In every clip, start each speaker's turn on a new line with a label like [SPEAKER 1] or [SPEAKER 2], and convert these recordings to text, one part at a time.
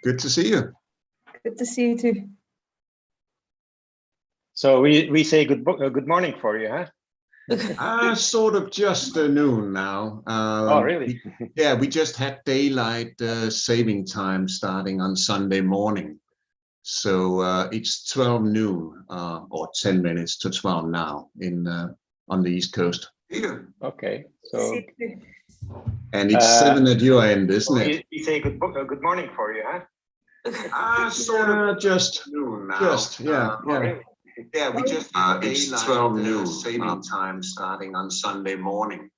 [SPEAKER 1] Good to see you.
[SPEAKER 2] Good to see you too.
[SPEAKER 3] So we say good morning for you, huh?
[SPEAKER 1] Sort of just noon now.
[SPEAKER 3] Oh, really?
[SPEAKER 1] We just had daylight saving time starting on Sunday morning. So it's 12 noon or 10 minutes to 12 now on the East Coast. Here.
[SPEAKER 3] Okay. So.
[SPEAKER 1] And it's 7 at your end, isn't it?
[SPEAKER 3] We say good morning for you, huh?
[SPEAKER 1] Sort of just noon now.
[SPEAKER 3] Really?
[SPEAKER 1] Yeah, we just it's 12 noon saving time starting on Sunday morning.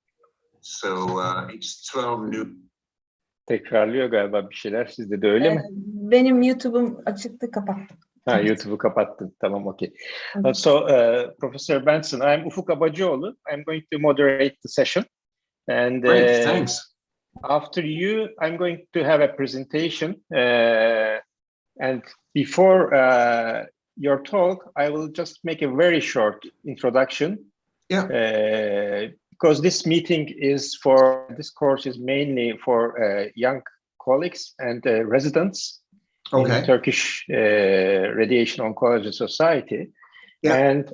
[SPEAKER 1] So it's 12 noon.
[SPEAKER 3] Tekrarlıyor galiba bir şeyler. Sizde de öyle mi?
[SPEAKER 2] Benim YouTube'um açıktı, kapattım.
[SPEAKER 3] YouTube'u kapattın. Tamam, okay. So, Professor Benson, I'm Ufuk Abacıoğlu. I'm going to moderate the session. And
[SPEAKER 1] Great, thanks.
[SPEAKER 3] After you, I'm going to have a presentation. And before your talk, I will just make a very short introduction.
[SPEAKER 1] Yeah.
[SPEAKER 3] Because this course is mainly for young colleagues and residents in the Turkish Radiation Oncology Society. Yeah. And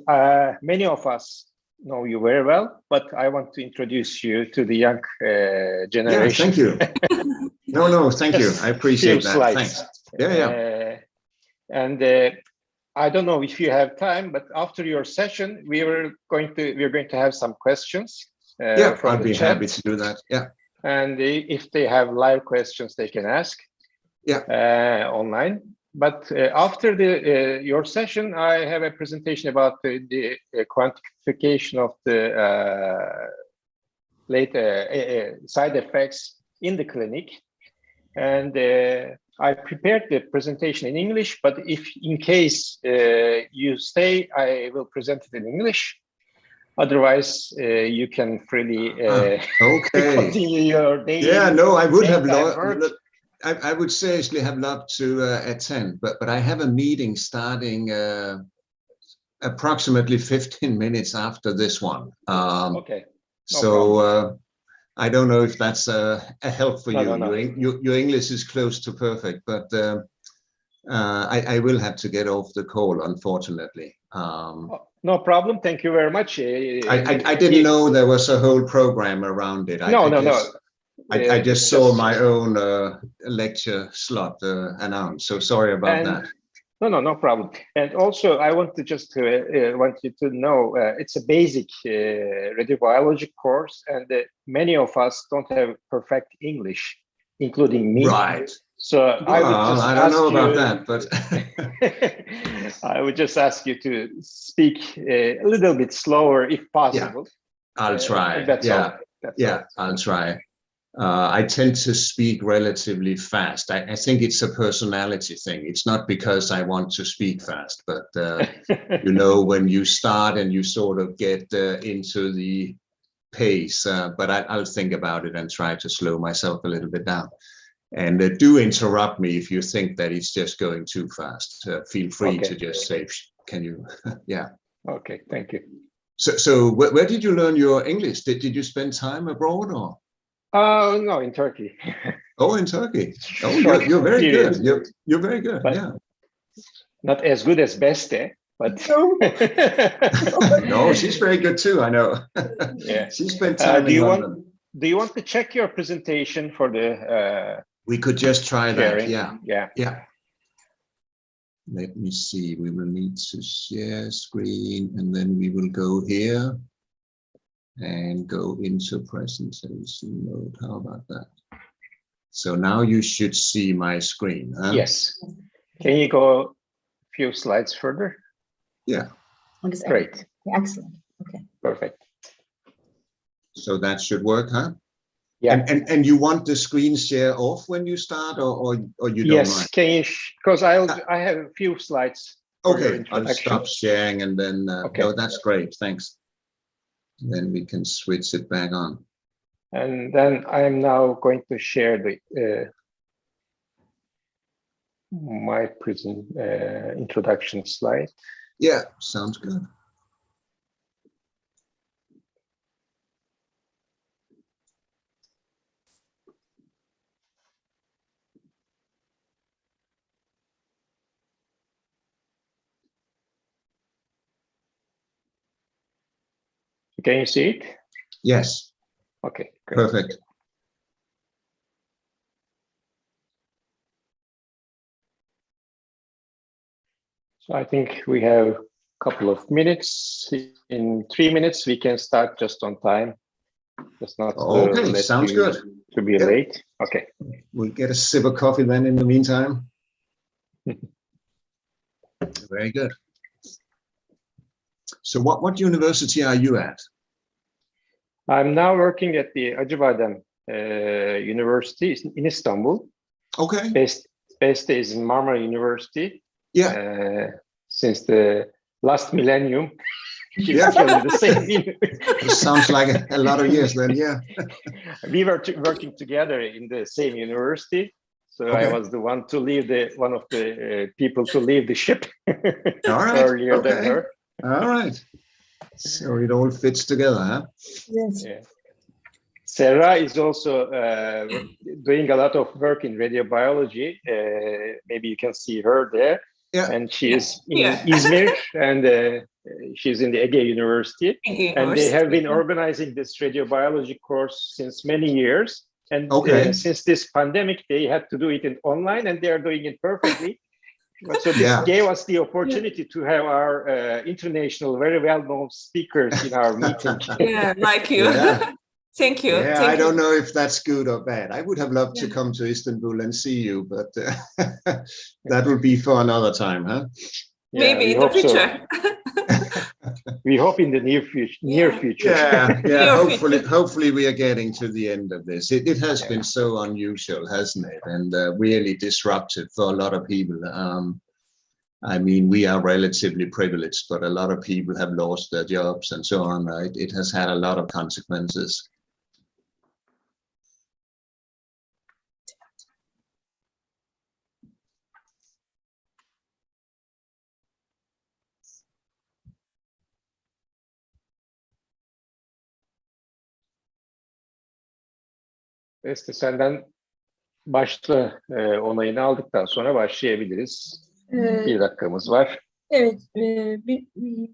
[SPEAKER 3] many of us know you very well, but I want to introduce you to the young generation.
[SPEAKER 1] Yeah, thank you. No, thank you. I appreciate that.
[SPEAKER 3] Slides.
[SPEAKER 1] Thanks. Yeah.
[SPEAKER 3] And I don't know if you have time, but after your session, we're going to have some questions.
[SPEAKER 1] I'd be happy to do that. Yeah.
[SPEAKER 3] And if they have live questions, they can ask. Yeah. Online. But after your session, I have a presentation about the quantification of the side effects in the clinic. And I prepared the presentation in English, but if in case you stay, I will present it in English. Otherwise, you can freely continue your daily.
[SPEAKER 1] Yeah, no, I would have loved. I would seriously have loved to attend, but I have a meeting starting approximately 15 minutes after this one.
[SPEAKER 3] Okay.
[SPEAKER 1] No I don't know if that's a help for you.
[SPEAKER 3] No.
[SPEAKER 1] Your English is close to perfect, but I will have to get off the call, unfortunately.
[SPEAKER 3] No problem. Thank you very much.
[SPEAKER 1] I didn't know there was a whole program around it.
[SPEAKER 3] No.
[SPEAKER 1] I just saw my own lecture slot announced, so sorry about that.
[SPEAKER 3] No problem. And also, I want to just want you to know it's a basic radiobiology course, and many of us don't have perfect English, including me.
[SPEAKER 1] Right.
[SPEAKER 3] So I
[SPEAKER 1] don't know about that, but
[SPEAKER 3] I would just ask you to speak a little bit slower if possible.
[SPEAKER 1] Yeah, I'll try.
[SPEAKER 3] That's all.
[SPEAKER 1] I'll try. I tend to speak relatively fast. I think it's a personality thing. It's not because I want to speak fast, but you know, when you start and you sort of get into the pace, but I'll think about it and try to slow myself a little bit down. And do interrupt me if you think that it's just going too fast. Feel free to just say, can you? Yeah.
[SPEAKER 3] Okay, thank you.
[SPEAKER 1] So where did you learn your English? Did you spend time abroad or?
[SPEAKER 3] No, in Turkey.
[SPEAKER 1] Oh, in Turkey. Oh, you're very good. You're very good. But yeah.
[SPEAKER 3] Not as good as Beste, but
[SPEAKER 1] no, she's very good too. I know.
[SPEAKER 3] Yeah.
[SPEAKER 1] She spent time in London.
[SPEAKER 3] Do you want to check your presentation for the?
[SPEAKER 1] We could just try
[SPEAKER 3] sharing?
[SPEAKER 1] that.
[SPEAKER 3] Yeah.
[SPEAKER 1] Let me see. We will need to share screen, and then we will go here. And go into presentation mode. How about that? So now you should see my screen. Huh?
[SPEAKER 3] Yes. Can you go a few slides further?
[SPEAKER 1] Yeah.
[SPEAKER 3] Great.
[SPEAKER 2] Excellent. Okay.
[SPEAKER 3] Perfect.
[SPEAKER 1] So that should work, huh?
[SPEAKER 3] Yeah.
[SPEAKER 1] And you want the screen share off when you start, or you don't mind?
[SPEAKER 3] Yes. Can you? Because I have a few slides.
[SPEAKER 1] Okay. I'll stop sharing, and then. No, that's great. Thanks. Then we can switch it back on.
[SPEAKER 3] And then I'm now going to share the my introduction slide.
[SPEAKER 1] Yeah, sounds good.
[SPEAKER 3] Can you see it?
[SPEAKER 1] Yes.
[SPEAKER 3] Okay, great.
[SPEAKER 1] Perfect.
[SPEAKER 3] So I think we have a couple of minutes. In 3 minutes, we can start just on time. Just not
[SPEAKER 1] Okay,
[SPEAKER 3] let
[SPEAKER 1] sounds
[SPEAKER 3] you
[SPEAKER 1] good.
[SPEAKER 3] to be
[SPEAKER 1] Yep.
[SPEAKER 3] late. Okay.
[SPEAKER 1] We'll get a sip of coffee then in the meantime. Very good. So what university are you at?
[SPEAKER 3] I'm now working at the Acıbadem University in Istanbul.
[SPEAKER 1] Okay.
[SPEAKER 3] Best is in Marmara University.
[SPEAKER 1] Yeah.
[SPEAKER 3] Since the last millennium, she's
[SPEAKER 1] Yeah.
[SPEAKER 3] still in the same
[SPEAKER 1] It sounds like a lot of years then, yeah.
[SPEAKER 3] We were working together in the same university. So
[SPEAKER 1] Okay.
[SPEAKER 3] I was the one to leave one of the people to leave the ship
[SPEAKER 1] All right.
[SPEAKER 3] earlier than her.
[SPEAKER 1] All right. So it all fits together, huh?
[SPEAKER 2] Yes.
[SPEAKER 3] Yeah. Sarah is also doing a lot of work in radiobiology. Maybe you can see her there.
[SPEAKER 1] Yeah.
[SPEAKER 3] And she is in Izmir, and she's in the Ege University. And they have been organizing this radiobiology course since many years. And since this pandemic, they had to do it online, and they are doing it perfectly. So this gave us the opportunity to have our international, very well-known speakers in our meeting.
[SPEAKER 4] Yeah, like you.
[SPEAKER 1] Yeah.
[SPEAKER 4] Thank you.
[SPEAKER 1] Yeah,
[SPEAKER 4] Thank
[SPEAKER 1] I don't
[SPEAKER 4] you.
[SPEAKER 1] know if that's good or bad. I would have loved to come to Istanbul and see you, but that will be for another time, huh?
[SPEAKER 4] Maybe in the future.
[SPEAKER 3] We hope in the near future.
[SPEAKER 1] Yeah. Hopefully we are getting to the end of this. It has been so unusual, hasn't it? And really disruptive for a lot of people. I mean, we are relatively privileged, but a lot of people have lost their jobs and so on. It has had a lot of consequences.
[SPEAKER 3] Beste senden başla onayını aldıktan sonra başlayabiliriz. Bir dakikamız var.
[SPEAKER 2] Evet,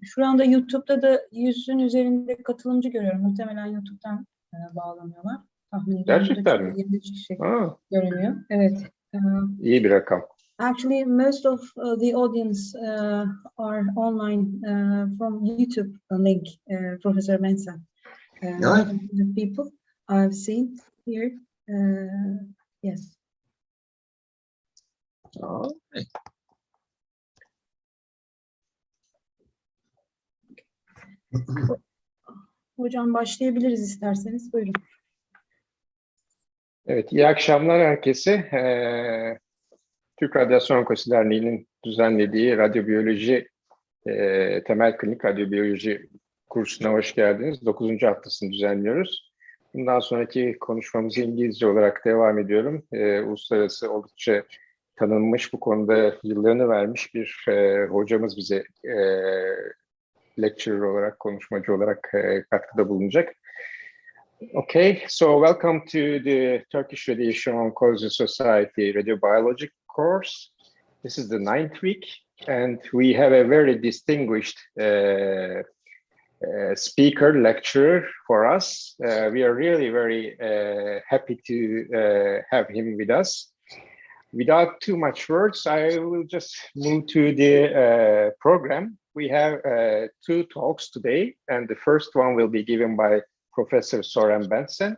[SPEAKER 2] şu anda YouTube'da da 100'ün üzerinde katılımcı görüyorum. Muhtemelen YouTube'dan bağlanıyorlar. Tahmin ediyorum.
[SPEAKER 3] Gerçekten mi?
[SPEAKER 2] 23 kişi görünüyor. Evet.
[SPEAKER 3] İyi bir rakam.
[SPEAKER 2] Actually, most of the audience are online from YouTube link, Professor Benson. The people I've seen here, yes.
[SPEAKER 1] Okay.
[SPEAKER 2] Hocam başlayabiliriz isterseniz. Buyurun.
[SPEAKER 3] Evet, iyi akşamlar herkese. Türk Radyasyon Onkolojisi Derneği'nin düzenlediği radyobiyoloji, temel klinik radyobiyoloji kursuna hoş geldiniz. 9. haftasını düzenliyoruz. Bundan sonraki konuşmamızı İngilizce olarak devam ediyorum. Uluslararası oldukça tanınmış, bu konuda yıllarını vermiş bir hocamız bize lecturer olarak, konuşmacı olarak katkıda bulunacak. Okay, so welcome to the Turkish Radiation Oncology Society Radiobiology course. This is the 9th week, and we have a very distinguished speaker, lecturer for us. We are really very happy to have him with us. Without too much words, I will just move to the program. We have 2 talks today, and the first one will be given by Professor Soren Benson.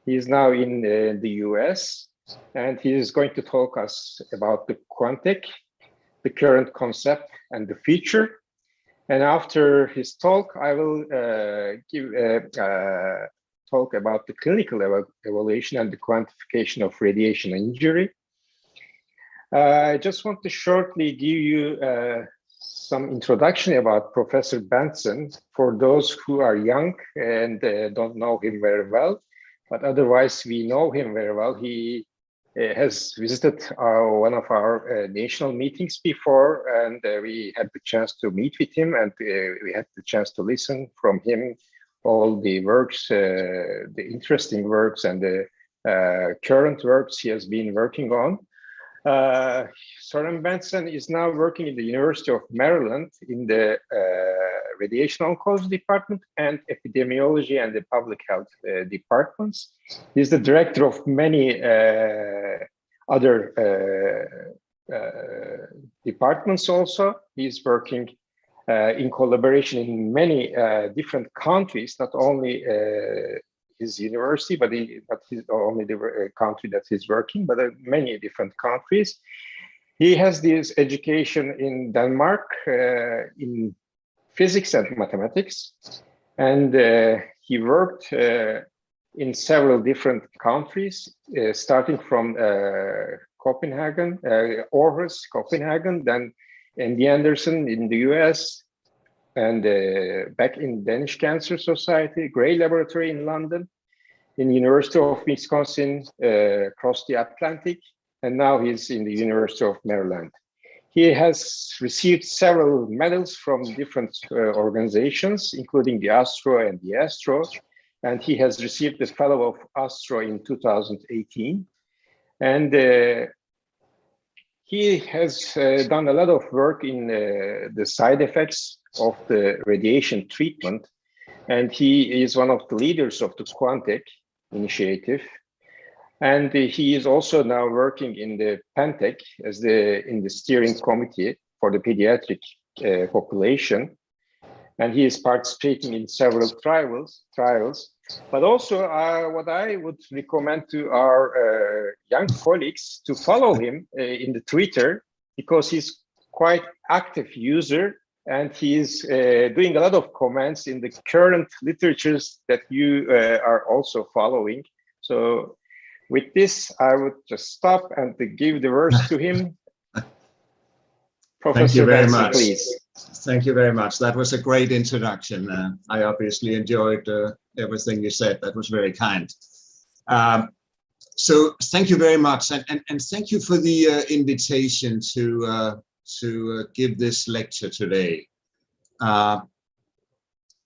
[SPEAKER 3] He is now in the US, and he is going to talk us about the QUANTEC, the current concept and the future. And after his talk, I will give a talk about the clinical evaluation and the quantification of radiation injury. I just want to shortly give you some introduction about Professor Benson for those who are young and don't know him very well, but otherwise we know him very well. He has visited one of our national meetings before, and we had the chance to meet with him, and we had the chance to listen from him all the works, the interesting works and the current works he has been working on. Soren Benson is now working in the University of Maryland in the Radiation Oncology Department and Epidemiology and the Public Health departments. He's the director of many other departments also. He's working in collaboration in many different countries, not only his university, but he's only the country that he's working, but many different countries. He has this education in Denmark in physics and mathematics, and he worked in several different countries, starting from Copenhagen, Aarhus, Copenhagen, then MD Anderson in the US, and back in Danish Cancer Society, Gray Laboratory in London, in University of Wisconsin, across the Atlantic, and now he's in the University of Maryland. He has received several medals from different organizations, including the ASTRO and the ASTRO, and he has received the Fellow of ASTRO in 2018. And he has done a lot of work in the side effects of the radiation treatment, and he is one of the leaders of the QUANTEC initiative. And he is also now working in the PENTEC as in the steering committee for the pediatric population. And he is participating in several trials. But also what I would recommend to our young colleagues to follow him in the Twitter, because he's quite active user, and he is doing a lot of comments in the current literatures that you are also following. So with this, I would just stop and give the words to him.
[SPEAKER 1] Thank you very
[SPEAKER 3] Benson,
[SPEAKER 1] much.
[SPEAKER 3] Please.
[SPEAKER 1] Thank you very much. That was a great introduction. I obviously enjoyed everything you said. That was very kind. So thank you very much, and thank you for the invitation to give this lecture today.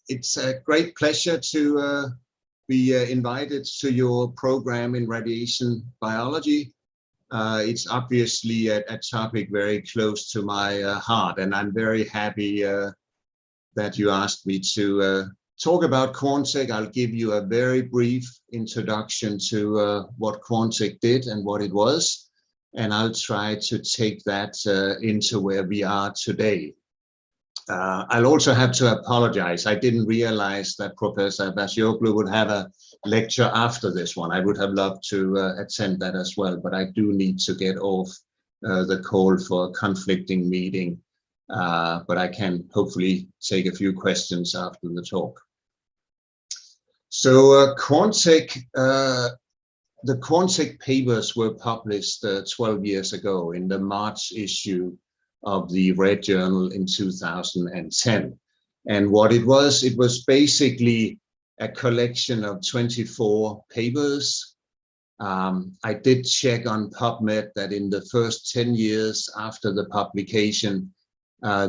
[SPEAKER 1] It's a great pleasure to be invited to your program in radiation biology. It's obviously a topic very close to my heart, and I'm very happy that you asked me to talk about QUANTEC. I'll give you a very brief introduction to what QUANTEC did and what it was, and I'll try to take that into where we are today. I'll also have to apologize. I didn't realize that Professor Başoglu would have a lecture after this one. I would have loved to attend that as well, but I do need to get off the call for a conflicting meeting. But I can hopefully take a few questions after the talk. So QUANTEC, the QUANTEC papers were published 12 years ago in the March issue of the Red Journal in 2010. And what it was basically a collection of 24 papers. I did check on PubMed that in the first 10 years after the publication,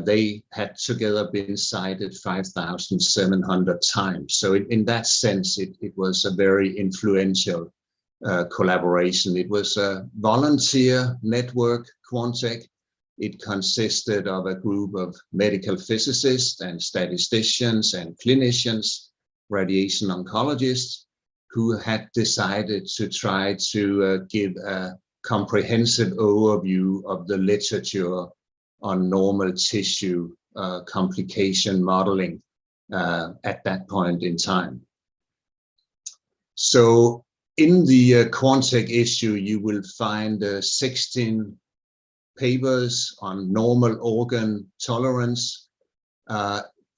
[SPEAKER 1] they had together been cited 5,700 times. So in that sense, it was a very influential collaboration. It was a volunteer network, QUANTEC. It consisted of a group of medical physicists and statisticians and clinicians, radiation oncologists, who had decided to try to give a comprehensive overview of the literature on normal tissue complication modeling at that point in time. So in the QUANTEC issue, you will find 16 papers on normal organ tolerance,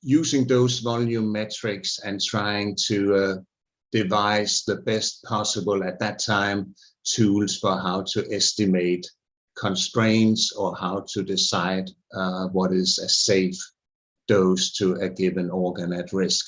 [SPEAKER 1] using those volume metrics and trying to devise the best possible, at that time, tools for how to estimate constraints or how to decide what is a safe dose to a given organ at risk.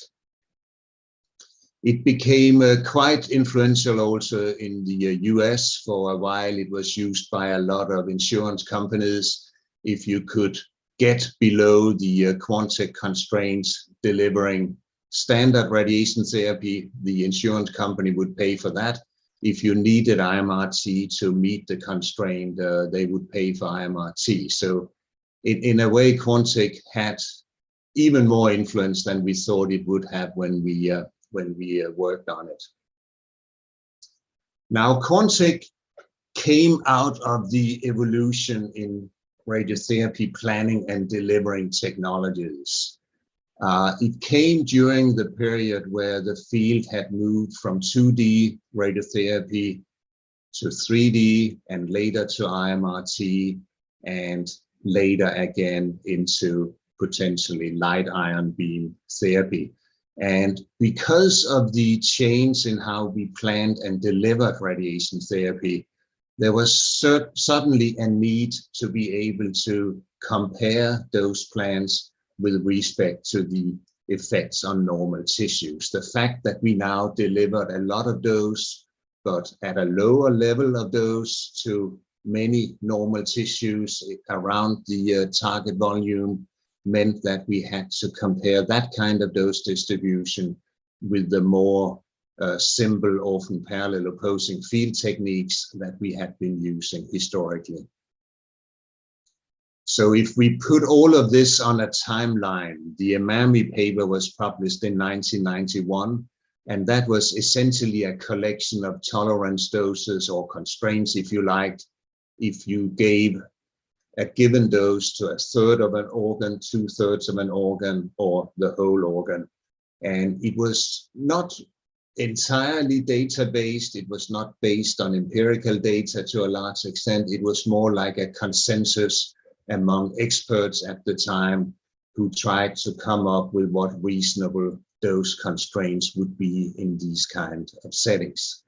[SPEAKER 1] It became quite influential also in the US. For a while, it was used by a lot of insurance companies. If you could get below the QUANTEC constraints delivering standard radiation therapy, the insurance company would pay for that. if you needed IMRT to meet the constraint, they would pay for IMRT. So in a way, Quantic had even more influence than we thought it would have when we worked on it. Now, Quantic came out of the evolution in radiotherapy planning and delivering technologies. It came during the period where the field had moved from 2D radiotherapy to 3D and later to IMRT and later again into potentially light ion beam therapy. And because of the change in how we planned and delivered radiation therapy, there was suddenly a need to be able to compare those plans with respect to the effects on normal tissues. The fact that we now delivered a lot of dose, but at a lower level of dose to many normal tissues around the target volume meant that we had to compare that kind of dose distribution with the more simple, often parallel opposing field techniques that we had been using historically. So if we put all of this on a timeline, the Amami paper was published in 1991, and that was essentially a collection of tolerance doses or constraints, if you liked. If you gave a given dose to a third of an organ, 2/3 of an organ, or the whole organ. And it was not entirely data-based. It was not based on empirical data to a large extent. It was more like a consensus among experts at the time who tried to come up with what reasonable dose constraints would be in these kind of settings.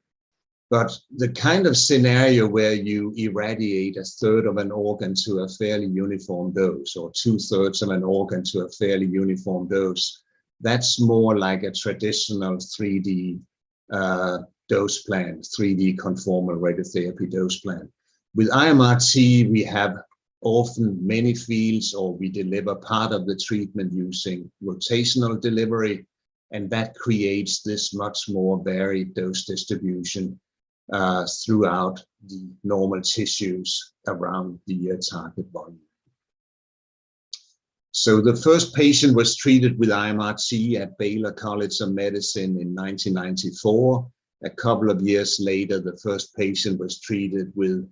[SPEAKER 1] But the kind of scenario where you irradiate a third of an organ to a fairly uniform dose, or 2/3 of an organ to a fairly uniform dose, that's more like a traditional 3D dose plan, 3D conformal radiotherapy dose plan. With IMRT, we have often many fields, or we deliver part of the treatment using rotational delivery, and that creates this much more varied dose distribution throughout the normal tissues around the target volume. So the first patient was treated with IMRT at Baylor College of Medicine in 1994. A couple of years later, the first patient was treated with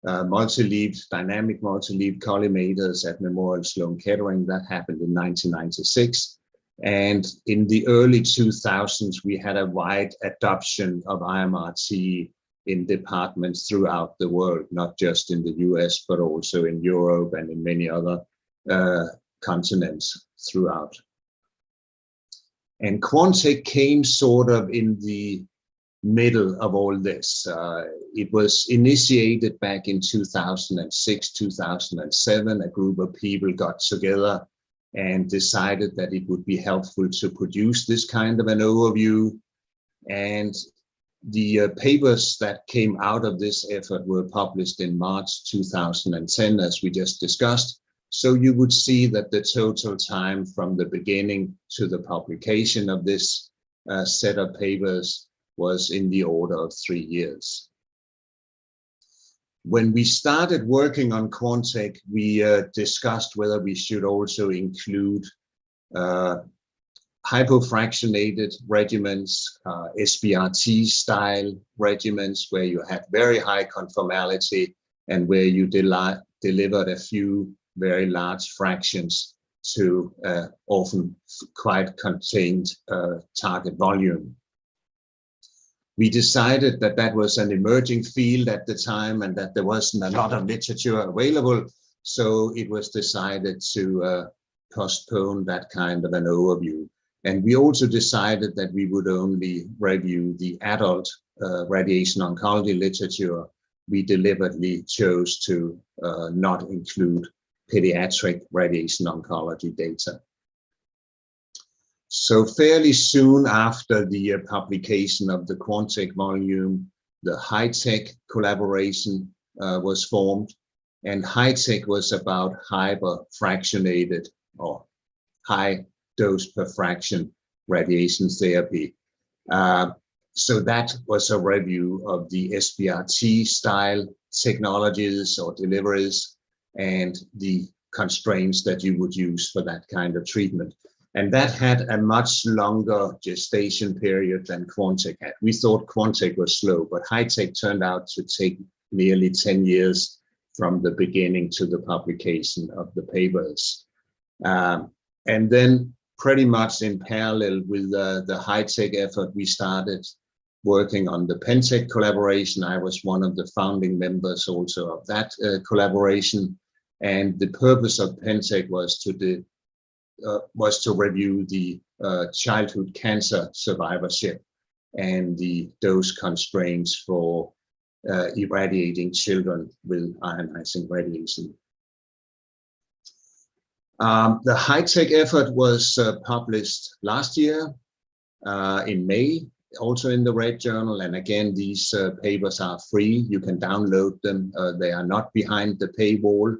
[SPEAKER 1] dynamic multi-lead collimators at Memorial Sloan Kettering. That happened in 1996. And in the early 2000s, we had a wide adoption of IMRT in departments throughout the world, not just in the US, but also in Europe and in many other continents throughout. And QUANTEC came sort of in the middle of all this. It was initiated back in 2006, 2007. A group of people got together and decided that it would be helpful to produce this kind of an overview. And the papers that came out of this effort were published in March 2010, as we just discussed. So you would see that the total time from the beginning to the publication of this set of papers was in the order of 3 years. When we started working on QUANTEC, we discussed whether we should also include hypofractionated regimens, SBRT-style regimens, where you had very high conformality and where you delivered a few very large fractions to often quite contained target volume. We decided that that was an emerging field at the time and that there wasn't a lot of literature available, so it was decided to postpone that kind of an overview. And we also decided that we would only review the adult radiation oncology literature. We deliberately chose to not include pediatric radiation oncology data. So fairly soon after the publication of the QUANTEC volume, the Hypertech collaboration was formed, and Hypertech was about hyperfractionated or high dose per fraction radiation therapy. So that was a review of the SBRT style technologies or deliveries and the constraints that you would use for that kind of treatment. And that had a much longer gestation period than QUANTEC had. We thought QUANTEC was slow, but Hypertech turned out to take nearly 10 years from the beginning to the publication of the papers. And then pretty much in parallel with the Hypertech effort, we started working on the BENTZEN collaboration. I was one of the founding members also of that collaboration. And the purpose of BENTZEN was to review the childhood cancer survivorship and the dose constraints for irradiating children with ionizing radiation. The Hypertech effort was published last year in May, also in the Red Journal. And again, these papers are free. You can download them. They are not behind the paywall.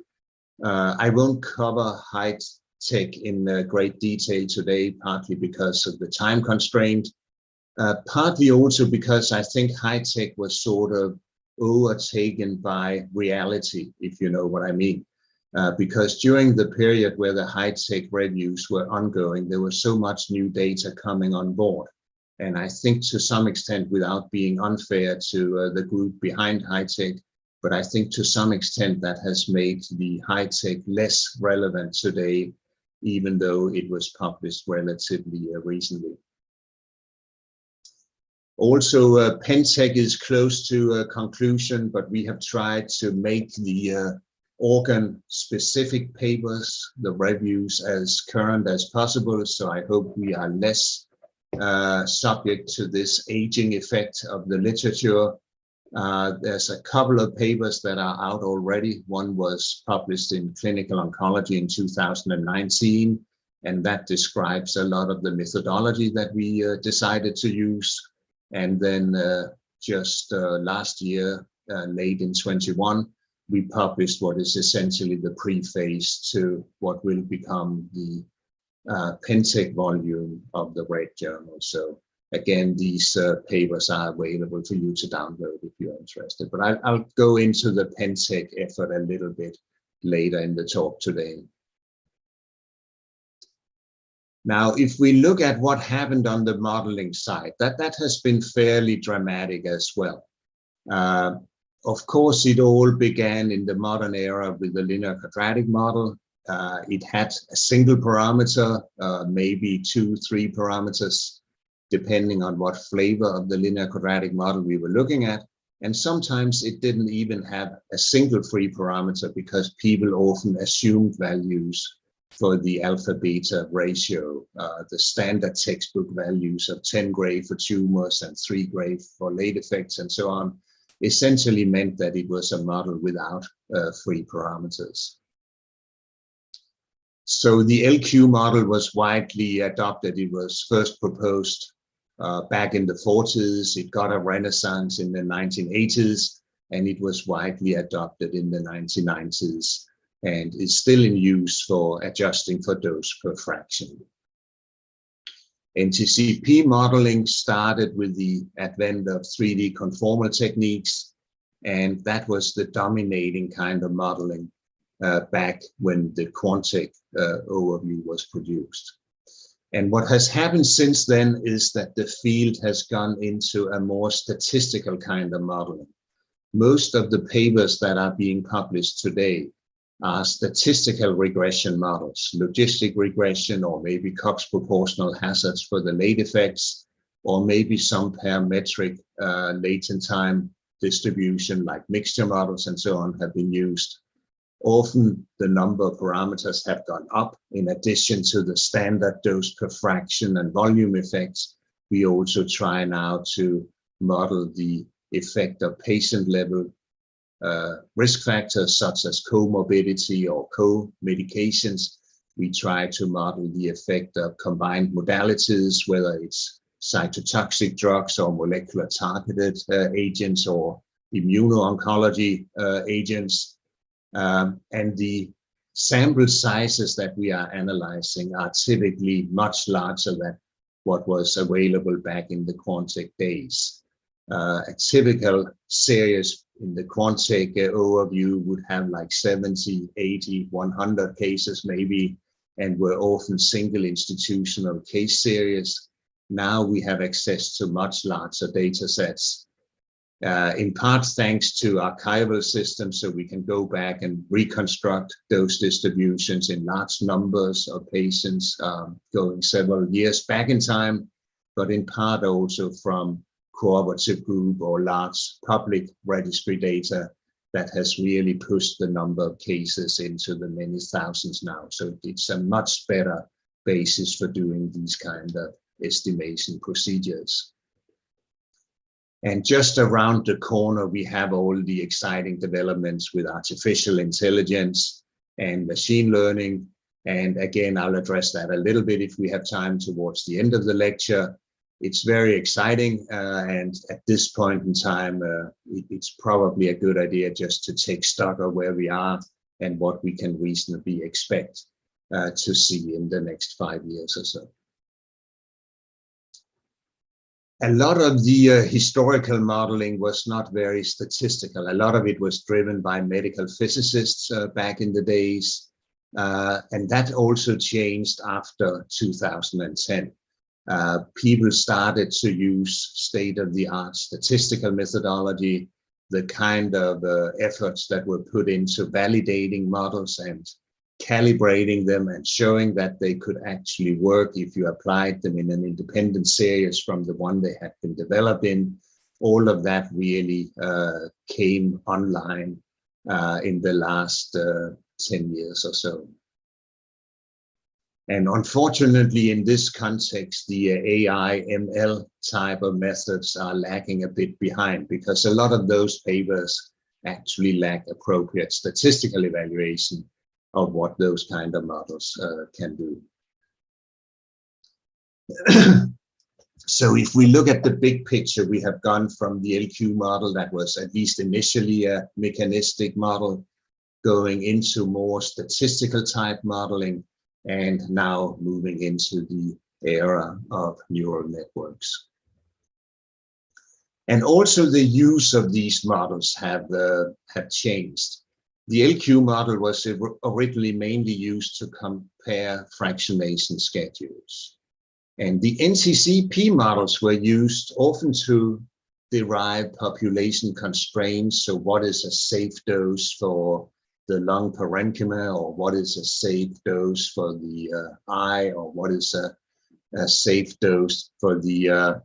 [SPEAKER 1] I won't cover Hypertech in great detail today, partly because of the time constraint, partly also because I think Hypertech was sort of overtaken by reality, if you know what I mean. Because during the period where the Hypertech reviews were ongoing, there was so much new data coming on board. And I think to some extent, without being unfair to the group behind Hypertech, but I think to some extent that has made the Hypertech less relevant today, even though it was published relatively recently. Also, BENTZEN is close to a conclusion, but we have tried to make the organ-specific papers, the reviews, as current as possible. So I hope we are less subject to this aging effect of the literature. There's a couple of papers that are out already. One was published in Clinical Oncology in 2019, and that describes a lot of the methodology that we decided to use. And then just last year, late in 21, we published what is essentially the preface to what will become the BENTZEN volume of the Red Journal. So again, these papers are available for you to download if you're interested. But I'll go into the BENTZEN effort a little bit later in the talk today. Now, if we look at what happened on the modeling side, that has been fairly dramatic as well. Of course, it all began in the modern era with the linear quadratic model. It had a single parameter, maybe 2-3 parameters, depending on what flavor of the linear quadratic model we were looking at. And sometimes it didn't even have a single free parameter because people often assumed values for the alpha-beta ratio, the standard textbook values of 10 gray for tumors and 3 gray for late effects and so on, essentially meant that it was a model without free parameters. So the LQ model was widely adopted. It was first proposed back in the 40s. It got a renaissance in the 1980s, and it was widely adopted in the 1990s, and is still in use for adjusting for dose per fraction. NTCP modeling started with the advent of 3D conformal techniques, and that was the dominating kind of modeling back when the QUANTEC overview was produced. And what has happened since then is that the field has gone into a more statistical kind of modeling. Most of the papers that are being published today are statistical regression models, logistic regression, or maybe Cox proportional hazards for the late effects, or maybe some parametric latent time distribution like mixture models and so on have been used. Often the number of parameters have gone up. In addition to the standard dose per fraction and volume effects, we also try now to model the effect of patient level risk factors such as comorbidity or co-medications. We try to model the effect of combined modalities, whether it's cytotoxic drugs or molecular targeted agents or immuno-oncology agents. And the sample sizes that we are analyzing are typically much larger what was available back in the QUANTEC days. A typical series in the QUANTEC overview would have like 70, 80, 100 cases maybe, and were often single institutional case series. Now we have access to much larger data sets, in part thanks to archival systems, so we can go back and reconstruct those distributions in large numbers of patients going several years back in time, but in part also from cooperative group or large public registry data that has really pushed the number of cases into the many thousands now. So it's a much better basis for doing these kind of estimation procedures. And just around the corner, we have all the exciting developments with artificial intelligence and machine learning. And again, I'll address that a little bit if we have time towards the end of the lecture. It's very exciting, and at this point in time, it's probably a good idea just to take stock of where we are and what we can reasonably expect to see in the next 5 years or so. A lot of the historical modeling was not very statistical. A lot of it was driven by medical physicists back in the days, and that also changed after 2010. People started to use state-of-the-art statistical methodology, the kind of efforts that were put into validating models and calibrating them and showing that they could actually work if you applied them in an independent series from the one they had been developed in. All of that really came online in the last 10 years or so. And unfortunately, in this context, the AI ML type of methods are lagging a bit behind, because a lot of those papers actually lack appropriate statistical evaluation of what those kind of models can do. So if we look at the big picture, we have gone from the LQ model that was at least initially a mechanistic model, going into more statistical type modeling, and now moving into the era of neural networks. And also the use of these models have changed. The LQ model was originally mainly used to compare fractionation schedules. And the NCCP models were used often to derive population constraints. So what is a safe dose for the lung parenchyma, or what is a safe dose for the eye, or what is a safe dose for the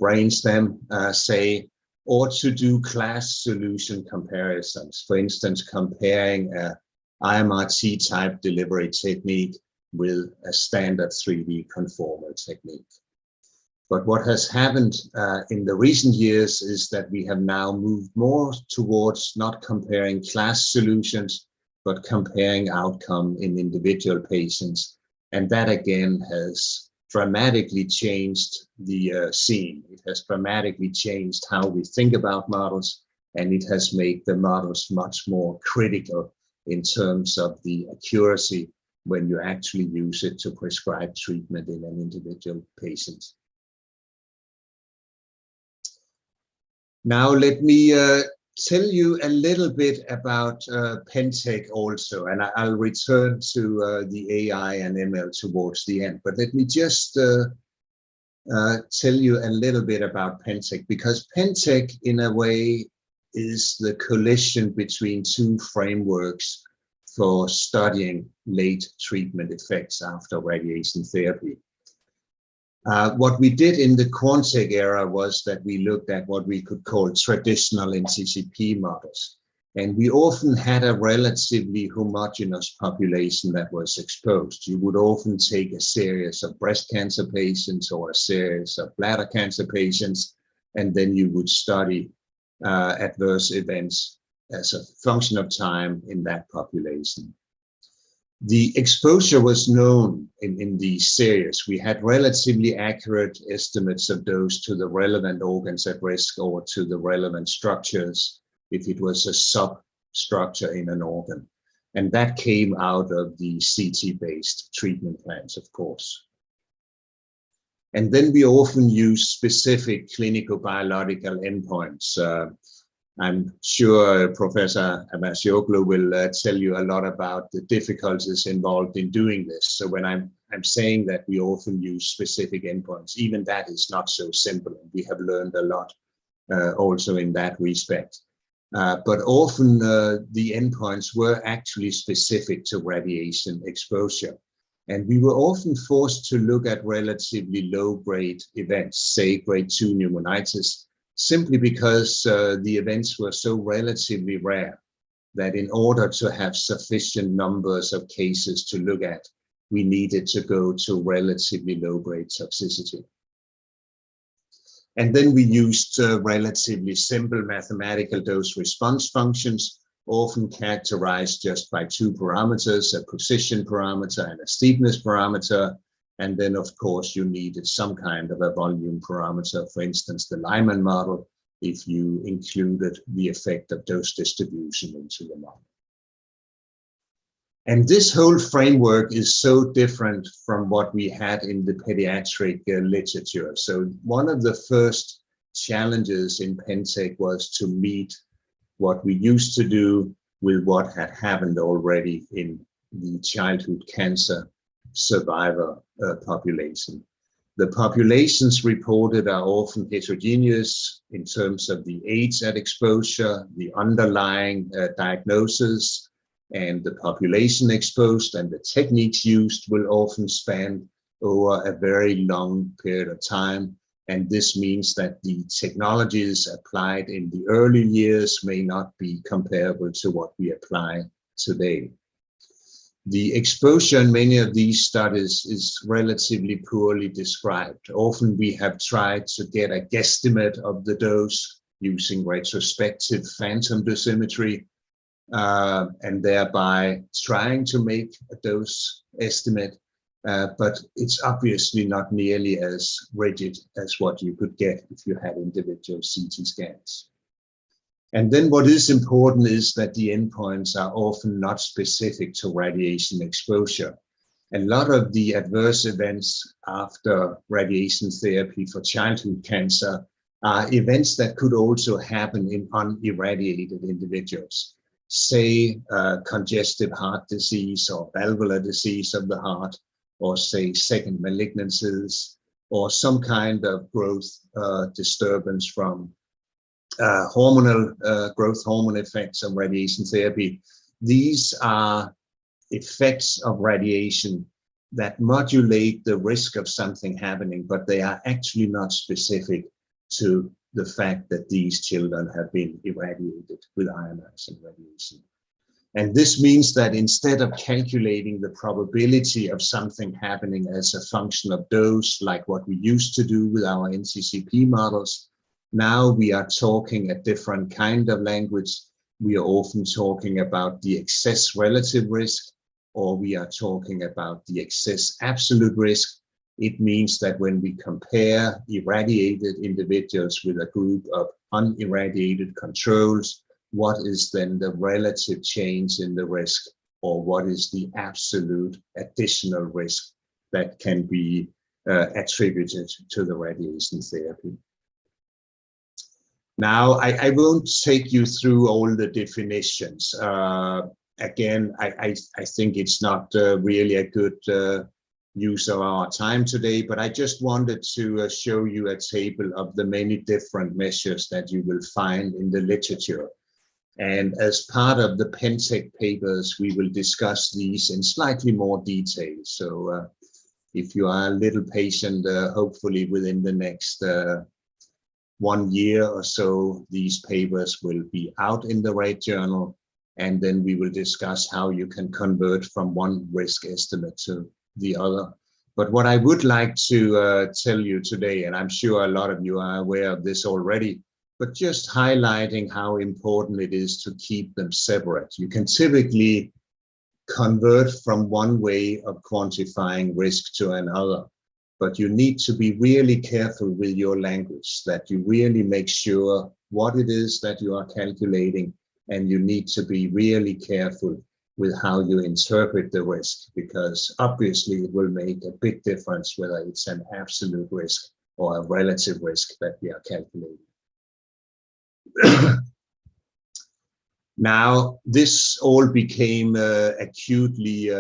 [SPEAKER 1] brainstem, say, or to do class solution comparisons. For instance, comparing a IMRT type delivery technique with a standard 3D conformal technique. But what has happened in the recent years is that we have now moved more towards not comparing class solutions, but comparing outcome in individual patients. And that again has dramatically changed the scene. It has dramatically changed how we think about models, and it has made the models much more critical in terms of the accuracy when you actually use it to prescribe treatment in an individual patient. Now let me tell you a little bit about BENTZEN also, and I'll return to the AI and ML towards the end. But let me just tell you a little bit about BENTZEN, because BENTZEN in a way is the collision between two frameworks for studying late treatment effects after radiation therapy. What we did in the QUANTEC era was that we looked at what we could call traditional NCCP models. And we often had a relatively homogeneous population that was exposed. You would often take a series of breast cancer patients or a series of bladder cancer patients, and then you would study adverse events as a function of time in that population. The exposure was known in these series. We had relatively accurate estimates of those to the relevant organs at risk or to the relevant structures if it was a substructure in an organ. And that came out of the CT-based treatment plans, of course. And then we often use specific clinical biological endpoints. I'm sure Professor Abasioglu will tell you a lot about the difficulties involved in doing this. So when I'm saying that we often use specific endpoints, even that is not so simple. We have learned a lot also in that respect. But often the endpoints were actually specific to radiation exposure. And we were often forced to look at relatively low-grade events, say grade 2 pneumonitis, simply because the events were so relatively rare that in order to have sufficient numbers of cases to look at, we needed to go to relatively low-grade toxicity. And then we used relatively simple mathematical dose-response functions, often characterized just by two parameters, a position parameter and a steepness parameter. And then, of course, you needed some kind of a volume parameter, for instance, the Lyman model, if you included the effect of dose distribution into the model. And this whole framework is so different from what we had in the pediatric literature. So one of the first challenges in BENTZEN was to meet what we used to do with what had happened already in the childhood cancer survivor population. The populations reported are often heterogeneous in terms of the age at exposure, the underlying diagnosis, and the population exposed, and the techniques used will often span over a very long period of time. And this means that the technologies applied in the early years may not be comparable to what we apply today. The exposure in many of these studies is relatively poorly described. Often we have tried to get a guesstimate of the dose using retrospective phantom dosimetry, and thereby trying to make a dose estimate. But it's obviously not nearly as rigid as what you could get if you had individual CT scans. And then what is important is that the endpoints are often not specific to radiation exposure. A lot of the adverse events after radiation therapy for childhood cancer are events that could also happen in unirradiated individuals. Say congestive heart disease or valvular disease of the heart, or say second malignancies, or some kind of growth disturbance from hormonal growth hormone effects of radiation therapy. These are effects of radiation that modulate the risk of something happening, but they are actually not specific to the fact that these children have been irradiated with ionizing radiation. And this means that instead of calculating the probability of something happening as a function of dose, like what we used to do with our NCCP models, now we are talking a different kind of language. We are often talking about the excess relative risk, or we are talking about the excess absolute risk. It means that when we compare irradiated individuals with a group of unirradiated controls, what is then the relative change in the risk, or what is the absolute additional risk that can be attributed to the radiation therapy? Now, I won't take you through all the definitions. Again, I think it's not really a good use of our time today, but I just wanted to show you a table of the many different measures that you will find in the literature. And as part of the BENTZEN papers, we will discuss these in slightly more detail. So if you are a little patient, hopefully within the next 1 year or so, these papers will be out in the Rate Journal, and then we will discuss how you can convert from one risk estimate to the other. But what I would like to tell you today, and I'm sure a lot of you are aware of this already, but just highlighting how important it is to keep them separate. You can typically convert from one way of quantifying risk to another, but you need to be really careful with your language, that you really make sure what it is that you are calculating, and you need to be really careful with how you interpret the risk, because obviously it will make a big difference whether it's an absolute risk or a relative risk that we are calculating. Now, this all became acutely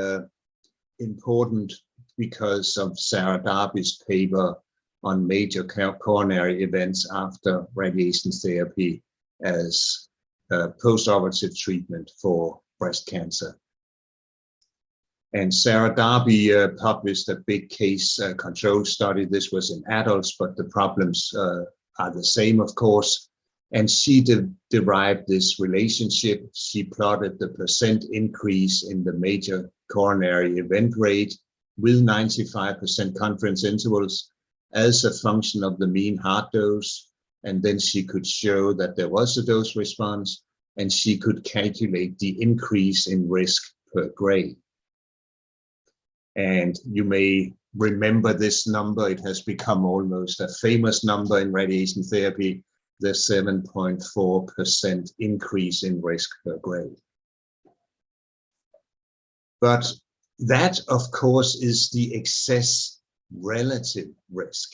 [SPEAKER 1] important because of Sarah Darby's paper on major coronary events after radiation therapy as post-operative treatment for breast cancer. And Sarah Darby published a big case control study. This was in adults, but the problems are the same, of course. And she derived this relationship. She plotted the percent increase in the major coronary event rate with 95% confidence intervals as a function of the mean heart dose. And then she could show that there was a dose response, and she could calculate the increase in risk per gray. And you may remember this number. It has become almost a famous number in radiation therapy, the 7.4% increase in risk per gray. But that, of course, is the excess relative risk.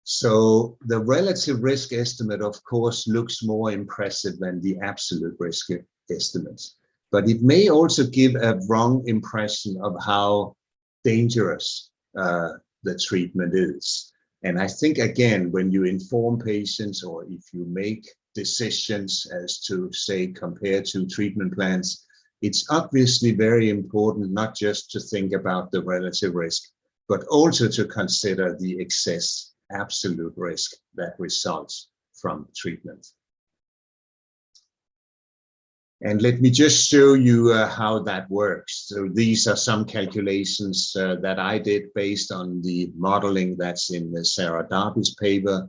[SPEAKER 1] So the relative risk estimate, of course, looks more impressive than the absolute risk estimates. But it may also give a wrong impression of how dangerous the treatment is. And I think, again, when you inform patients or if you make decisions as to, say, compare two treatment plans, it's obviously very important not just to think about the relative risk, but also to consider the excess absolute risk that results from treatment. And let me just show you how that works. So these are some calculations that I did based on the modeling that's in the Sarah Darby's paper.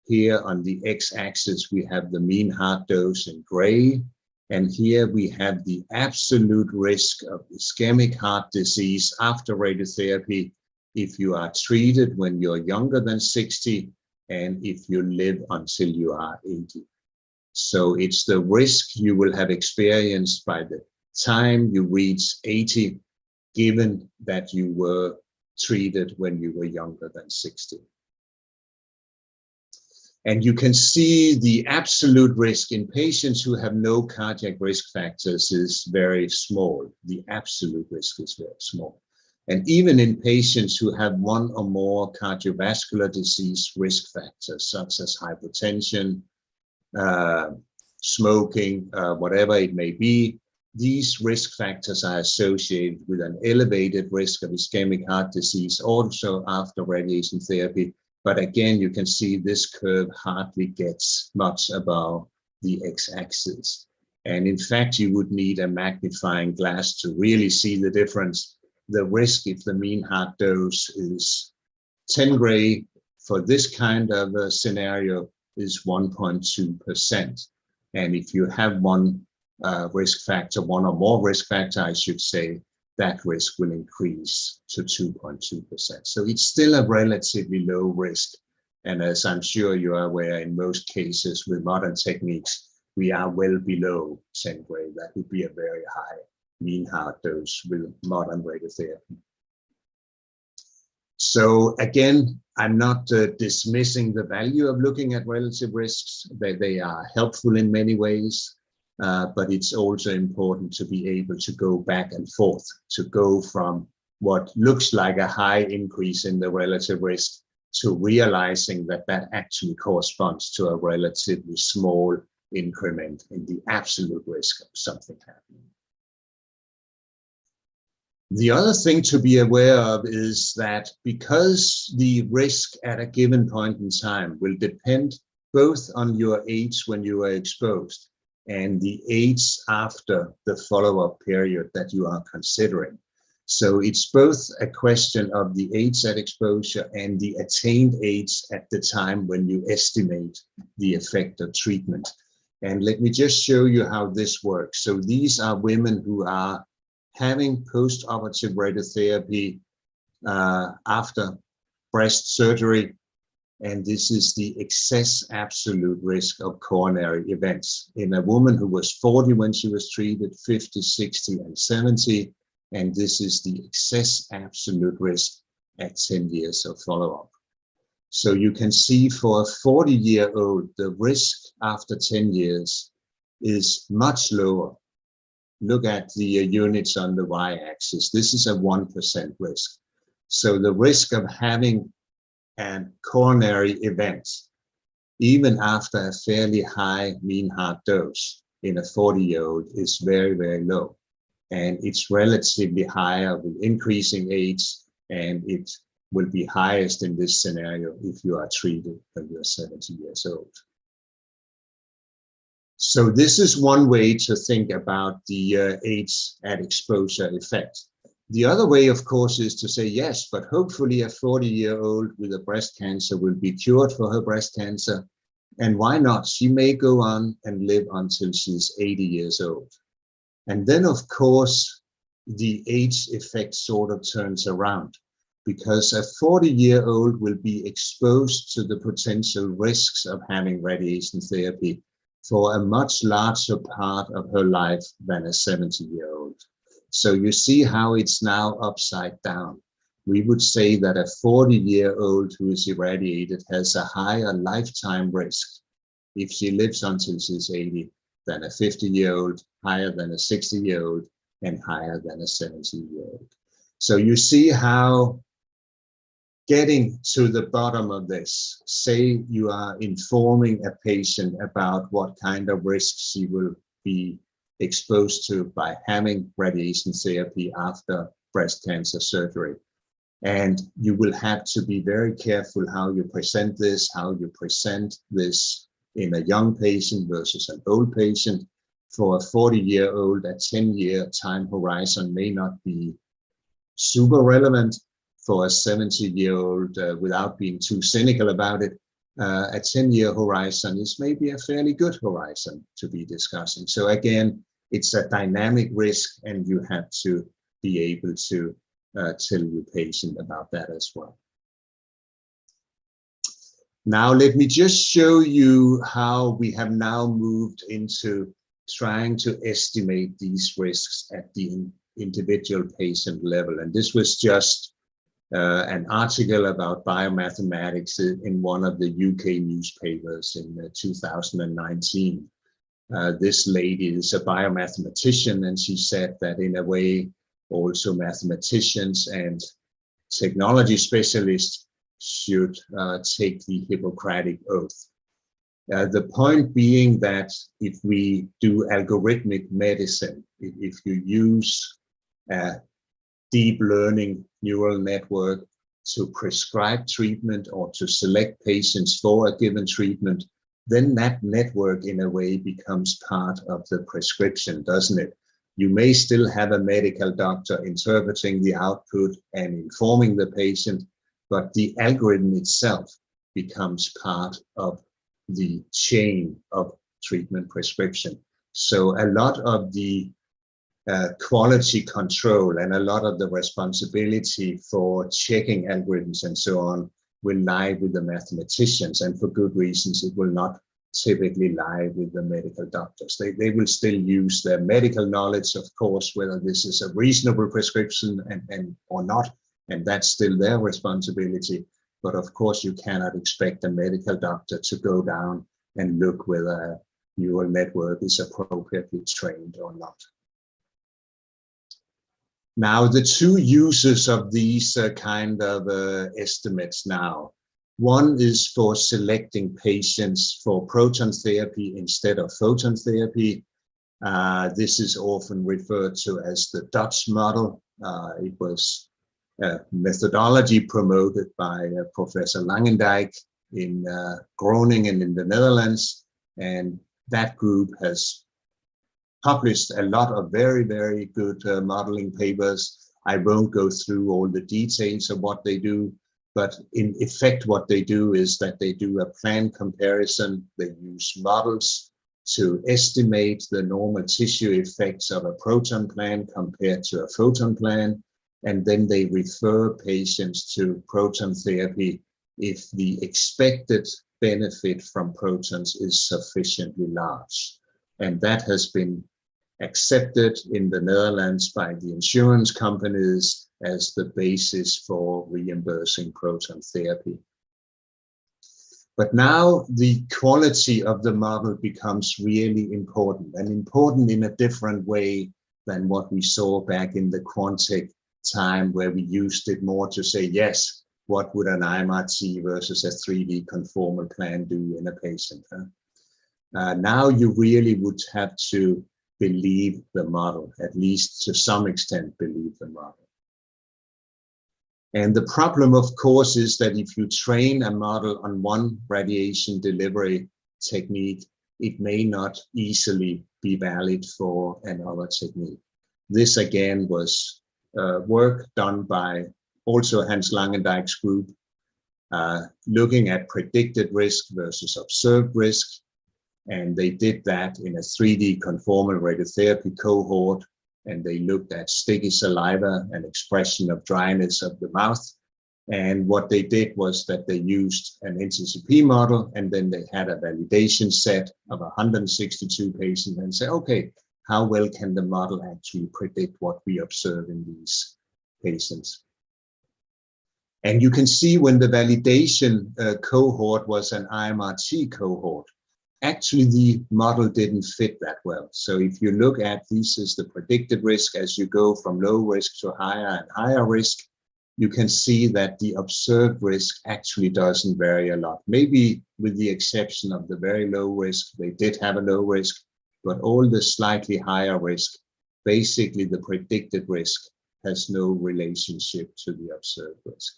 [SPEAKER 1] Here on the x-axis, we have the mean heart dose in gray. And here we have the absolute risk of ischemic heart disease after radiotherapy if you are treated when you're younger than 60 and if you live until you are 80. So it's the risk you will have experienced by the time you reach 80, given that you were treated when you were younger than 60. And you can see the absolute risk in patients who have no cardiac risk factors is very small. The absolute risk is very small. And even in patients who have one or more cardiovascular disease risk factors, such as hypertension, smoking, whatever it may be, these risk factors are associated with an elevated risk of ischemic heart disease also after radiation therapy. But again, you can see this curve hardly gets much above the x-axis. And in fact, you would need a magnifying glass to really see the difference. The risk if the mean heart dose is 10 gray for this kind of a scenario is 1.2%. And if you have one risk factor, one or more risk factor, I should say, that risk will increase to 2.2%. So it's still a relatively low risk. And as I'm sure you are aware, in most cases with modern techniques, we are well below 10 gray. That would be a very high mean heart dose with modern radiotherapy. So again, I'm not dismissing the value of looking at relative risks. They are helpful in many ways. But it's also important to be able to go back and forth, to go from what looks like a high increase in the relative risk to realizing that that actually corresponds to a relatively small increment in the absolute risk of something happening. The other thing to be aware of is that because the risk at a given point in time will depend both on your age when you are exposed and the age after the follow-up period that you are considering. So it's both a question of the age at exposure and the attained age at the time when you estimate the effect of treatment. And let me just show you how this works. So these are women who are having post-operative radiotherapy after breast surgery. and this is the excess absolute risk of coronary events in a woman who was 40 when she was treated, 50, 60, and 70, and this is the excess absolute risk at 10 years of follow-up. So you can see for a 40-year-old, the risk after 10 years is much lower. Look at the units on the y-axis. This is a 1% risk. So the risk of having a coronary event, even after a fairly high mean heart dose in a 40-year-old, is very, very low. And it's relatively higher with increasing age, and it will be highest in this scenario if you are treated when you're 70 years old. So this is one way to think about the age at exposure effect. The other way, of course, is to say, yes, but hopefully a 40-year-old with a breast cancer will be cured for her breast cancer. And why not? She may go on and live until she's 80 years old. And then, of course, the age effect sort of turns around, because a 40-year-old will be exposed to the potential risks of having radiation therapy for a much larger part of her life than a 70-year-old. So you see how it's now upside down. We would say that a 40-year-old who is irradiated has a higher lifetime risk if she lives until she's 80 than a 50-year-old, higher than a 60-year-old, and higher than a 70-year-old. So you see how getting to the bottom of this, say you are informing a patient about what kind of risks she will be exposed to by having radiation therapy after breast cancer surgery. And you will have to be very careful how you present this in a young patient versus an old patient. For a 40-year-old, a 10-year time horizon may not be super relevant. For a 70-year-old, without being too cynical about it, a 10-year horizon is maybe a fairly good horizon to be discussing. So again, it's a dynamic risk, and you have to be able to tell your patient about that as well. Now, let me just show you how we have now moved into trying to estimate these risks at the individual patient level. And this was just an article about biomathematics in one of the UK newspapers in 2019. This lady is a biomathematician, and she said that in a way also mathematicians and technology specialists should take the Hippocratic Oath. The point being that if we do algorithmic medicine, if you use deep learning neural network to prescribe treatment or to select patients for a given treatment, then that network in a way becomes part of the prescription, doesn't it? You may still have a medical doctor interpreting the output and informing the patient, but the algorithm itself becomes part of the chain of treatment prescription. So a lot of the quality control and a lot of the responsibility for checking algorithms and so on will lie with the mathematicians, and for good reasons. It will not typically lie with the medical doctors. They will still use their medical knowledge, of course, whether this is a reasonable prescription and or not, and that's still their responsibility. But of course, you cannot expect a medical doctor to go down and look whether a neural network is appropriately trained or not. Now, the two uses of these kind of estimates now. One is for selecting patients for proton therapy instead of photon therapy. This is often referred to as the Dutch model. It was a methodology promoted by Professor Langendijk in Groningen in the Netherlands. And that group has published a lot of very, very good modeling papers. I won't go through all the details of what they do, but in effect, what they do is that they do a plan comparison. They use models to estimate the normal tissue effects of a proton plan compared to a photon plan. And then they refer patients to proton therapy if the expected benefit from protons is sufficiently large. And that has been accepted in the Netherlands by the insurance companies as the basis for reimbursing proton therapy. But now the quality of the model becomes really important, and important in a different way than what we saw back in the QUANTEC time, where we used it more to say, yes, what would an IMRT versus a 3D conformal plan do in a patient? Now you really would have to believe the model, at least to some extent believe the model. And the problem, of course, is that if you train a model on one radiation delivery technique, it may not easily be valid for another technique. This again was work done by also Hans Langendijk's group, looking at predicted risk versus observed risk. And they did that in a 3D conformal radiotherapy cohort, and they looked at sticky saliva and expression of dryness of the mouth. And what they did was that they used an NCCP model, and then they had a validation set of 162 patients and said, okay, how well can the model actually predict what we observe in these patients? And you can see when the validation cohort was an IMRT cohort, actually the model didn't fit that well. So if you look at this is the predicted risk as you go from low risk to higher and higher risk, you can see that the observed risk actually doesn't vary a lot. Maybe with the exception of the very low risk, they did have a low risk, but all the slightly higher risk, basically the predicted risk has no relationship to the observed risk.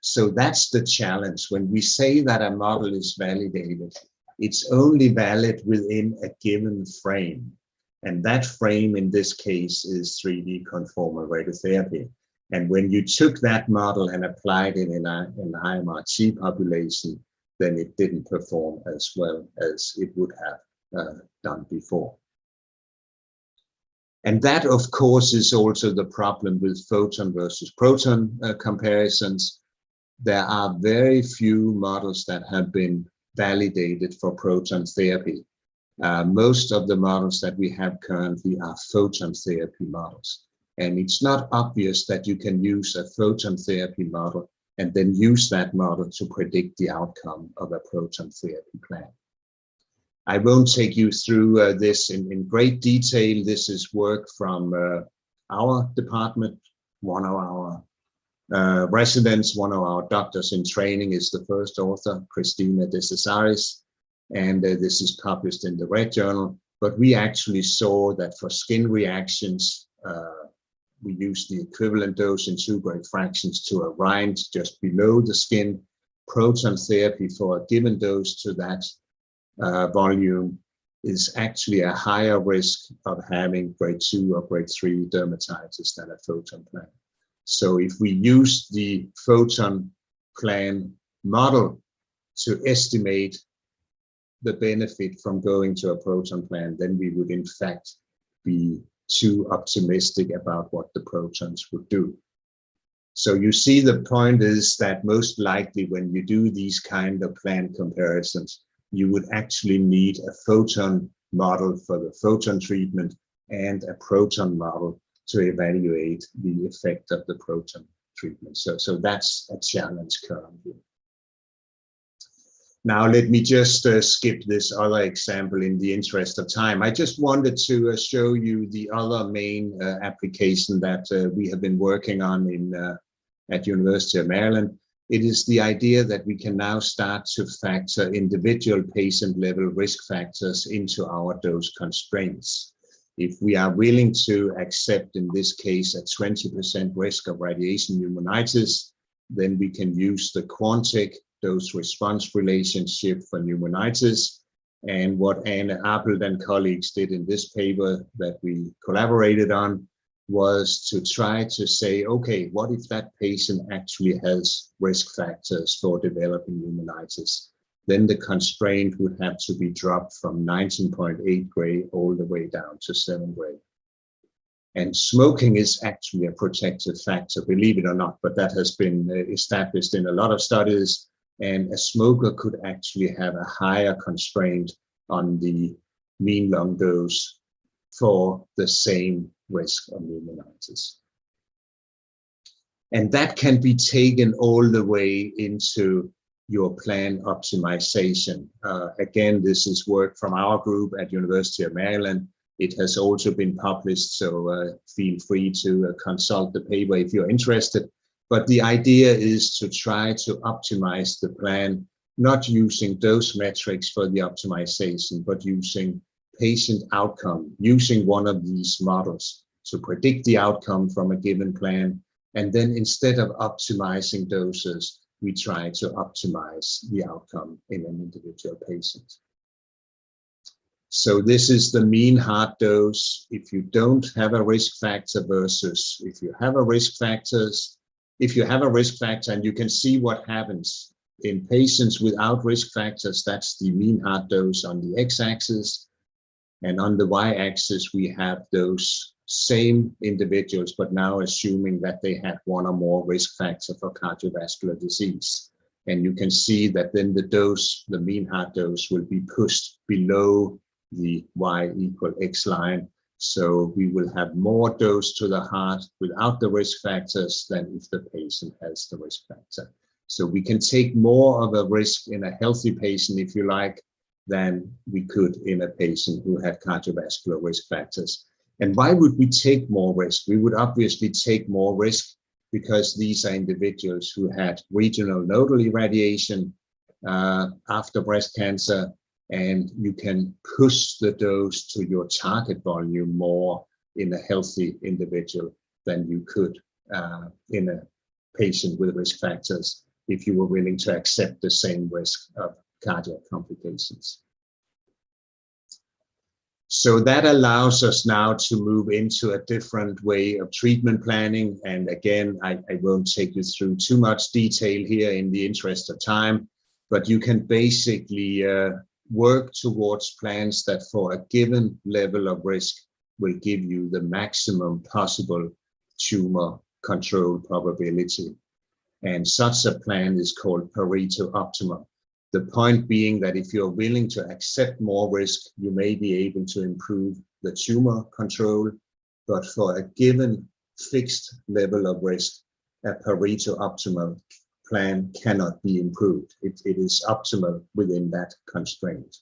[SPEAKER 1] So that's the challenge. When we say that a model is validated, it's only valid within a given frame. And that frame in this case is 3D conformal radiotherapy. And when you took that model and applied it in an IMRT population, then it didn't perform as well as it would have done before. And that, of course, is also the problem with photon versus proton comparisons. There are very few models that have been validated for proton therapy. Most of the models that we have currently are photon therapy models. And it's not obvious that you can use a photon therapy model and then use that model to predict the outcome of a proton therapy plan. I won't take you through this in great detail. This is work from our department. One of our residents, one of our doctors in training is the first author, Cristina de Cesaris, and this is published in the Red Journal. But we actually saw that for skin reactions, we used the equivalent dose in 2 gray fractions to a rind just below the skin. Proton therapy for a given dose to that volume is actually a higher risk of having grade 2 or grade 3 dermatitis than a photon plan. So if we use the photon plan model to estimate the benefit from going to a proton plan, then we would in fact be too optimistic about what the protons would do. So you see, the point is that most likely when you do these kind of plan comparisons, you would actually need a photon model for the photon treatment and a proton model to evaluate the effect of the proton treatment. So that's a challenge currently. Now, let me just skip this other example in the interest of time. I just wanted to show you the other main application that we have been working on at University of Maryland. It is the idea that we can now start to factor individual patient level risk factors into our dose constraints. If we are willing to accept, in this case, a 20% risk of radiation pneumonitis, then we can use the Quantic dose-response relationship for pneumonitis. And what Anne Appelt and colleagues did in this paper that we collaborated on was to try to say, okay, what if that patient actually has risk factors for developing pneumonitis? Then the constraint would have to be dropped from 19.8 gray all the way down to 7 gray. And smoking is actually a protective factor, believe it or not, but that has been established in a lot of studies. and a smoker could actually have a higher constraint on the mean lung dose for the same risk of pneumonitis. And that can be taken all the way into your plan optimization. Again, this is work from our group at University of Maryland. It has also been published, so feel free to consult the paper if you're interested. But the idea is to try to optimize the plan, not using dose metrics for the optimization, but using patient outcome, using one of these models to predict the outcome from a given plan. And then instead of optimizing doses, we try to optimize the outcome in an individual patient. So this is the mean heart dose if you don't have a risk factor versus if you have a risk factor. If you have a risk factor, and you can see what happens in patients without risk factors, that's the mean heart dose on the x-axis. And on the y-axis, we have those same individuals, but now assuming that they had one or more risk factor for cardiovascular disease. And you can see that then the dose, the mean heart dose, will be pushed below the y equal x line. So we will have more dose to the heart without the risk factors than if the patient has the risk factor. So we can take more of a risk in a healthy patient, if you like, than we could in a patient who had cardiovascular risk factors. And why would we take more risk? We would obviously take more risk because these are individuals who had regional nodal irradiation after breast cancer, and you can push the dose to your target volume more in a healthy individual than you could in a patient with risk factors if you were willing to accept the same risk of cardiac complications. So that allows us now to move into a different way of treatment planning. And again, I won't take you through too much detail here in the interest of time, but you can basically work towards plans that for a given level of risk will give you the maximum possible tumor control probability. And such a plan is called Pareto Optimum. The point being that if you're willing to accept more risk, you may be able to improve the tumor control, but for a given fixed level of risk, a Pareto Optimum plan cannot be improved. It is optimal within that constraint.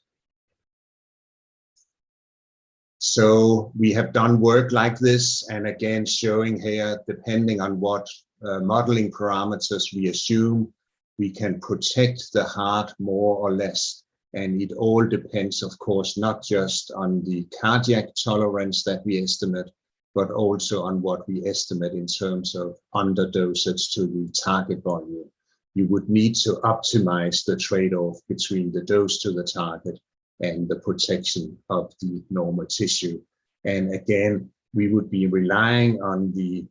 [SPEAKER 1] So we have done work like this, and again, showing here, depending on what modeling parameters we assume, we can protect the heart more or less. And it all depends, of course, not just on the cardiac tolerance that we estimate, but also on what we estimate in terms of underdosage to the target volume. You would need to optimize the trade-off between the dose to the target and the protection of the normal tissue. And again, we would be relying on the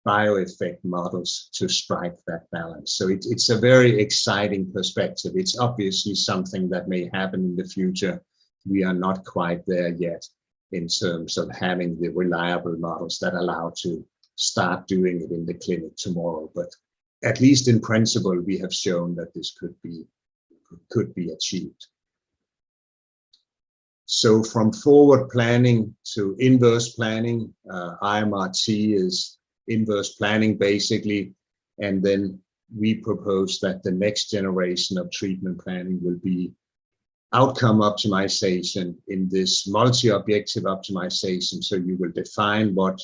[SPEAKER 1] bioeffect models to strike that balance. So it's a very exciting perspective. It's obviously something that may happen in the future. We are not quite there yet in terms of having the reliable models that allow to start doing it in the clinic tomorrow. But at least in principle, we have shown that this could be achieved. So from forward planning to inverse planning, IMRT is inverse planning basically, and then we propose that the next generation of treatment planning will be outcome optimization in this multi-objective optimization. So you will define what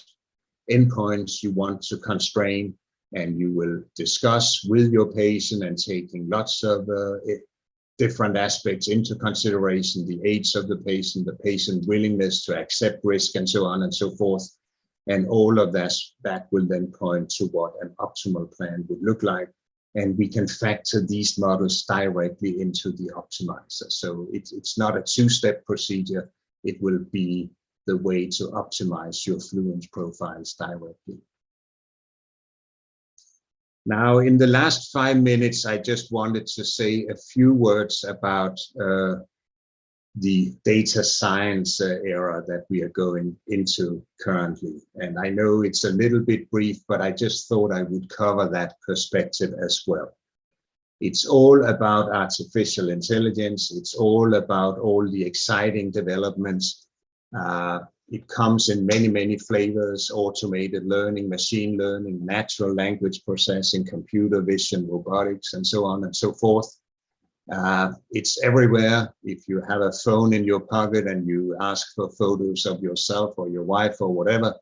[SPEAKER 1] endpoints you want to constrain, and you will discuss with your patient and taking lots of different aspects into consideration, the age of the patient willingness to accept risk, and so on and so forth. And all of that will then point to what an optimal plan would look like. And we can factor these models directly into the optimizer. So it's not a two-step procedure. It will be the way to optimize your fluence profiles directly. Now, in the last 5 minutes, I just wanted to say a few words about the data science era that we are going into currently. And I know it's a little bit brief, but I just thought I would cover that perspective as well. It's all about artificial intelligence. It's all about all the exciting developments. It comes in many, many flavors: automated learning, machine learning, natural language processing, computer vision, robotics, and so on and so forth. It's everywhere. If you have a phone in your pocket and you ask for photos of yourself or your wife or whatever,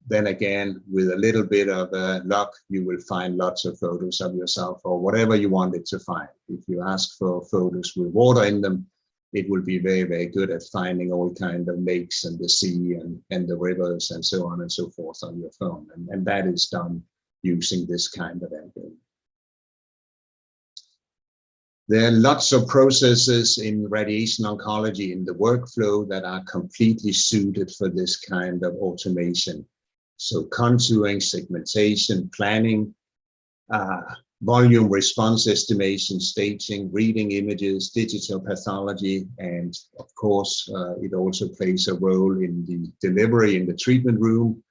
[SPEAKER 1] then again, with a little bit of luck, you will find lots of photos of yourself or whatever you wanted to find. If you ask for photos with water in them, it will be very, very good at finding all kinds of lakes and the sea and the rivers and so on and so forth on your phone. And that is done using this kind of algorithm. There are lots of processes in radiation oncology in the workflow that are completely suited for this kind of automation. So contouring, segmentation, planning, volume response estimation, staging, reading images, digital pathology, and of course, it also plays a role in the delivery in the treatment room.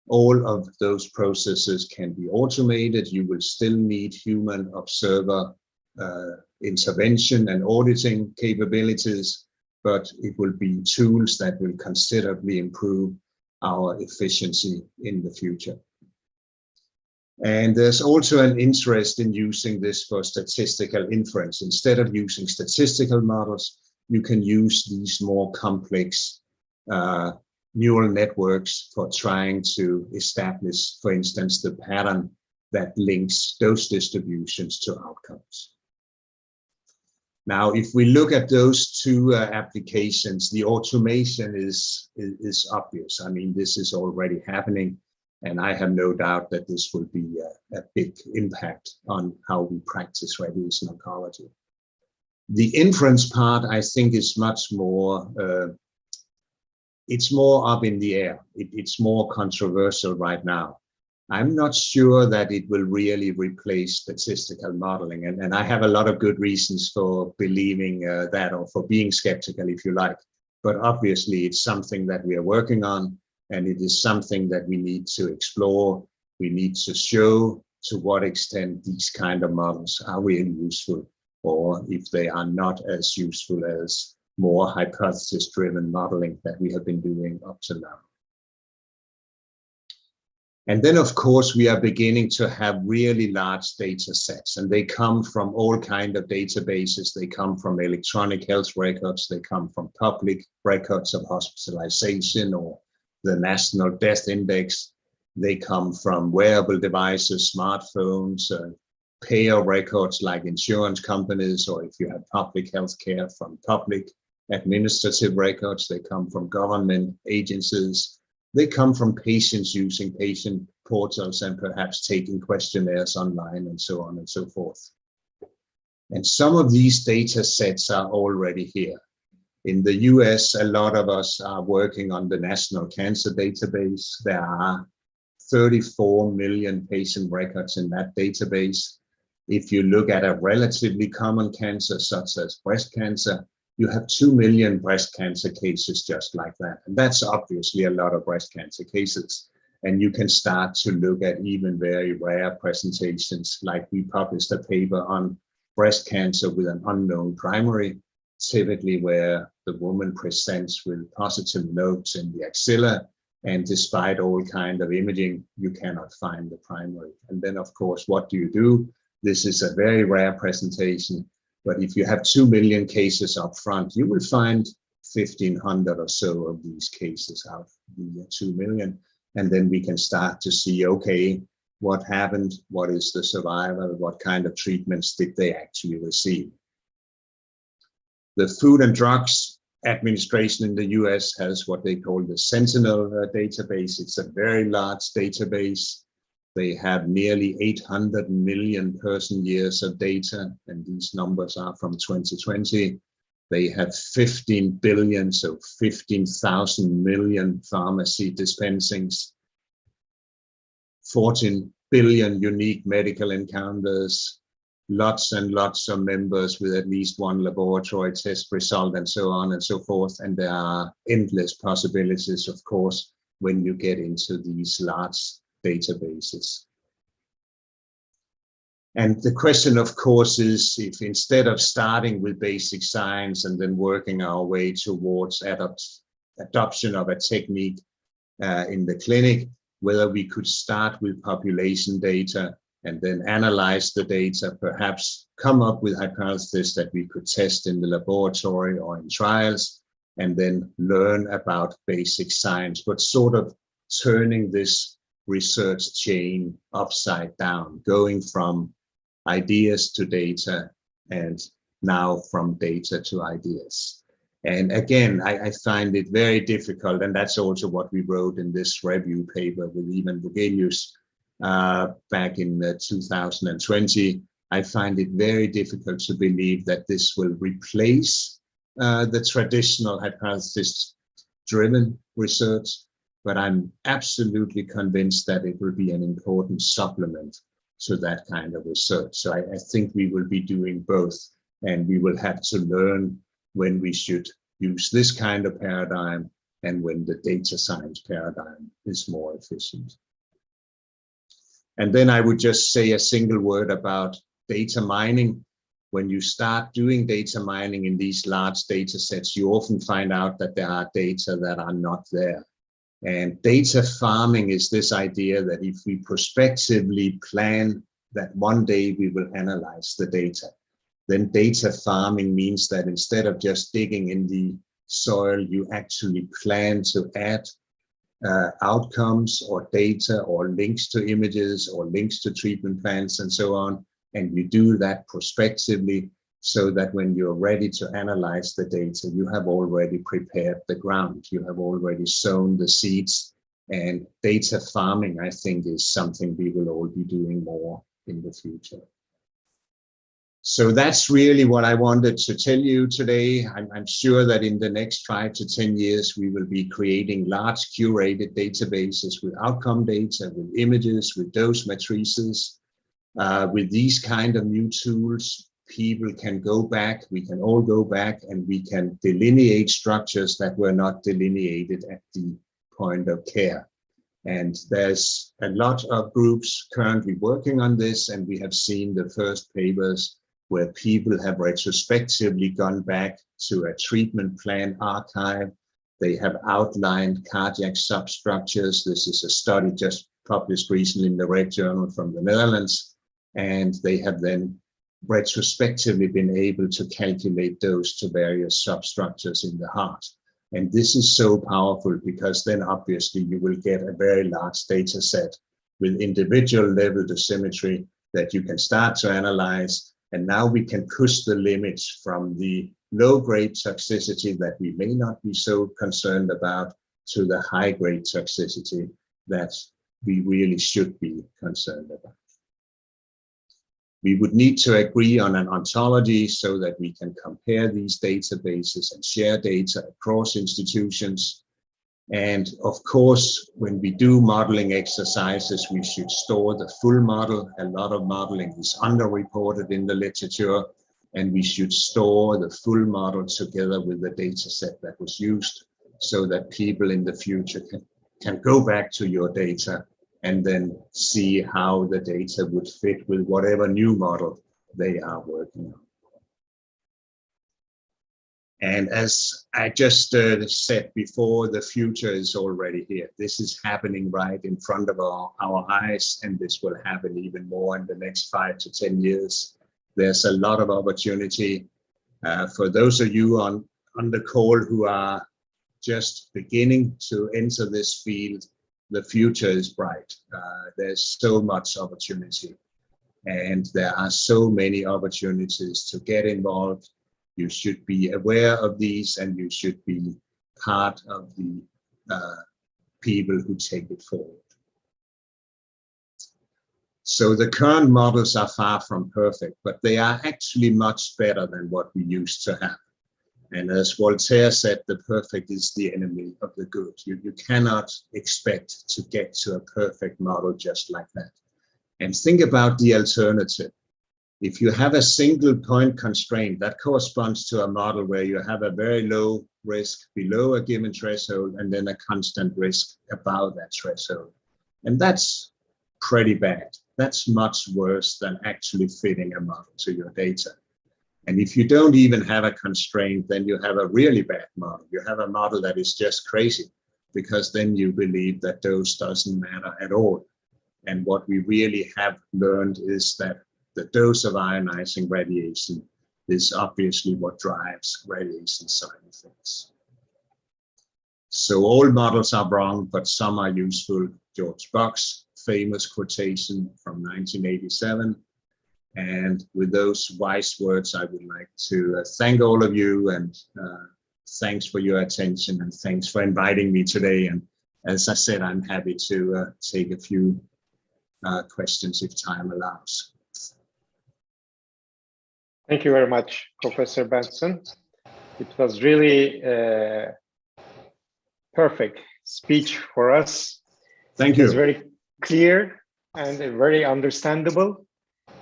[SPEAKER 1] All of those processes can be automated. You will still need human observer intervention and auditing capabilities, but it will be tools that will considerably improve our efficiency in the future. And there's also an interest in using this for statistical inference. Instead of using statistical models, you can use these more complex neural networks for trying to establish, for instance, the pattern that links dose distributions to outcomes. Now, if we look at those two applications, the automation is obvious. I mean, this is already happening, and I have no doubt that this will be a big impact on how we practice radiation oncology. The inference part, I think, is much more, it's more up in the air. It's more controversial right now. I'm not sure that it will really replace statistical modeling. And I have a lot of good reasons for believing that, or for being skeptical, if you like. But obviously, it's something that we are working on, and it is something that we need to explore. We need to show to what extent these kind of models are really useful, or if they are not as useful as more hypothesis-driven modeling that we have been doing up to now. And then, of course, we are beginning to have really large data sets, and they come from all kinds of databases. They come from electronic health records. They come from public records of hospitalization or the National Death Index. They come from wearable devices, smartphones, payer records like insurance companies, or if you have public health care, from public administrative records. They come from government agencies. They come from patients using patient portals and perhaps taking questionnaires online and so on and so forth. And some of these data sets are already here. In the US, a lot of us are working on the National Cancer Database. There are 34 million patient records in that database. If you look at a relatively common cancer, such as breast cancer, you have 2 million breast cancer cases just like that. And that's obviously a lot of breast cancer cases. And you can start to look at even very rare presentations, like we published a paper on breast cancer with an unknown primary, typically where the woman presents with positive nodes in the axilla. And despite all kinds of imaging, you cannot find the primary. And then, of course, what do? This is a very rare presentation. But if you have 2 million cases up front, you will find 1,500 or so of these cases out of the 2 million. And then we can start to see, okay, what happened? What is the survival? What kind of treatments did they actually receive? The Food and Drugs Administration in the US has what they call the Sentinel Database. It's a very large database. They have nearly 800 million person years of data, and these numbers are from 2020. They have 15 billion, so 15,000 million pharmacy dispensings, 14 billion unique medical encounters, lots and lots of members with at least one laboratory test result, and so on and so forth. And there are endless possibilities, of course, when you get into these large databases. And the question, of course, is if instead of starting with basic science and then working our way towards adoption of a technique in the clinic, whether we could start with population data and then analyze the data, perhaps come up with hypotheses that we could test in the laboratory or in trials, and then learn about basic science, but sort of turning this research chain upside down, going from ideas to data, and now from data to ideas. And again, I find it very difficult, and that's also what we wrote in this review paper with Ivan Vogelius back in 2020. I find it very difficult to believe that this will replace the traditional hypothesis-driven research, but I'm absolutely convinced that it will be an important supplement to that kind of research. So I think we will be doing both, and we will have to learn when we should use this kind of paradigm and when the data science paradigm is more efficient. And then I would just say a single word about data mining. When you start doing data mining in these large data sets, you often find out that there are data that are not there. And data farming is this idea that if we prospectively plan that one day we will analyze the data, then data farming means that instead of just digging in the soil, you actually plan to add outcomes or data or links to images or links to treatment plans and so on. And you do that prospectively so that when you're ready to analyze the data, you have already prepared the ground. You have already sown the seeds. And data farming, I think, is something we will all be doing more in the future. So that's really what I wanted to tell you today. I'm sure that in the next 5 to 10 years, we will be creating large curated databases with outcome data, with images, with dose matrices. With these kind of new tools, people can go back, we can all go back, and we can delineate structures that were not delineated at the point of care. And there's a lot of groups currently working on this, and we have seen the first papers where people have retrospectively gone back to a treatment plan archive. They have outlined cardiac substructures. This is a study just published recently in the Reg Journal from the Netherlands. And they have then retrospectively been able to calculate those to various substructures in the heart. And this is so powerful because then obviously you will get a very large data set with individual level dosimetry that you can start to analyze. And now we can push the limits from the low-grade toxicity that we may not be so concerned about to the high-grade toxicity that we really should be concerned about. We would need to agree on an ontology so that we can compare these databases and share data across institutions. And of course, when we do modeling exercises, we should store the full model. A lot of modeling is underreported in the literature, and we should store the full model together with the data set that was used so that people in the future can go back to your data and then see how the data would fit with whatever new model they are working on. And as I just said before, the future is already here. This is happening right in front of our eyes, and this will happen even more in the next 5 to 10 years. There's a lot of opportunity. For those of you on the call who are just beginning to enter this field, the future is bright. There's so much opportunity, and there are so many opportunities to get involved. You should be aware of these, and you should be part of the people who take it forward. So the current models are far from perfect, but they are actually much better than what we used to have. And as Voltaire said, the perfect is the enemy of the good. You cannot expect to get to a perfect model just like that. And think about the alternative. If you have a single point constraint, that corresponds to a model where you have a very low risk below a given threshold and then a constant risk above that threshold. And that's pretty bad. that's much worse than actually fitting a model to your data. And if you don't even have a constraint, then you have a really bad model. You have a model that is just crazy, because then you believe that dose doesn't matter at all. And what we really have learned is that the dose of ionizing radiation is obviously what drives radiation side effects. So all models are wrong, but some are useful. George Bock's famous quotation from 1987. And with those wise words, I would like to thank all of you, and thanks for your attention, and thanks for inviting me today. And as I said, I'm happy to take a few questions if time allows.
[SPEAKER 3] Thank you very much, Professor Benson. It was really a perfect speech for us.
[SPEAKER 1] Thank you.
[SPEAKER 3] It was very clear and very understandable,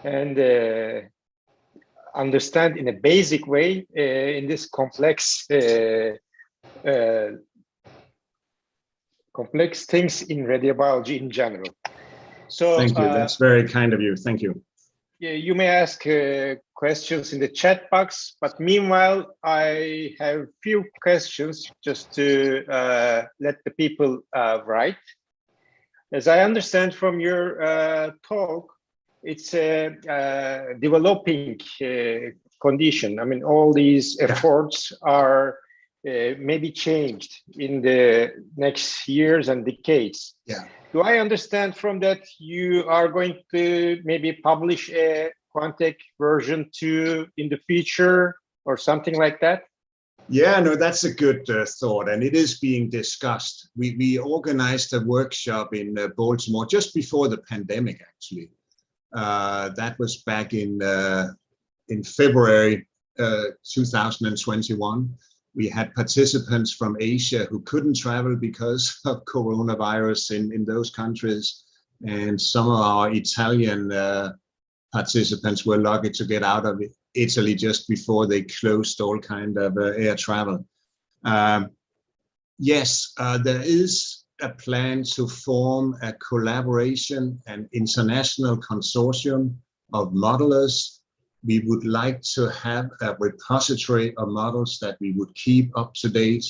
[SPEAKER 3] and understand in a basic way in this complex complex things in radiobiology in general. So
[SPEAKER 1] thank you. That's very kind of you. Thank you.
[SPEAKER 3] You may ask questions in the chat box, but meanwhile, I have few questions just to let the people write. As I understand from your talk, it's a developing condition. I mean, all these efforts are maybe changed in the next years and decades.
[SPEAKER 1] Yeah.
[SPEAKER 3] Do I understand from that you are going to maybe publish a QUANTEC version 2 in the future or something like that?
[SPEAKER 1] Yeah, no, that's a good thought, and it is being discussed. We organized a workshop in Baltimore just before the pandemic, actually. That was back in February 2021. We had participants from Asia who couldn't travel because of coronavirus in those countries. And some of our Italian participants were lucky to get out of Italy just before they closed all kind of air travel. Yes, there is a plan to form a collaboration, an international consortium of modelers. We would like to have a repository of models that we would keep up to date,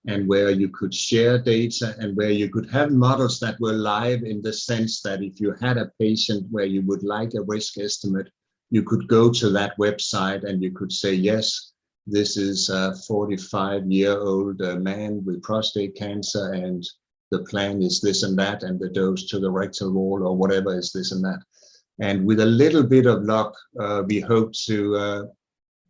[SPEAKER 1] and where you could share data, and where you could have models that were live, in the sense that if you had a patient where you would like a risk estimate, you could go to that website and you could say, yes, this is a 45-year-old man with prostate cancer, and the plan is this and that, and the dose to the rectal wall or whatever is this and that. And with a little bit of luck, we hope to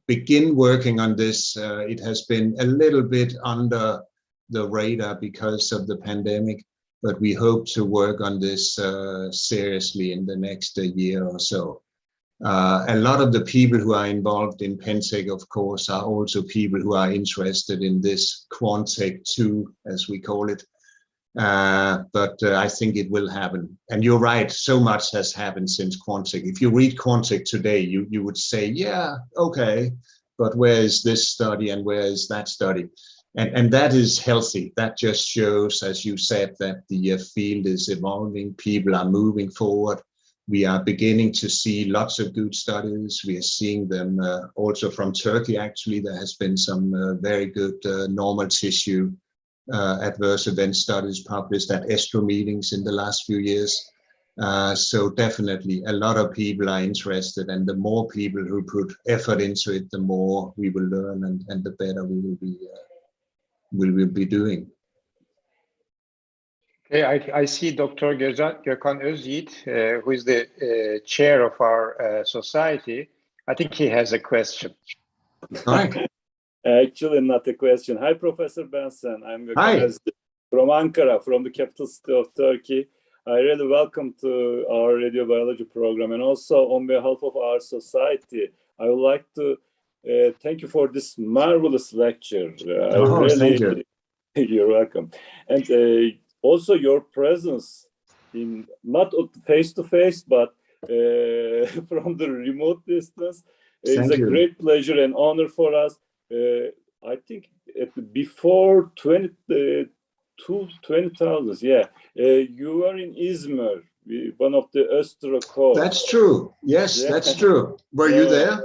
[SPEAKER 1] begin working on this. It has been a little bit under the radar because of the pandemic, but we hope to work on this seriously in the next year or so. A lot of the people who are involved in BENTZEN, of course, are also people who are interested in this QUANTEC 2, as we call it. But I think it will happen. And you're right, so much has happened since QUANTEC. If you read QUANTEC today, you would say, yeah, okay, but where is this study and where is that study? And that is healthy. That just shows, as you said, that the field is evolving, people are moving forward. We are beginning to see lots of good studies. We are seeing them also from Turkey, actually. There has been some very good normal tissue adverse event studies published at ESTRO meetings in the last few years. So definitely a lot of people are interested, and the more people who put effort into it, the more we will learn, and the better we will be doing.
[SPEAKER 3] Okay, I see Dr. Gökhan Özyiğit, who is the chair of our society. I think he has a question.
[SPEAKER 1] Hi.
[SPEAKER 5] Actually, not a question. Hi, Professor Benson. I'm Gökhan Özyiğit from Ankara, from the capital city of Turkey. I really welcome to our radiobiology program, and also on behalf of our society, I would like to thank you for this marvelous lecture.
[SPEAKER 1] Thank you.
[SPEAKER 5] You're welcome. And also your presence in not face-to-face, but from the remote distance is a great pleasure and honor for us. I think before 20,000, yeah, you were in Izmir one of the Östra cores.
[SPEAKER 1] That's true. Yes, that's true. Were you there?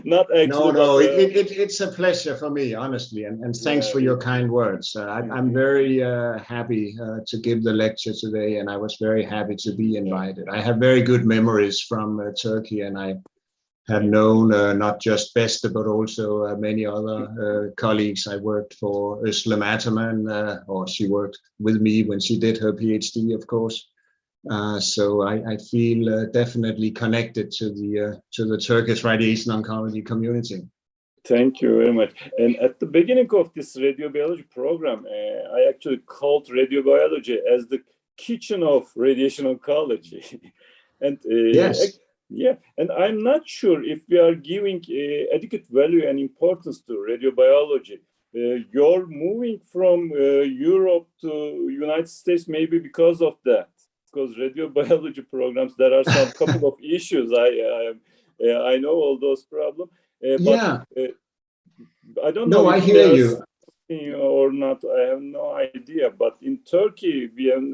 [SPEAKER 5] Not actually.
[SPEAKER 1] No, it's a pleasure for me, honestly, and thanks for your kind words. I'm very happy to give the lecture today, and I was very happy to be invited. I have very good memories from Turkey, and I have known not just Beste, but also many other colleagues. I worked for Özlem Ataman, or she worked with me when she did her PhD, of course. So I feel definitely connected to the Turkish radiation oncology community.
[SPEAKER 5] Thank you very much. And at the beginning of this radiobiology program, I actually called radiobiology as the kitchen of radiation oncology. And
[SPEAKER 1] yes.
[SPEAKER 5] Yeah, and I'm not sure if we are giving adequate value and importance to radiobiology. You're moving from Europe to United States maybe because of that. Because radiobiology programs, there are some couple of issues. I know all those problems. But I don't know.
[SPEAKER 1] No, I hear you.
[SPEAKER 5] Or not, I have no idea. But in Turkey, we have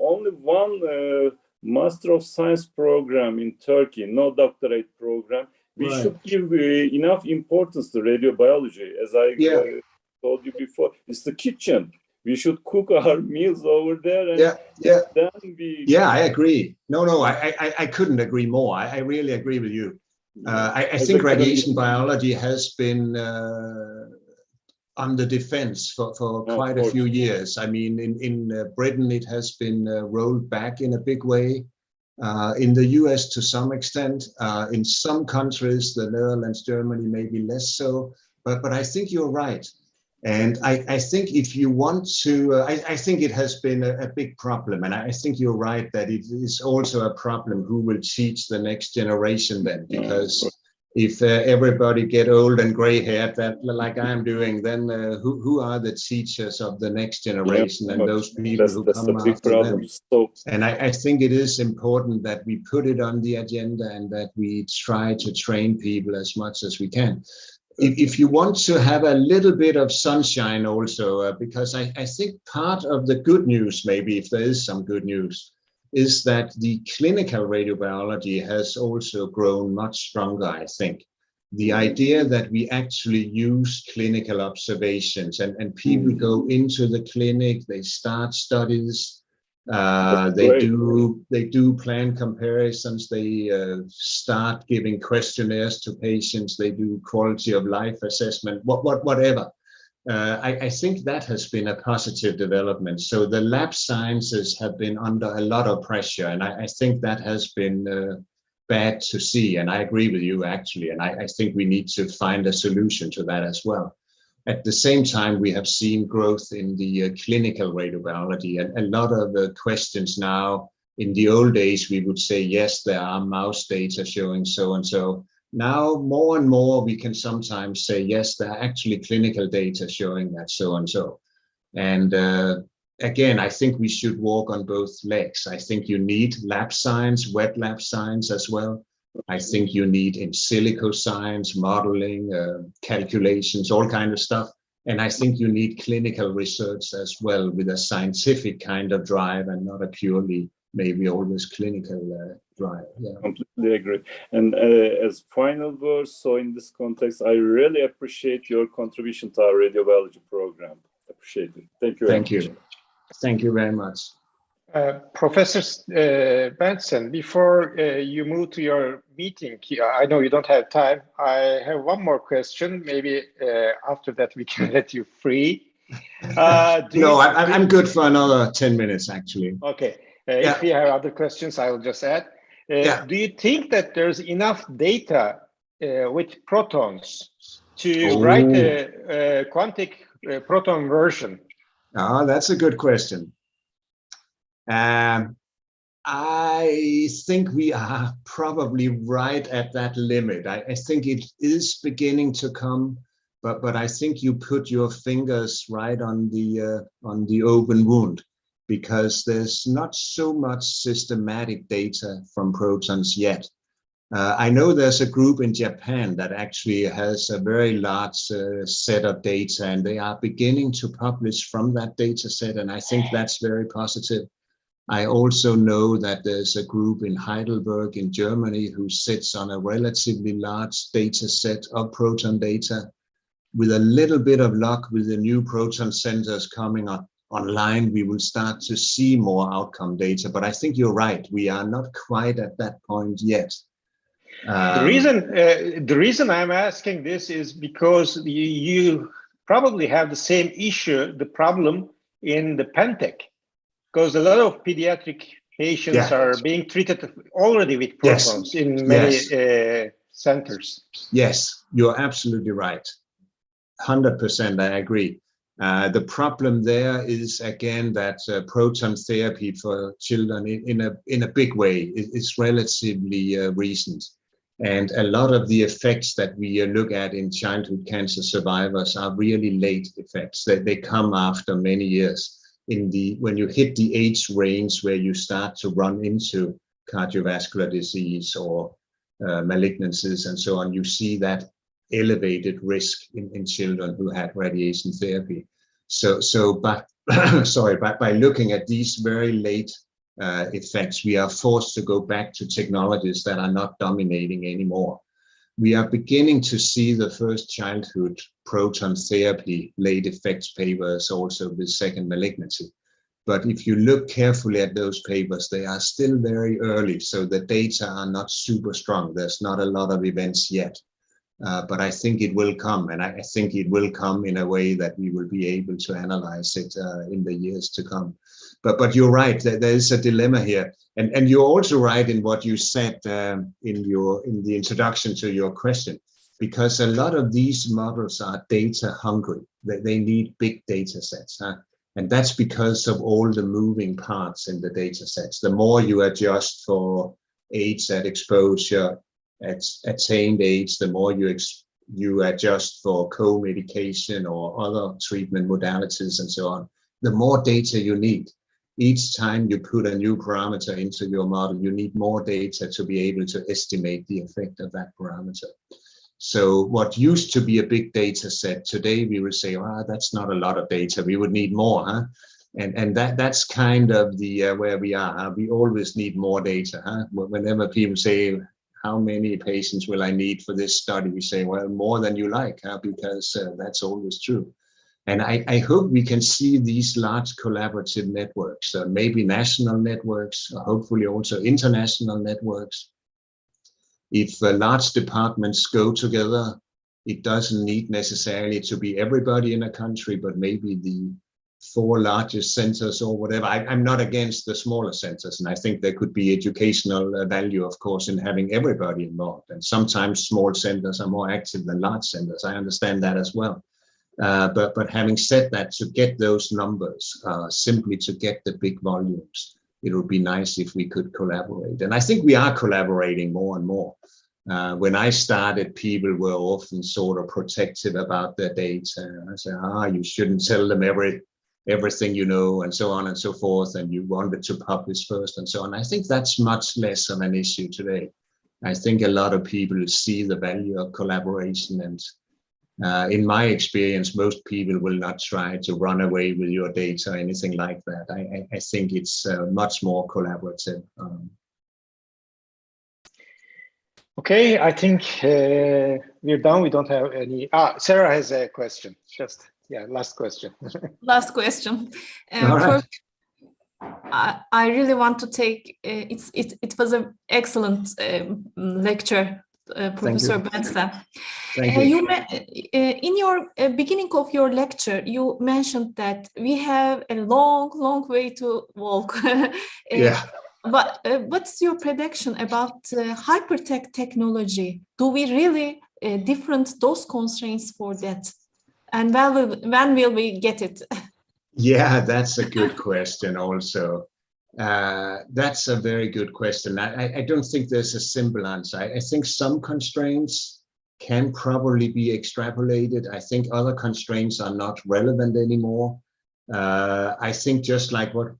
[SPEAKER 5] only one Master of Science program in Turkey, no doctorate program. We should give enough importance to radiobiology. As I told you before, it's the kitchen. We should cook our meals over there. And then
[SPEAKER 1] I agree. No, I couldn't agree more. I really agree with you. I think radiation biology has been on the defense for quite a few years. I mean, in Britain, it has been rolled back in a big way. In the US, to some extent. In some countries, the Netherlands, Germany, maybe less so. But I think you're right. And I think if you want to, I think it has been a big problem. And I think you're right that it is also a problem who will teach the next generation then. Because if everybody get old and gray-haired, like I'm doing, then who are the teachers of the next generation and those people who come after them? And I think it is important that we put it on the agenda and that we try to train people as much as we can. If you want to have a little bit of sunshine also, because I think part of the good news, maybe if there is some good news, is that the clinical radiobiology has also grown much stronger, I think. The idea that we actually use clinical observations and people go into the clinic, they start studies, they do plan comparisons, they start giving questionnaires to patients, they do quality of life assessment, whatever. I think that has been a positive development. So the lab sciences have been under a lot of pressure, and I think that has been bad to see. And I agree with you, actually, and I think we need to find a solution to that as well. At the same time, we have seen growth in the clinical radiobiology, and a lot of the questions now. In the old days, we would say, yes, there are mouse data showing so and so. Now, more and more, we can sometimes say, yes, there are actually clinical data showing that so and so. And again, I think we should walk on both legs. I think you need lab science, wet lab science as well. I think you need in silico science, modeling, calculations, all kind of stuff. And I think you need clinical research as well with a scientific kind of drive and not a purely maybe always clinical drive. Yeah.
[SPEAKER 5] Completely agree. And as final words, so in this context, I really appreciate your contribution to our radiobiology program. Appreciate it. Thank you.
[SPEAKER 1] Thank you. Thank you very much.
[SPEAKER 3] Professor Benson, before you move to your meeting, I know you don't have time. I have one more question. Maybe after that we can let you free.
[SPEAKER 1] No, I'm good for another 10 minutes, actually.
[SPEAKER 3] Okay. If you have other questions, I will just add. Do you think that there's enough data with protons to write a quantic proton version?
[SPEAKER 1] Oh, that's a good question. I think we are probably right at that limit. I think it is beginning to come, but I think you put your fingers right on the open wound, because there's not so much systematic data from protons yet. I know there's a group in Japan that actually has a very large set of data, and they are beginning to publish from that data set, and I think that's very positive. I also know that there's a group in Heidelberg in Germany who sits on a relatively large data set of proton data. With a little bit of luck, with the new proton centers coming up online, we will start to see more outcome data. But I think you're right, we are not quite at that point yet.
[SPEAKER 3] The reason I'm asking this is because you probably have the same issue, the problem in the BENTZEN, because a lot of pediatric patients are being treated already with protons in many centers.
[SPEAKER 1] Yes, you're absolutely right. 100%, I agree. The problem there is, again, that proton therapy for children in a big way is relatively recent. And a lot of the effects that we look at in childhood cancer survivors are really late effects. They come after many years. When you hit the age range where you start to run into cardiovascular disease or malignancies and so on, you see that elevated risk in children who had radiation therapy. So by looking at these very late effects, we are forced to go back to technologies that are not dominating anymore. We are beginning to see the first childhood proton therapy late effects papers also with second malignancy. But if you look carefully at those papers, they are still very early, so the data are not super strong. There's not a lot of events yet. But I think it will come, and I think it will come in a way that we will be able to analyze it in the years to come. But you're right, there is a dilemma here, and you're also right in what you said in the introduction to your question, because a lot of these models are data hungry. They need big data sets, and that's because of all the moving parts in the data sets. The more you adjust for age at exposure, at attained age, the more you adjust for co-medication or other treatment modalities and so on, the more data you need. Each time you put a new parameter into your model, you need more data to be able to estimate the effect of that parameter. So what used to be a big data set, today we would say, oh, that's not a lot of data, we would need more, And that's kind of the where we are. We always need more data. Whenever people say, how many patients will I need for this study? We say, well, more than you like, because that's always true. And I hope we can see these large collaborative networks, maybe national networks, hopefully also international networks. If large departments go together, it doesn't need necessarily to be everybody in a country, but maybe the 4 largest centers or whatever. I'm not against the smaller centers, and I think there could be educational value, of course, in having everybody involved. And sometimes small centers are more active than large centers. I understand that as well. But having said that, to get those numbers, simply to get the big volumes, it would be nice if we could collaborate. And I think we are collaborating more and more. When I started, people were often sort of protective about their data. I said, you shouldn't tell them everything you know, and so on and so forth, and you wanted to publish first and so on. I think that's much less of an issue today. I think a lot of people see the value of collaboration, and in my experience, most people will not try to run away with your data or anything like that. I think it's much more collaborative.
[SPEAKER 3] Okay, I think we're done. We don't have any. Sarah has a question. Last question.
[SPEAKER 4] Last question.
[SPEAKER 1] Right.
[SPEAKER 4] I really want to take. It was an excellent lecture, Professor Benson.
[SPEAKER 1] Thank you.
[SPEAKER 4] In your beginning of your lecture, you mentioned that we have a long way to walk.
[SPEAKER 1] Yeah.
[SPEAKER 4] But what's your prediction about Hypertech Technology? Do we really different those constraints for that? And when will we get it?
[SPEAKER 1] Yeah, that's a good question also. That's a very good question. I don't think there's a simple answer. I think some constraints can probably be extrapolated. I think other constraints are not relevant anymore. I think just like what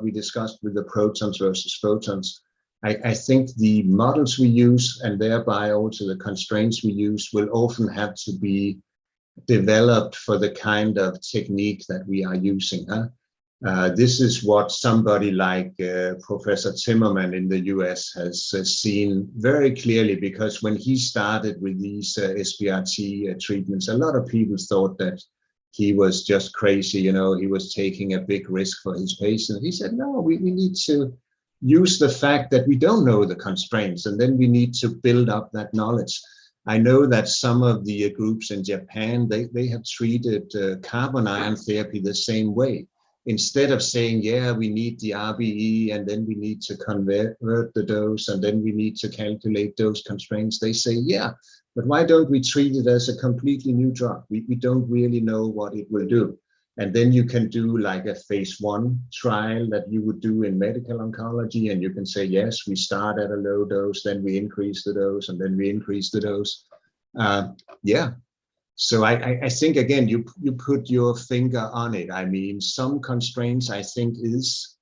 [SPEAKER 1] we discussed with the protons versus photons, I think the models we use, and thereby also the constraints we use, will often have to be developed for the kind of technique that we are using. This is what somebody like Professor Timmerman in the US has seen very clearly, because when he started with these SBRT treatments, a lot of people thought that he was just crazy, you know, he was taking a big risk for his patient. He said, no, we need to use the fact that we don't know the constraints, and then we need to build up that knowledge. I know that some of the groups in Japan, they have treated carbon ion therapy the same way. Instead of saying, yeah, we need the RBE and then we need to convert the dose and then we need to calculate dose constraints, they say, yeah, but why don't we treat it as a completely new drug? We don't really know what it will do. And then you can do like a phase 1 trial that you would do in medical oncology, and you can say, yes, we start at a low dose, then we increase the dose, and then we increase the dose. Yeah. So I think, again, you put your finger on it. I mean, some constraints I think is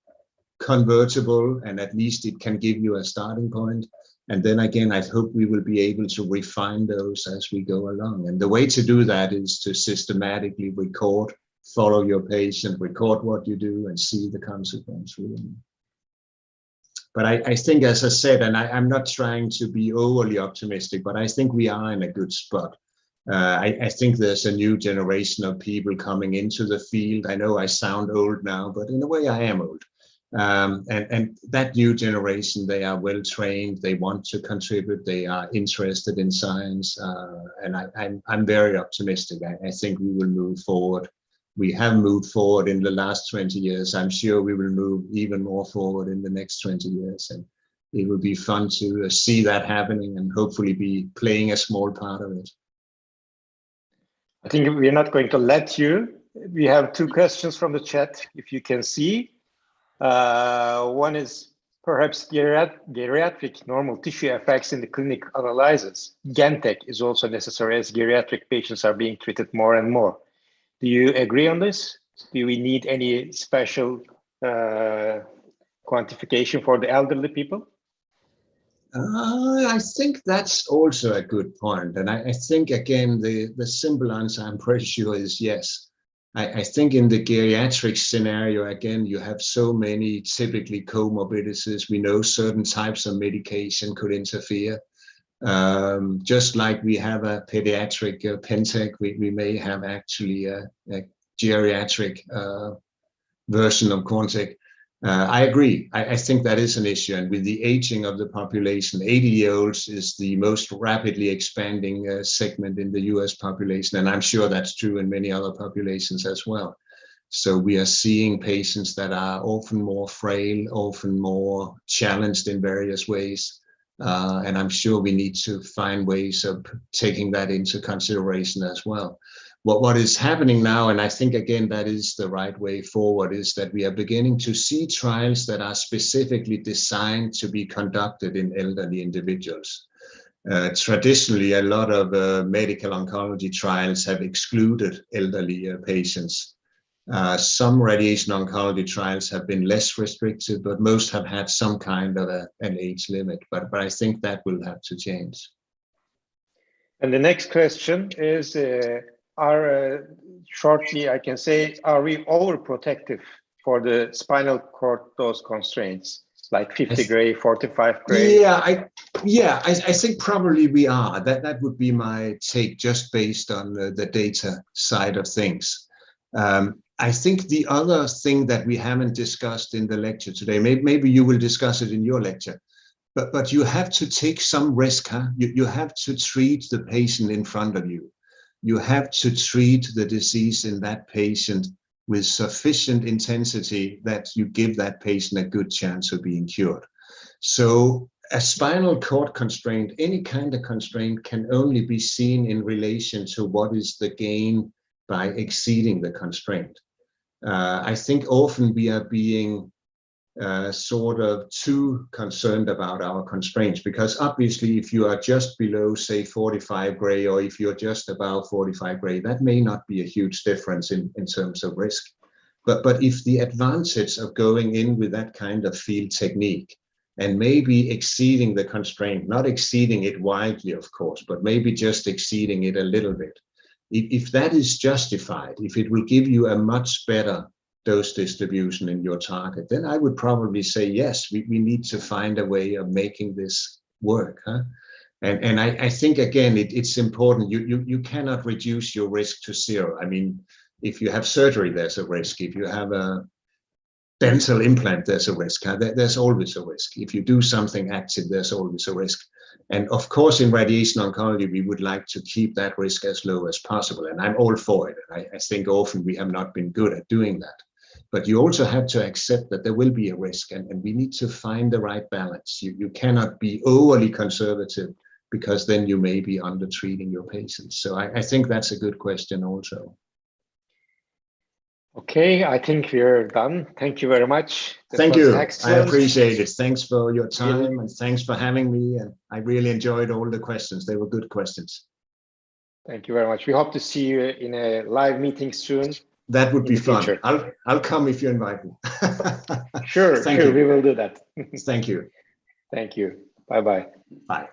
[SPEAKER 1] convertible, and at least it can give you a starting point. And then again, I hope we will be able to refine those as we go along. And the way to do that is to systematically record, follow your patient, record what you do, and see the consequence really. But I think, as I said, and I'm not trying to be overly optimistic, but I think we are in a good spot. I think there's a new generation of people coming into the field. I know I sound old now, but in a way I am old. And that new generation, they are well trained, they want to contribute, they are interested in science, and I'm very optimistic. I think we will move forward. We have moved forward in the last 20 years. I'm sure we will move even more forward in the next 20 years. And it will be fun to see that happening and hopefully be playing a small part of it.
[SPEAKER 3] I think we're not going to let you. We have 2 questions from the chat, if you can see. One is perhaps geriatric normal tissue effects in the clinic analysis. QUANTEC is also necessary as geriatric patients are being treated more and more. Do you agree on this? Do we need any special quantification for the elderly people?
[SPEAKER 1] I think that's also a good point. And I think, again, the simple answer, I'm pretty sure, is yes. I think in the geriatric scenario, again, you have so many typically comorbidities. We know certain types of medication could interfere. Just like we have a pediatric PENTEC, we may have actually a geriatric version of QUANTEC. I agree. I think that is an issue. And with the aging of the population, 80-year-olds is the most rapidly expanding segment in the US population. And I'm sure that's true in many other populations as well. So we are seeing patients that are often more frail, often more challenged in various ways. And I'm sure we need to find ways of taking that into consideration as well. What is happening now, and I think, again, that is the right way forward, is that we are beginning to see trials that are specifically designed to be conducted in elderly individuals. Traditionally, a lot of medical oncology trials have excluded elderly patients. Some radiation oncology trials have been less restrictive, but most have had some kind of an age limit. But I think that will have to change.
[SPEAKER 3] And the next question is, shortly, I can say, are we overprotective for the spinal cord dose constraints, like 50 gray, 45 gray?
[SPEAKER 1] Yeah, I think probably we are. That would be my take, just based on the data side of things. I think the other thing that we haven't discussed in the lecture today, maybe you will discuss it in your lecture, but you have to take some risk, huh? You have to treat the patient in front of you. You have to treat the disease in that patient with sufficient intensity that you give that patient a good chance of being cured. So a spinal cord constraint, any kind of constraint, can only be seen in relation to what is the gain by exceeding the constraint. I think often we are being sort of too concerned about our constraints, because obviously if you are just below, say, 45 gray, or if you're just above 45 gray, that may not be a huge difference in terms of risk. But if the advantage of going in with that kind of field technique and maybe exceeding the constraint, not exceeding it widely, of course, but maybe just exceeding it a little bit, if that is justified, if it will give you a much better dose distribution in your target, then I would probably say, yes, we need to find a way of making this work. Huh? And I think, again, it's important. You cannot reduce your risk to zero. I mean, if you have surgery, there's a risk. If you have a dental implant, there's a risk. Huh? There's always a risk. If you do something active, there's always a risk. And of course, in radiation oncology, we would like to keep that risk as low as possible. And I'm all for it. I think often we have not been good at doing that. But you also have to accept that there will be a risk, and we need to find the right balance. You cannot be overly conservative, because then you may be under-treating your patients. So I think that's a good question also.
[SPEAKER 3] Okay, I think we're done. Thank you very much.
[SPEAKER 1] Thank you.
[SPEAKER 3] Excellent.
[SPEAKER 1] I appreciate it. Thanks for your time, and thanks for having me. And I really enjoyed all the questions. They were good questions.
[SPEAKER 3] Thank you very much. We hope to see you in a live meeting soon.
[SPEAKER 1] That would be fun. I'll come if you invite me.
[SPEAKER 3] Sure,
[SPEAKER 1] Thank you.
[SPEAKER 3] We will do that.
[SPEAKER 1] Thank you.
[SPEAKER 3] Thank you. Bye.
[SPEAKER 1] Bye.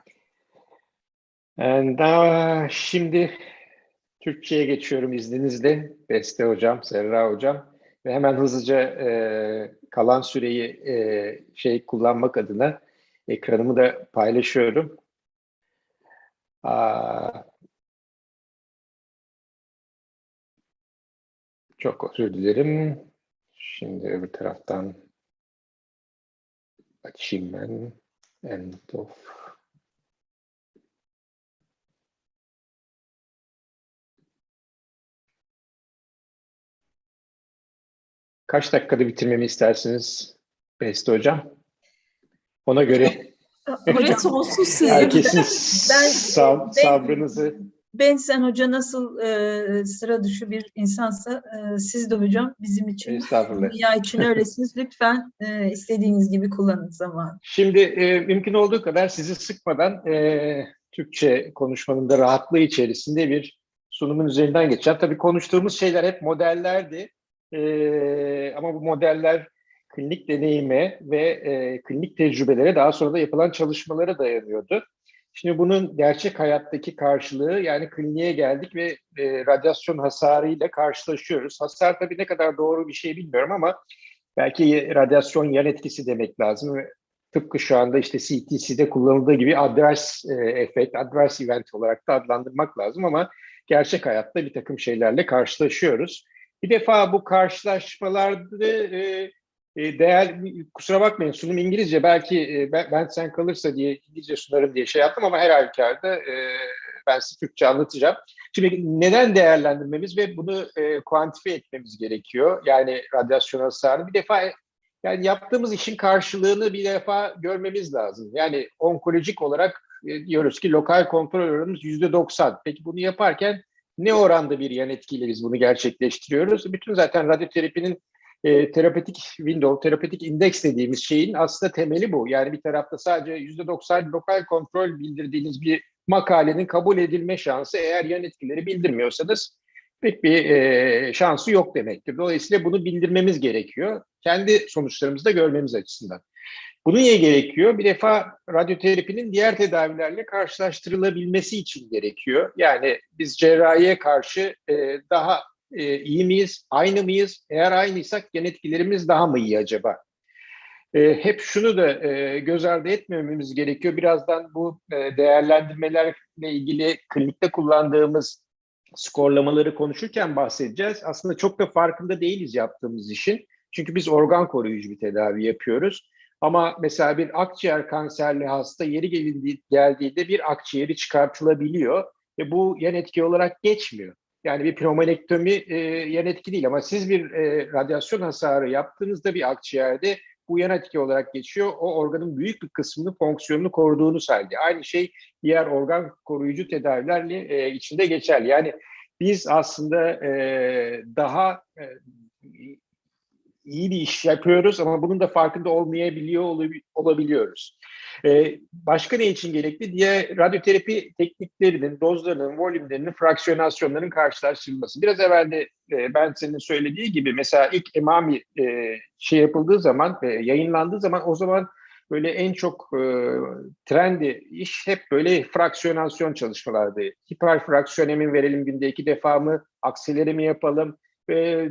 [SPEAKER 3] And now, şimdi Türkçe'ye geçiyorum izninizle. Beste Hocam, Serra Hocam. Ve hemen hızlıca kalan süreyi kullanmak adına ekranımı da paylaşıyorum. Çok özür dilerim. Şimdi öbür taraftan açayım ben. End of. Kaç dakikada bitirmemi istersiniz Beste Hocam? Ona göre
[SPEAKER 4] Burası olsun sizin.
[SPEAKER 3] herkesin sabrınızı.
[SPEAKER 2] Benson Hoca nasıl sıra dışı bir insansa siz de hocam bizim için, dünya için öylesiniz. Lütfen istediğiniz gibi kullanın zamanı.
[SPEAKER 3] Şimdi mümkün olduğu kadar sizi sıkmadan Türkçe konuşmanın da rahatlığı içerisinde bir sunumun üzerinden geçeceğim. Tabii konuştuğumuz şeyler hep modellerdi. Ama bu modeller klinik deneyime ve klinik tecrübelere, daha sonra da yapılan çalışmalara dayanıyordu. Şimdi bunun gerçek hayattaki karşılığı, yani kliniğe geldik ve radyasyon hasarıyla karşılaşıyoruz. Hasar tabii ne kadar doğru bir şey bilmiyorum ama belki radyasyon yan etkisi demek lazım. Tıpkı şu anda işte CTC'de kullanıldığı gibi adverse effect, adverse event olarak da adlandırmak lazım ama gerçek hayatta bir takım şeylerle karşılaşıyoruz. Bir defa bu karşılaşmalarda kusura bakmayın, sunum İngilizce, belki BENTZEN kalırsa diye İngilizce sunarım diye şey yaptım ama her halükarda ben size Türkçe anlatacağım. Şimdi neden değerlendirmemiz ve bunu kuantifiye etmemiz gerekiyor? Yani radyasyon hasarı. Bir defa yani yaptığımız işin karşılığını bir defa görmemiz lazım. Yani onkolojik olarak diyoruz ki lokal kontrol oranımız %90. Peki bunu yaparken ne oranda bir yan etkiyle biz bunu gerçekleştiriyoruz? Bütün zaten radyoterapinin terapötik window, terapötik indeks dediğimiz şeyin aslında temeli bu. Yani bir tarafta sadece %90 lokal kontrol bildirdiğiniz bir makalenin kabul edilme şansı, eğer yan etkileri bildirmiyorsanız pek bir şansı yok demektir. Dolayısıyla bunu bildirmemiz gerekiyor. Kendi sonuçlarımızı da görmemiz açısından. Bu niye gerekiyor? Bir defa radyoterapinin diğer tedavilerle karşılaştırılabilmesi için gerekiyor. Yani biz cerrahiye karşı daha iyi miyiz, aynı mıyız? Eğer aynıysak yan etkilerimiz daha mı iyi acaba? Hep şunu da göz ardı etmememiz gerekiyor. Birazdan bu değerlendirmelerle ilgili klinikte kullandığımız skorlamaları konuşurken bahsedeceğiz. Aslında çok da farkında değiliz yaptığımız işin. Çünkü biz organ koruyucu bir tedavi yapıyoruz. Ama mesela bir akciğer kanserli hasta yeri geldiğinde bir akciğeri çıkartılabiliyor ve bu yan etki olarak geçmiyor. Yani bir pneumonektomi yan etki değil ama siz bir radyasyon hasarı yaptığınızda bir akciğerde bu yan etki olarak geçiyor. O organın büyük bir kısmını, fonksiyonunu koruduğunuz halde. Aynı şey diğer organ koruyucu tedavilerle içinde geçerli. Yani biz aslında daha iyi bir iş yapıyoruz ama bunun da farkında olabiliyoruz. Başka ne için gerekli? Diğer radyoterapi tekniklerinin, dozlarının, volümlerinin, fraksiyonasyonların karşılaştırılması. Biraz evvel de Benson'ın söylediği gibi mesela ilk EMAMI yapıldığı zaman, yayınlandığı zaman, o zaman böyle en çok trendi iş hep böyle fraksiyonasyon çalışmalardı. Hiperfraksiyonemin verelim, günde 2 defa mı, akselere mi yapalım?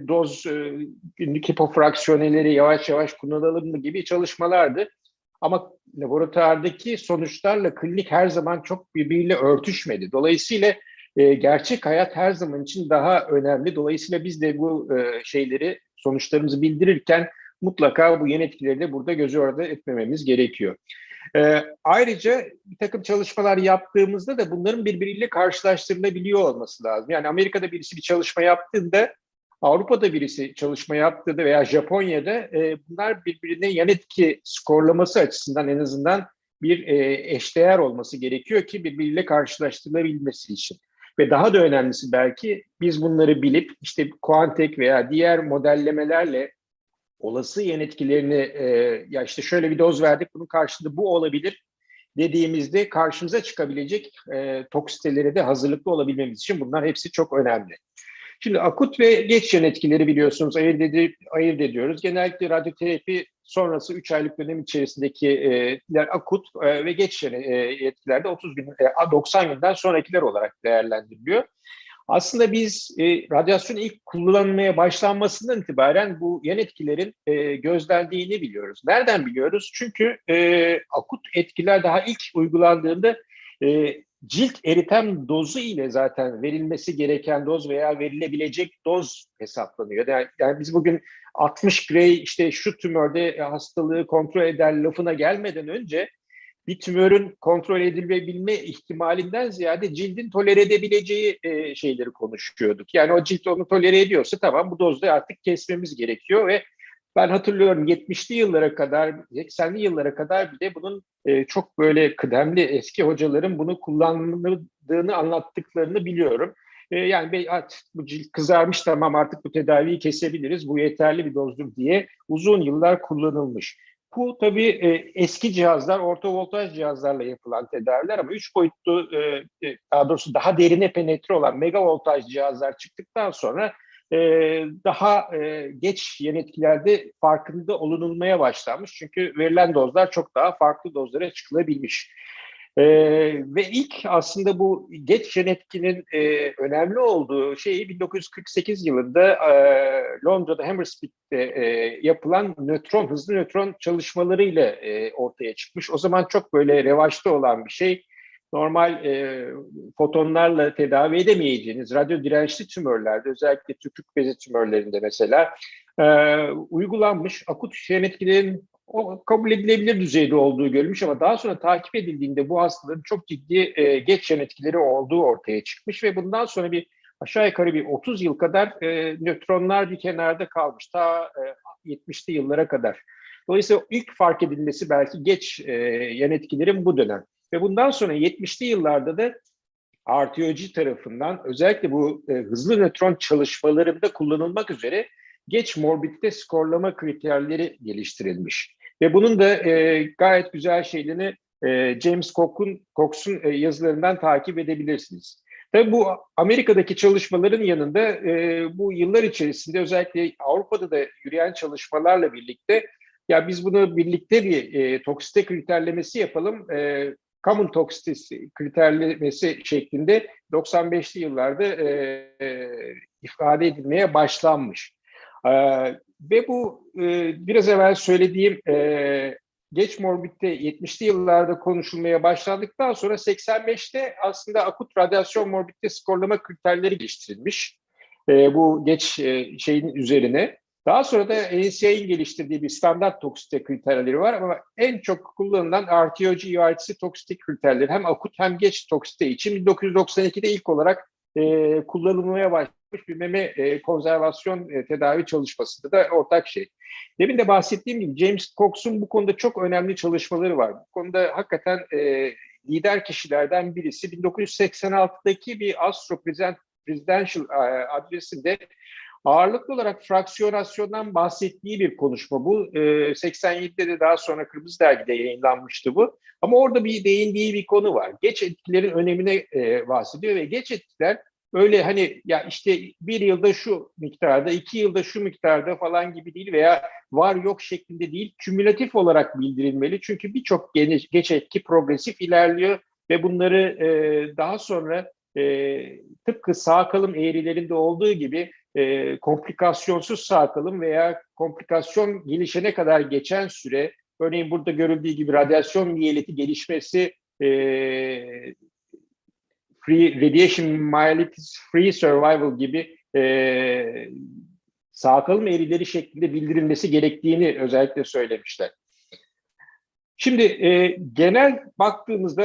[SPEAKER 3] doz, günlük hipofraksiyoneleri yavaş yavaş kullanalım mı gibi çalışmalardı. Ama laboratuvardaki sonuçlarla klinik her zaman çok birbiriyle örtüşmedi. Dolayısıyla gerçek hayat her zaman için daha önemli. Dolayısıyla biz de bu sonuçlarımızı bildirirken mutlaka bu yan etkileri de burada göz ardı etmememiz gerekiyor. Ayrıca bir takım çalışmalar yaptığımızda da bunların birbiriyle karşılaştırılabiliyor olması lazım. Yani Amerika'da birisi bir çalışma yaptığında, Avrupa'da birisi çalışma yaptığında veya Japonya'da bunlar birbirine yan etki skorlaması açısından en azından bir eşdeğer olması gerekiyor ki birbiriyle karşılaştırılabilmesi için. Ve daha da önemlisi belki biz bunları bilip işte QUANTEC veya diğer modellemelerle olası yan etkilerini ya işte şöyle bir doz verdik bunun karşılığında bu olabilir dediğimizde karşımıza çıkabilecek toksitelere de hazırlıklı olabilmemiz için bunlar hepsi çok önemli. Şimdi akut ve geç yan etkileri biliyorsunuz ayırt ediyoruz. Genellikle radyoterapi sonrası 3 aylık dönem içerisindeki akut ve geç yan etkilerde 90 günden sonrakiler olarak değerlendiriliyor. Aslında biz radyasyon ilk kullanılmaya başlanmasından itibaren bu yan etkilerin gözlendiğini biliyoruz. Nereden biliyoruz? Çünkü akut etkiler daha ilk uygulandığında cilt eritem dozu ile zaten verilmesi gereken doz veya verilebilecek doz hesaplanıyor. Yani biz bugün 60 Gray işte şu tümörde hastalığı kontrol eder lafına gelmeden önce bir tümörün kontrol edilebilme ihtimalinden ziyade cildin tolere edebileceği şeyleri konuşuyorduk. Yani o cilt onu tolere ediyorsa tamam bu dozda artık kesmemiz gerekiyor ve ben hatırlıyorum 70'li yıllara kadar, 80'li yıllara kadar bile bunun çok böyle kıdemli eski hocaların bunu kullanıldığını anlattıklarını biliyorum. Yani bu cilt kızarmış tamam artık bu tedaviyi kesebiliriz, bu yeterli bir dozdur diye uzun yıllar kullanılmış. Bu tabii eski cihazlar, orta voltaj cihazlarla yapılan tedaviler ama 3 boyutlu, daha doğrusu daha derine penetre olan mega voltaj cihazlar çıktıktan sonra daha geç yan etkilerde farkında olunulmaya başlanmış. Çünkü verilen dozlar çok daha farklı dozlara çıkılabilmiş. Ve ilk aslında bu geç yan etkinin önemli olduğu şeyi 1948 yılında Londra'da Hammersmith'te yapılan hızlı nötron çalışmalarıyla ortaya çıkmış. O zaman çok böyle revaçta olan bir şey. Normal fotonlarla tedavi edemeyeceğiniz radyo dirençli tümörlerde, özellikle tükürük bezi tümörlerinde mesela uygulanmış akut yan etkilerin kabul edilebilir düzeyde olduğu görülmüş ama daha sonra takip edildiğinde bu hastaların çok ciddi geç yan etkileri olduğu ortaya çıkmış ve bundan sonra aşağı yukarı 30 yıl kadar nötronlar bir kenarda kalmış ta 70'li yıllara kadar. Dolayısıyla ilk fark edilmesi belki geç yan etkilerin bu dönem. Ve bundan sonra 70'li yıllarda da RTOG tarafından özellikle bu hızlı nötron çalışmalarında kullanılmak üzere geç morbidite skorlama kriterleri geliştirilmiş. Ve bunun da gayet güzel şeylerini James Cox'un yazılarından takip edebilirsiniz. Tabii bu Amerika'daki çalışmaların yanında bu yıllar içerisinde özellikle Avrupa'da da yürüyen çalışmalarla birlikte ya biz bunu birlikte bir toksite kriterlemesi yapalım. Common toxicity kriterlemesi şeklinde 95'li yıllarda ifade edilmeye başlanmış. Ve bu biraz evvel söylediğim geç morbidite 70'li yıllarda konuşulmaya başlandıktan sonra 85'te aslında akut radyasyon morbidite skorlama kriterleri geliştirilmiş. Bu geç şeyin üzerine. Daha sonra da NCI'nin geliştirdiği bir standart toksite kriterleri var ama en çok kullanılan RTOG, UITC toksite kriterleri hem akut hem geç toksite için 1992'de ilk olarak kullanılmaya başlamış bir meme konservasyon tedavi çalışmasında da ortak şey. Demin de bahsettiğim gibi James Cox'un bu konuda çok önemli çalışmaları var. Bu konuda hakikaten lider kişilerden birisi 1986'daki bir Astro Presidential adresinde ağırlıklı olarak fraksiyonasyondan bahsettiği bir konuşma bu. 87'de de daha sonra Kırmızı Dergi'de yayınlanmıştı bu. Ama orada bir değindiği bir konu var. Geç etkilerin önemine bahsediyor ve geç etkiler öyle hani ya işte bir yılda şu miktarda, 2 yılda şu miktarda falan gibi değil veya var yok şeklinde değil, kümülatif olarak bildirilmeli. Çünkü birçok geç etki progresif ilerliyor ve bunları daha sonra tıpkı sağ kalım eğrilerinde olduğu gibi komplikasyonsuz sağ kalım veya komplikasyon gelişene kadar geçen süre, örneğin burada görüldüğü gibi radyasyon miyeliti gelişmesi, radiation myelitis free survival gibi sağ kalım eğrileri şeklinde bildirilmesi gerektiğini özellikle söylemişler. Şimdi genel baktığımızda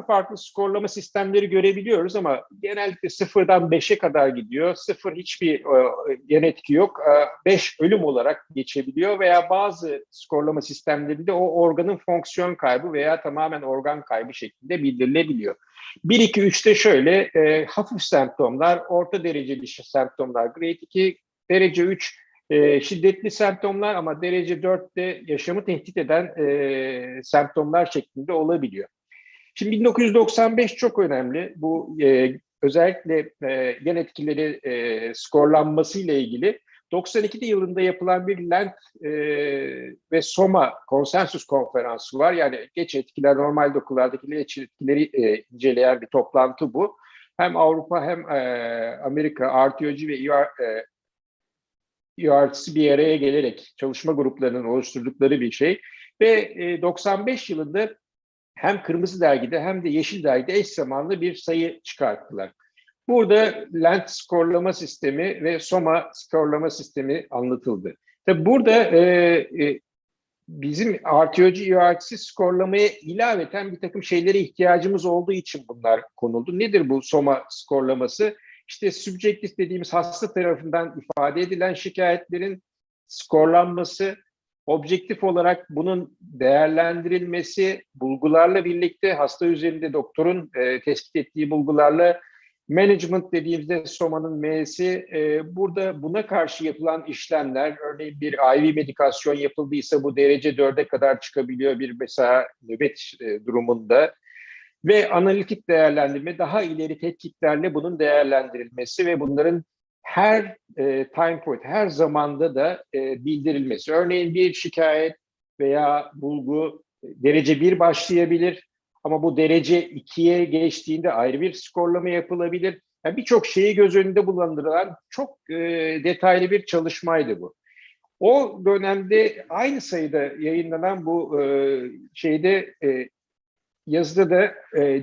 [SPEAKER 3] farklı skorlama sistemleri görebiliyoruz ama genellikle 0'dan 5'e kadar gidiyor. 0 hiçbir yan etki yok. 5 ölüm olarak geçebiliyor veya bazı skorlama sistemlerinde o organın fonksiyon kaybı veya tamamen organ kaybı şeklinde bildirilebiliyor. 1, 2, 3'te şöyle hafif semptomlar, orta dereceli semptomlar, grade 2, derece 3 şiddetli semptomlar ama derece 4'te yaşamı tehdit eden semptomlar şeklinde olabiliyor. Şimdi 1995 çok önemli. Bu özellikle yan etkileri skorlanması ile ilgili 92'de yılında yapılan bir LENT ve SOMA konsensus konferansı var. Yani geç etkiler, normal dokulardaki geç etkileri inceleyen bir toplantı bu. Hem Avrupa hem Amerika, RTOG ve ERT'si bir araya gelerek çalışma gruplarının oluşturdukları bir şey. Ve 95 yılında hem Kırmızı Dergi'de hem de Yeşil Dergi'de eş zamanlı bir sayı çıkarttılar. Burada LENT skorlama sistemi ve SOMA skorlama sistemi anlatıldı. Tabii burada bizim RTOG, ERT'si skorlamaya ilaveten bir takım şeylere ihtiyacımız olduğu için bunlar konuldu. Nedir bu SOMA skorlaması? İşte subjektif dediğimiz hasta tarafından ifade edilen şikayetlerin skorlanması, objektif olarak bunun değerlendirilmesi, bulgularla birlikte hasta üzerinde doktorun tespit ettiği bulgularla, management dediğimizde SOMA'nın M'si, burada buna karşı yapılan işlemler, örneğin bir IV medikasyon yapıldıysa bu derece 4'e kadar çıkabiliyor bir mesela nöbet durumunda. Ve analitik değerlendirme, daha ileri tetkiklerle bunun değerlendirilmesi ve bunların her time point, her zamanda da bildirilmesi. Örneğin bir şikayet veya bulgu derece 1 başlayabilir ama bu derece 2'ye geçtiğinde ayrı bir skorlama yapılabilir. Yani birçok şeyi göz önünde bulundurulan çok detaylı bir çalışmaydı bu. O dönemde aynı sayıda yayınlanan bu yazıda da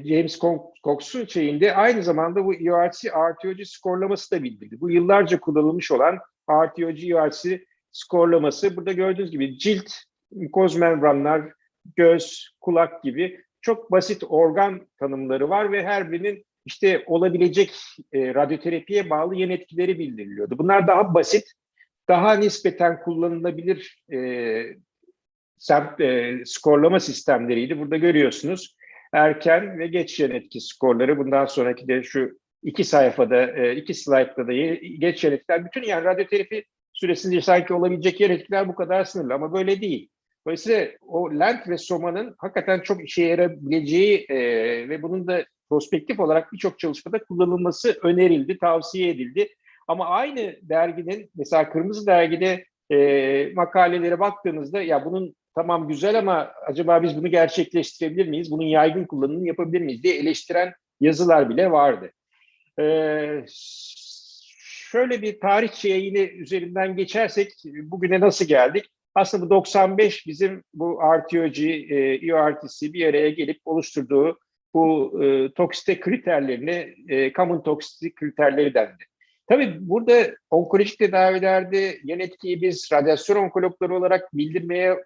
[SPEAKER 3] James Cox'un şeyinde aynı zamanda bu ERT, RTOG skorlaması da bildirdi. Bu yıllarca kullanılmış olan RTOG, ERT skorlaması. Burada gördüğünüz gibi cilt, mukoz membranlar, göz, kulak gibi çok basit organ tanımları var ve her birinin işte olabilecek radyoterapiye bağlı yan etkileri bildiriliyordu. Bunlar daha basit, daha nispeten kullanılabilir skorlama sistemleriydi. Burada görüyorsunuz erken ve geç yan etki skorları. Bundan sonraki de şu 2 sayfada, 2 slaytta da geç yan etkiler. Bütün yani radyoterapi süresince sanki olabilecek yan etkiler bu kadar sınırlı ama böyle değil. Dolayısıyla o LENT ve SOMA'nın hakikaten çok işe yarayabileceği ve bunun da prospektif olarak birçok çalışmada kullanılması önerildi, tavsiye edildi. Ama aynı derginin, mesela Kırmızı Dergi'de makalelere baktığınızda ya bunun tamam güzel ama acaba biz bunu gerçekleştirebilir miyiz? Bunun yaygın kullanımını yapabilir miyiz diye eleştiren yazılar bile vardı. Şöyle bir tarihçe yine üzerinden geçersek bugüne nasıl geldik? Aslında bu 95 bizim bu RTOG, ERTC bir araya gelip oluşturduğu bu toksite kriterlerine common toksite kriterleri dendi. Tabii burada onkolojik tedavilerde yan etkiyi biz radyasyon onkologları olarak bildirmeye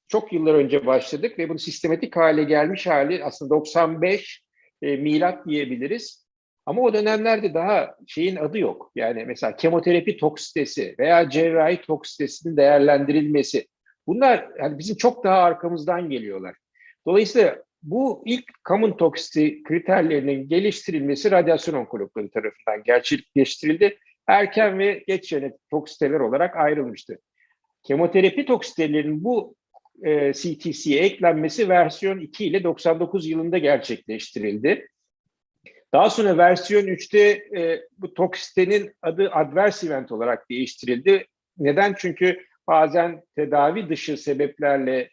[SPEAKER 3] çok yıllar önce başladık ve bunu sistematik hale gelmiş hali aslında 95 milat diyebiliriz. Ama o dönemlerde daha şeyin adı yok. Yani mesela kemoterapi toksitesi veya cerrahi toksitesinin değerlendirilmesi. Bunlar yani bizim çok daha arkamızdan geliyorlar. Dolayısıyla bu ilk common toxicity kriterlerinin geliştirilmesi radyasyon onkologları tarafından gerçekleştirildi. Erken ve geç genetik toksiteler olarak ayrılmıştı. Kemoterapi toksitelerinin bu CTC'ye eklenmesi versiyon 2 ile 99 yılında gerçekleştirildi. Daha sonra versiyon 3'te bu toksitenin adı adverse event olarak değiştirildi. Neden? Çünkü bazen tedavi dışı sebeplerle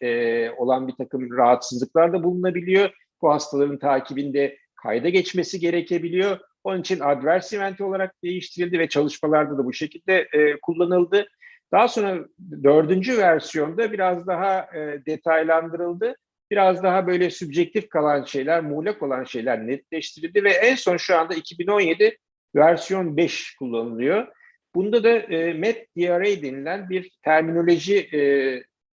[SPEAKER 3] olan bir takım rahatsızlıklar da bulunabiliyor. Bu hastaların takibinde kayda geçmesi gerekebiliyor. Onun için adverse event olarak değiştirildi ve çalışmalarda da bu şekilde kullanıldı. Daha sonra 4. versiyonda biraz daha detaylandırıldı. Biraz daha böyle subjektif kalan şeyler, muğlak olan şeyler netleştirildi ve en son şu anda 2017 versiyon 5 kullanılıyor. Bunda da MET-DRA denilen bir terminoloji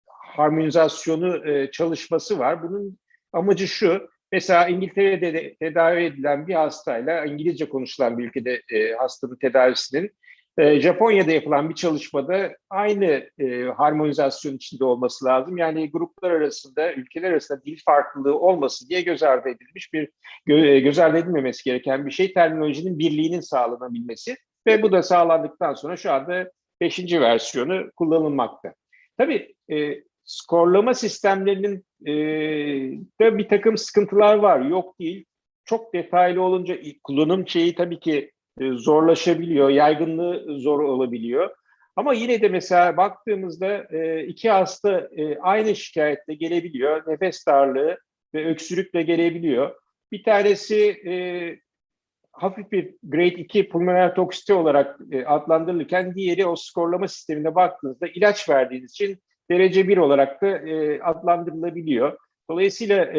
[SPEAKER 3] harmonizasyonu çalışması var. Bunun amacı şu, mesela İngiltere'de tedavi edilen bir hastayla, İngilizce konuşulan bir ülkede hastanın tedavisinin, Japonya'da yapılan bir çalışmada aynı harmonizasyon içinde olması lazım. Yani gruplar arasında, ülkeler arasında dil farklılığı olması diye göz ardı edilmiş göz ardı edilmemesi gereken bir şey, terminolojinin birliğinin sağlanabilmesi ve bu da sağlandıktan sonra şu anda 5. versiyonu kullanılmakta. Tabii skorlama sistemlerinin de bir takım sıkıntılar var, yok değil. Çok detaylı olunca kullanım şeyi tabii ki zorlaşabiliyor, yaygınlığı zor olabiliyor. Ama yine de mesela baktığımızda iki hasta aynı şikayetle gelebiliyor. Nefes darlığı ve öksürükle gelebiliyor. Bir tanesi hafif bir grade 2 pulmoner toksite olarak adlandırılırken diğeri o skorlama sistemine baktığınızda ilaç verdiğiniz için derece 1 olarak da adlandırılabiliyor. Dolayısıyla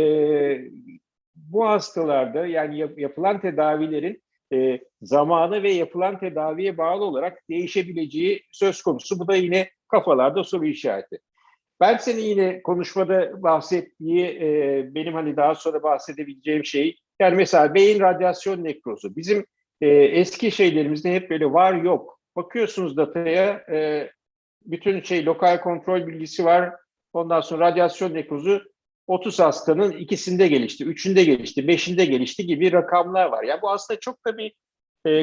[SPEAKER 3] bu hastalarda yani yapılan tedavilerin zamanı ve yapılan tedaviye bağlı olarak değişebileceği söz konusu. Bu da yine kafalarda soru işareti. Ben senin yine konuşmada bahsettiği benim hani daha sonra bahsedebileceğim şey, yani mesela beyin radyasyon nekrozu. Bizim eski şeylerimizde hep böyle var yok. Bakıyorsunuz dataya, bütün lokal kontrol bilgisi var. Ondan sonra radyasyon nekrozu 30 hastanın ikisinde gelişti, 3'ünde gelişti, 5'inde gelişti gibi rakamlar var. Yani bu aslında çok da bir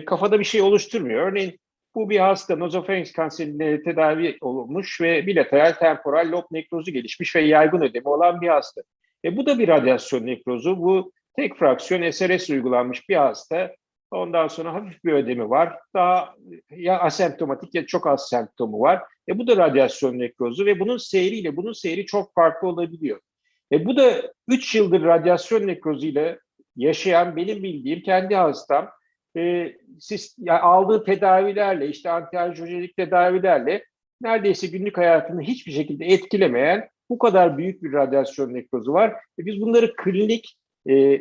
[SPEAKER 3] kafada bir şey oluşturmuyor. Örneğin bu bir hasta nozofrenks kanserine tedavi olmuş ve bilateral temporal lob nekrozu gelişmiş ve yaygın ödemi olan bir hasta. Bu da bir radyasyon nekrozu. Bu tek fraksiyon SRS uygulanmış bir hasta. Ondan sonra hafif bir ödemi var. Daha ya asemptomatik ya çok az semptomu var. Bu da radyasyon nekrozu ve bunun seyri çok farklı olabiliyor. Bu da 3 yıldır radyasyon nekrozuyla yaşayan benim bildiğim kendi hastam, aldığı tedavilerle, işte antianjiyojenik tedavilerle neredeyse günlük hayatını hiçbir şekilde etkilemeyen bu kadar büyük bir radyasyon nekrozu var. Biz bunları klinik,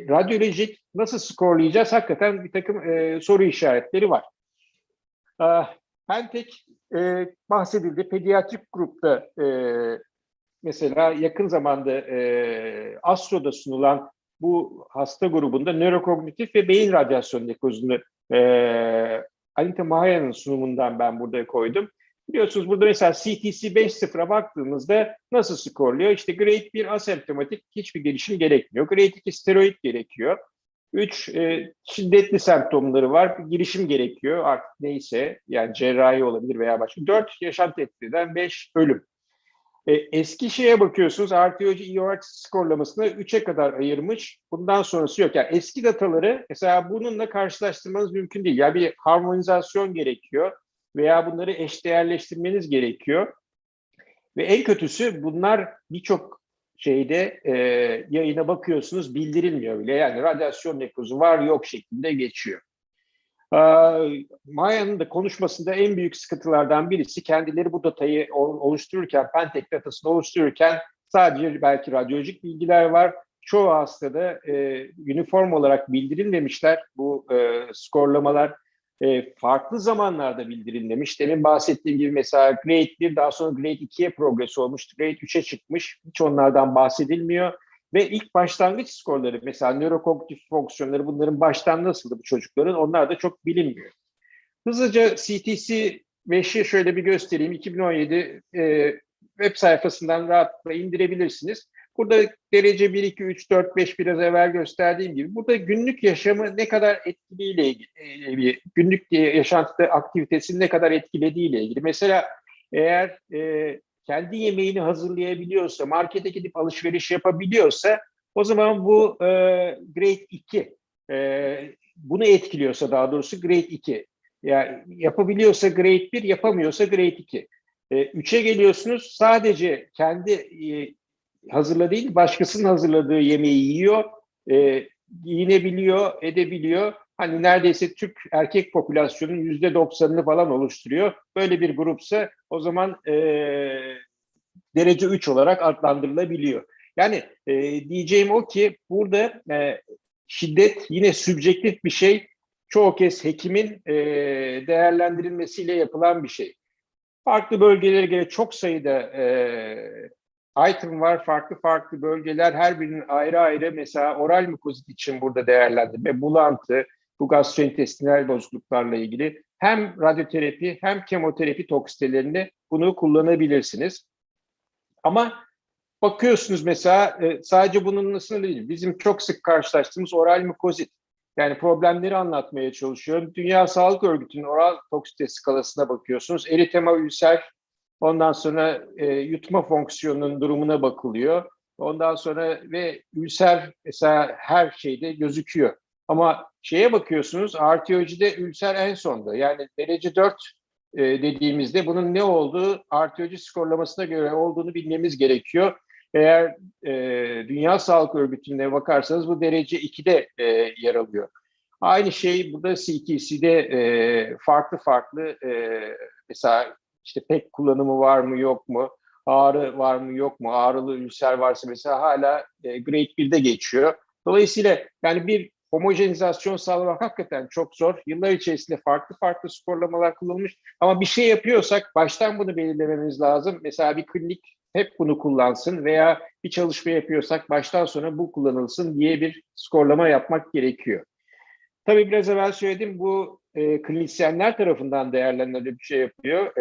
[SPEAKER 3] radyolojik nasıl skorlayacağız? Hakikaten bir takım soru işaretleri var. QUANTEC bahsedildi. Pediatrik grupta mesela yakın zamanda Astro'da sunulan bu hasta grubunda nörokognitif ve beyin radyasyon nekrozunu Anita Mahaya'nın sunumundan ben burada koydum. Biliyorsunuz burada mesela CTC 5.0'a baktığımızda nasıl skorluyor? İşte grade 1 asemptomatik, hiçbir gelişim gerekmiyor. Grade 2 steroid gerekiyor. 3 şiddetli semptomları var, girişim gerekiyor artık neyse, yani cerrahi olabilir veya başka. 4 yaşam tehdit eden, 5 ölüm. Eski şeye bakıyorsunuz, RTOG EORT skorlamasını 3'e kadar ayırmış. Bundan sonrası yok. Yani eski dataları mesela bununla karşılaştırmanız mümkün değil. Yani bir harmonizasyon gerekiyor veya bunları eşdeğerleştirmeniz gerekiyor. Ve en kötüsü bunlar birçok şeyde yayına bakıyorsunuz bildirilmiyor bile. Yani radyasyon nekrozu var yok şeklinde geçiyor. Maya'nın da konuşmasında en büyük sıkıntılardan birisi, kendileri bu datayı oluştururken, QUANTEC datasını oluştururken sadece belki radyolojik bilgiler var. Çoğu hastada uniform olarak bildirilmemişler bu skorlamalar. Farklı zamanlarda bildirilmemiş. Demin bahsettiğim gibi mesela grade 1 daha sonra grade 2'ye progres olmuş, grade 3'e çıkmış. Hiç onlardan bahsedilmiyor. Ve ilk başlangıç skorları, mesela nörokognitif fonksiyonları, bunların baştan nasıldı bu çocukların, onlar da çok bilinmiyor. Hızlıca CTC 5'i şöyle bir göstereyim. 2017 web sayfasından rahatlıkla indirebilirsiniz. Burada derece 1, 2, 3, 4, 5 biraz evvel gösterdiğim gibi burada günlük yaşamı ne kadar etkiliyle ilgili, günlük yaşantıda aktivitesini ne kadar etkilediğiyle ilgili. Mesela eğer kendi yemeğini hazırlayabiliyorsa, markete gidip alışveriş yapabiliyorsa, o zaman bu grade 2. Bunu etkiliyorsa, daha doğrusu grade 2. Yani yapabiliyorsa grade 1, yapamıyorsa grade 2. 3'e geliyorsunuz, sadece kendi hazırladığı değil, başkasının hazırladığı yemeği yiyor, giyinebiliyor, edebiliyor. hani neredeyse Türk erkek popülasyonunun %90'ını falan oluşturuyor. Böyle bir grupsa o zaman derece 3 olarak adlandırılabiliyor. Yani diyeceğim o ki burada şiddet yine sübjektif bir şey. Çoğu kez hekimin değerlendirilmesiyle yapılan bir şey. Farklı bölgelere göre çok sayıda item var, farklı bölgeler, her birinin ayrı ayrı. Mesela oral mukozit için burada değerlendirme, bulantı, bu gastrointestinal bozukluklarla ilgili hem radyoterapi hem kemoterapi toksitelerinde bunu kullanabilirsiniz. Ama bakıyorsunuz mesela sadece bunun sınırı değil. Bizim çok sık karşılaştığımız oral mukozit. Yani problemleri anlatmaya çalışıyorum. Dünya Sağlık Örgütü'nün oral toksite skalasına bakıyorsunuz. Eritema ülser, ondan sonra yutma fonksiyonunun durumuna bakılıyor. Ondan sonra ve ülser mesela her şeyde gözüküyor. Ama şeye bakıyorsunuz, artiyolojide ülser en sonda. Yani derece 4 dediğimizde bunun ne olduğu artiyoloji skorlamasına göre olduğunu bilmemiz gerekiyor. Eğer Dünya Sağlık Örgütü'ne bakarsanız bu derece 2'de yer alıyor. Aynı şey burada CTC'de farklı mesela işte PEK kullanımı var mı yok mu, ağrı var mı yok mu, ağrılı ülser varsa mesela hala grade 1'de geçiyor. Dolayısıyla yani bir homojenizasyon sağlamak hakikaten çok zor. Yıllar içerisinde farklı skorlamalar kullanılmış ama bir şey yapıyorsak baştan bunu belirlememiz lazım. Mesela bir klinik hep bunu kullansın veya bir çalışma yapıyorsak baştan sona bu kullanılsın diye bir skorlama yapmak gerekiyor. Tabii biraz evvel söyledim, bu klinisyenler tarafından değerlendirilen bir şey yapıyor,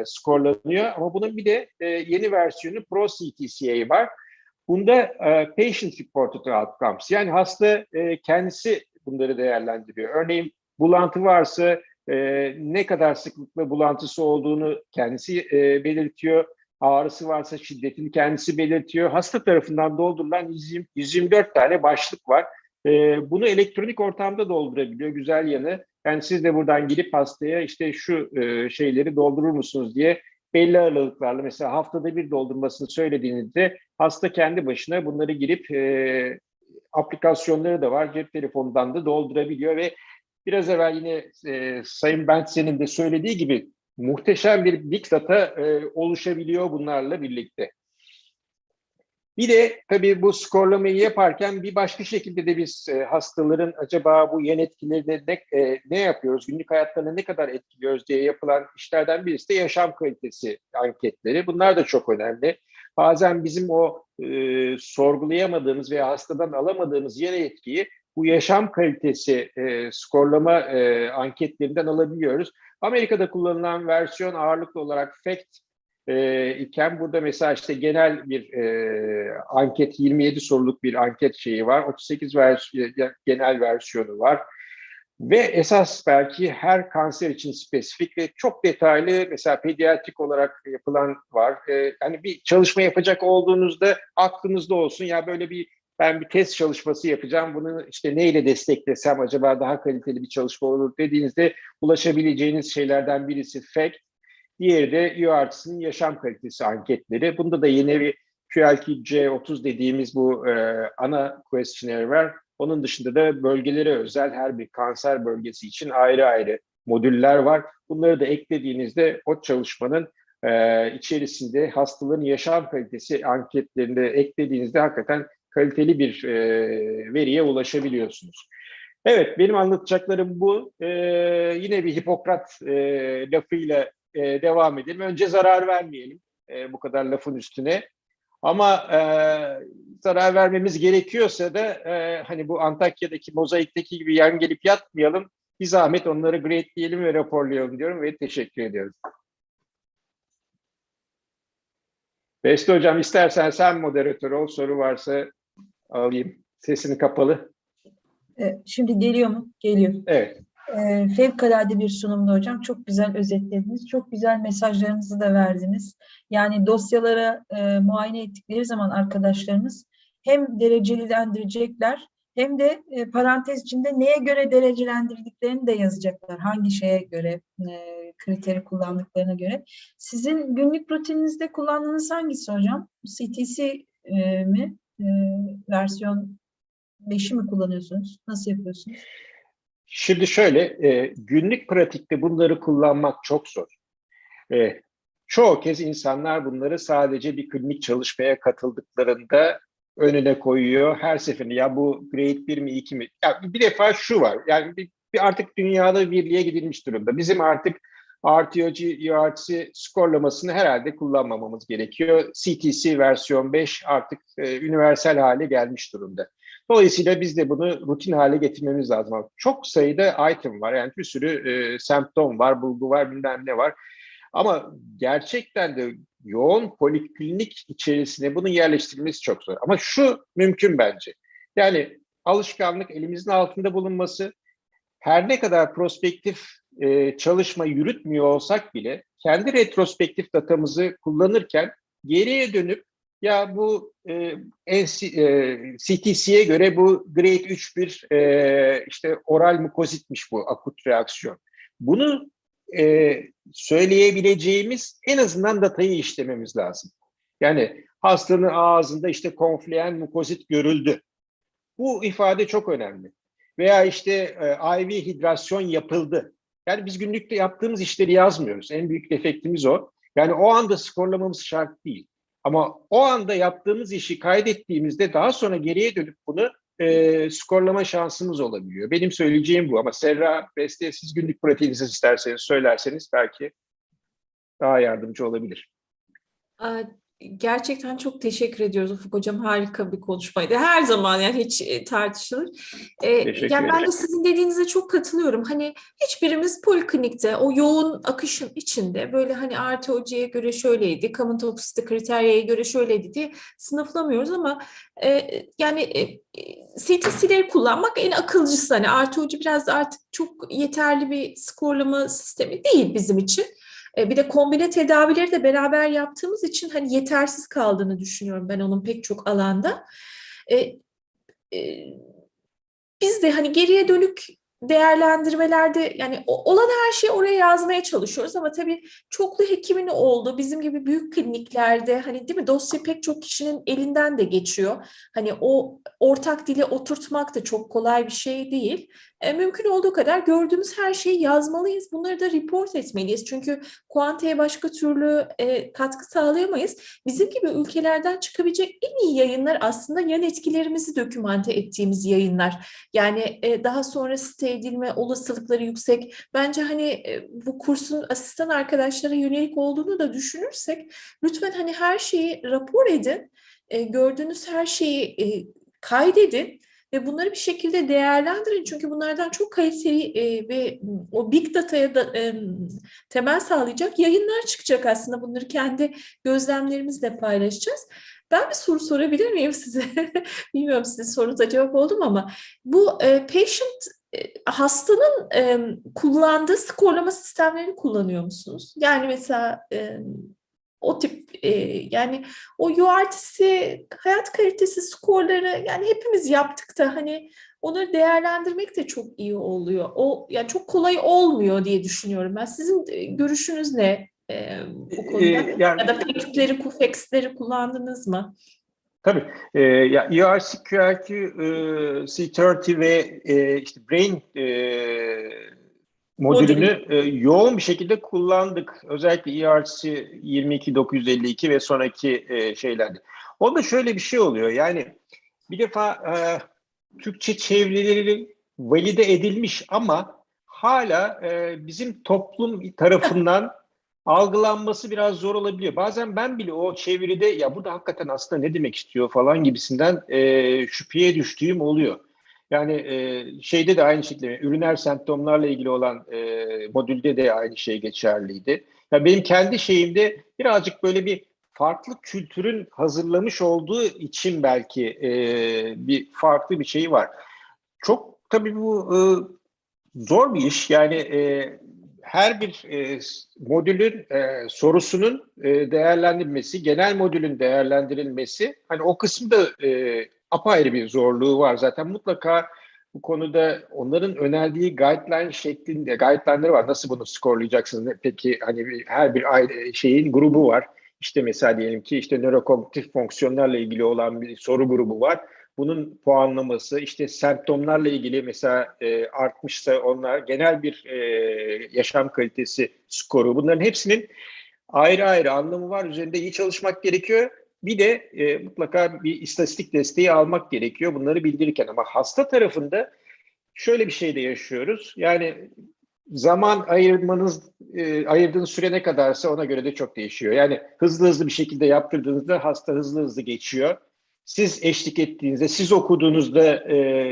[SPEAKER 3] skorlanıyor ama bunun bir de yeni versiyonu Pro CTCA var. Bunda patient reported outcomes, yani hasta kendisi bunları değerlendiriyor. Örneğin bulantı varsa ne kadar sıklıkla bulantısı olduğunu kendisi belirtiyor. Ağrısı varsa şiddetini kendisi belirtiyor. Hasta tarafından doldurulan 124 tane başlık var. Bunu elektronik ortamda doldurabiliyor. Güzel yanı. Yani siz de buradan girip hastaya işte şu şeyleri doldurur musunuz diye belli aralıklarla mesela haftada bir doldurmasını söylediğinizde hasta kendi başına bunları girip aplikasyonları da var. Cep telefonundan da doldurabiliyor ve biraz evvel yine Sayın Bentzen'in de söylediği gibi muhteşem bir big data oluşabiliyor bunlarla birlikte. Bir de tabii bu skorlamayı yaparken bir başka şekilde de biz hastaların acaba bu yan etkilerine ne yapıyoruz, günlük hayatlarına ne kadar etkiliyoruz diye yapılan işlerden birisi de yaşam kalitesi anketleri. Bunlar da çok önemli. Bazen bizim o sorgulayamadığımız veya hastadan alamadığımız yan etkiyi bu yaşam kalitesi skorlama anketlerinden alabiliyoruz. Amerika'da kullanılan versiyon ağırlıklı olarak FACT iken burada mesela işte genel bir anket, 27 soruluk bir anket şeyi var. 38 genel versiyonu var. Ve esas belki her kanser için spesifik ve çok detaylı mesela pediatrik olarak yapılan var. Yani bir çalışma yapacak olduğunuzda aklınızda olsun ya böyle ben bir test çalışması yapacağım. Bunu işte neyle desteklesem acaba daha kaliteli bir çalışma olur dediğinizde ulaşabileceğiniz şeylerden birisi FACT. Diğeri de UARTS'ın yaşam kalitesi anketleri. Bunda da yeni bir QLQ-C30 dediğimiz bu ana questionnaire var. Onun dışında da bölgelere özel her bir kanser bölgesi için ayrı modüller var. Bunları da eklediğinizde o çalışmanın içerisinde hastaların yaşam kalitesi anketlerinde eklediğinizde hakikaten kaliteli bir veriye ulaşabiliyorsunuz. Evet, benim anlatacaklarım bu. Yine bir Hipokrat lafıyla devam edelim. Önce zarar vermeyelim bu kadar lafın üstüne. Ama zarar vermemiz gerekiyorsa da hani bu Antakya'daki mozaikteki gibi yan gelip yatmayalım. Bir zahmet onları grade'leyelim ve raporlayalım diyorum ve teşekkür ediyorum. Beste Hocam istersen sen moderatör ol. Soru varsa alayım. Sesini kapalı.
[SPEAKER 2] Şimdi geliyor mu? Geliyor.
[SPEAKER 3] Evet.
[SPEAKER 2] Fevkalade bir sunumdu hocam. Çok güzel özetlediniz. Çok güzel mesajlarınızı da verdiniz. Yani dosyalara muayene ettikleri zaman arkadaşlarımız hem derecelendirecekler hem de parantez içinde neye göre derecelendirdiklerini de yazacaklar. Hangi şeye göre, kriteri kullandıklarına göre. Sizin günlük rutininizde kullandığınız hangisi hocam? CTC mi? Versiyon 5'i mi kullanıyorsunuz? Nasıl yapıyorsunuz?
[SPEAKER 3] Şimdi şöyle, günlük pratikte bunları kullanmak çok zor. Çoğu kez insanlar bunları sadece bir klinik çalışmaya katıldıklarında önüne koyuyor. Her seferinde ya bu grade 1 mi 2 mi? Ya bir defa şu var, yani artık dünyada birliğe gidilmiş durumda. Bizim artık RTOG, URC skorlamasını herhalde kullanmamamız gerekiyor. CTC versiyon 5 artık universal hale gelmiş durumda. Dolayısıyla biz de bunu rutin hale getirmemiz lazım. Çok sayıda item var, yani bir sürü semptom var, bulgu var, bilmem ne var. Ama gerçekten de yoğun poliklinik içerisine bunun yerleştirilmesi çok zor. Ama şu mümkün bence. Yani alışkanlık elimizin altında bulunması, her ne kadar prospektif çalışma yürütmüyor olsak bile kendi retrospektif datamızı kullanırken geriye dönüp ya bu CTC'ye göre bu grade 3 bir işte oral mukozitmiş bu akut reaksiyon. Bunu söyleyebileceğimiz en azından datayı işlememiz lazım. Yani hastanın ağzında işte konfleyen mukozit görüldü. Bu ifade çok önemli. Veya işte IV hidrasyon yapıldı. Yani biz günlükte yaptığımız işleri yazmıyoruz. En büyük defektimiz o. Yani o anda skorlamamız şart değil. Ama o anda yaptığımız işi kaydettiğimizde daha sonra geriye dönüp bunu skorlama şansımız olabiliyor. Benim söyleyeceğim bu, ama Serra, Beste, siz günlük pratiğinizi isterseniz söylerseniz belki daha yardımcı olabilir.
[SPEAKER 4] Gerçekten çok teşekkür ediyoruz Ufuk Hocam. Harika bir konuşmaydı. Her zaman yani hiç tartışılır. Yani ben de sizin dediğinize çok katılıyorum. Hani hiçbirimiz poliklinikte o yoğun akışın içinde böyle hani Artı Hoca'ya göre şöyleydi, common toxicity kriteryaya göre şöyleydi diye sınıflamıyoruz ama yani CTC'leri kullanmak en akılcısı. Hani Artı Hoca biraz da artık çok yeterli bir skorlama sistemi değil bizim için. Bir de kombine tedavileri de beraber yaptığımız için hani yetersiz kaldığını düşünüyorum ben onun pek çok alanda. Biz de hani geriye dönük değerlendirmelerde yani olan her şeyi oraya yazmaya çalışıyoruz ama tabii çoklu hekimin olduğu bizim gibi büyük kliniklerde hani değil mi dosya pek çok kişinin elinden de geçiyor. Hani o ortak dile oturtmak da çok kolay bir şey değil. Mümkün olduğu kadar gördüğümüz her şeyi yazmalıyız. Bunları da report etmeliyiz. Çünkü QUANTEC'e başka türlü katkı sağlayamayız. Bizim gibi ülkelerden çıkabilecek en iyi yayınlar aslında yan etkilerimizi dokümante ettiğimiz yayınlar. Yani daha sonra site edilme olasılıkları yüksek. Bence hani bu kursun asistan arkadaşlara yönelik olduğunu da düşünürsek lütfen hani her şeyi rapor edin. Gördüğünüz her şeyi kaydedin. Ve bunları bir şekilde değerlendirin. Çünkü bunlardan çok kaliteli ve o big data'ya da temel sağlayacak yayınlar çıkacak aslında. Bunları kendi gözlemlerimizle paylaşacağız. Ben bir soru sorabilir miyim size? Bilmiyorum sizin sorunuza cevap oldu mu ama bu hastanın kullandığı skorlama sistemlerini kullanıyor musunuz? Yani mesela o tip yani o URTC hayat kalitesi skorları yani hepimiz yaptık da hani onları değerlendirmek de çok iyi oluyor. O yani çok kolay olmuyor diye düşünüyorum ben. Sizin görüşünüz ne bu konuda?
[SPEAKER 3] Yani,
[SPEAKER 4] ya da peküpleri, kufexleri kullandınız mı?
[SPEAKER 3] Tabii. Ya ERC, QRQ, C30 ve işte Brain modülünü yoğun bir şekilde kullandık. Özellikle ERC 22952 ve sonraki şeylerde. Onda şöyle bir şey oluyor. Yani bir defa Türkçe çevirileri valide edilmiş ama hala bizim toplum tarafından algılanması biraz zor olabiliyor. Bazen ben bile o çeviride ya burada hakikaten aslında ne demek istiyor falan gibisinden şüpheye düştüğüm oluyor. Yani şeyde de aynı şekilde üriner semptomlarla ilgili olan modülde de aynı şey geçerliydi. Ya benim kendi şeyimde birazcık böyle bir farklı kültürün hazırlamış olduğu için belki bir farklı bir şey var. Çok tabii bu zor bir iş. Yani her bir modülün sorusunun değerlendirilmesi, genel modülün değerlendirilmesi, hani o kısmı da apayrı bir zorluğu var. Zaten mutlaka bu konuda onların önerdiği guideline şeklinde, guideline'ları var. Nasıl bunu skorlayacaksınız? Peki hani her bir şeyin grubu var. İşte mesela diyelim ki işte nörokognitif fonksiyonlarla ilgili olan bir soru grubu var. bunun puanlaması, işte semptomlarla ilgili mesela artmışsa onlar, genel bir yaşam kalitesi skoru, bunların hepsinin ayrı ayrı anlamı var. Üzerinde iyi çalışmak gerekiyor. Bir de mutlaka bir istatistik desteği almak gerekiyor bunları bildirirken. Ama hasta tarafında şöyle bir şey de yaşıyoruz. Yani zaman ayırdığınız süre ne kadarsa ona göre de çok değişiyor. Yani hızlı bir şekilde yaptırdığınızda hasta hızlı geçiyor. Siz eşlik ettiğinizde, siz okuduğunuzda,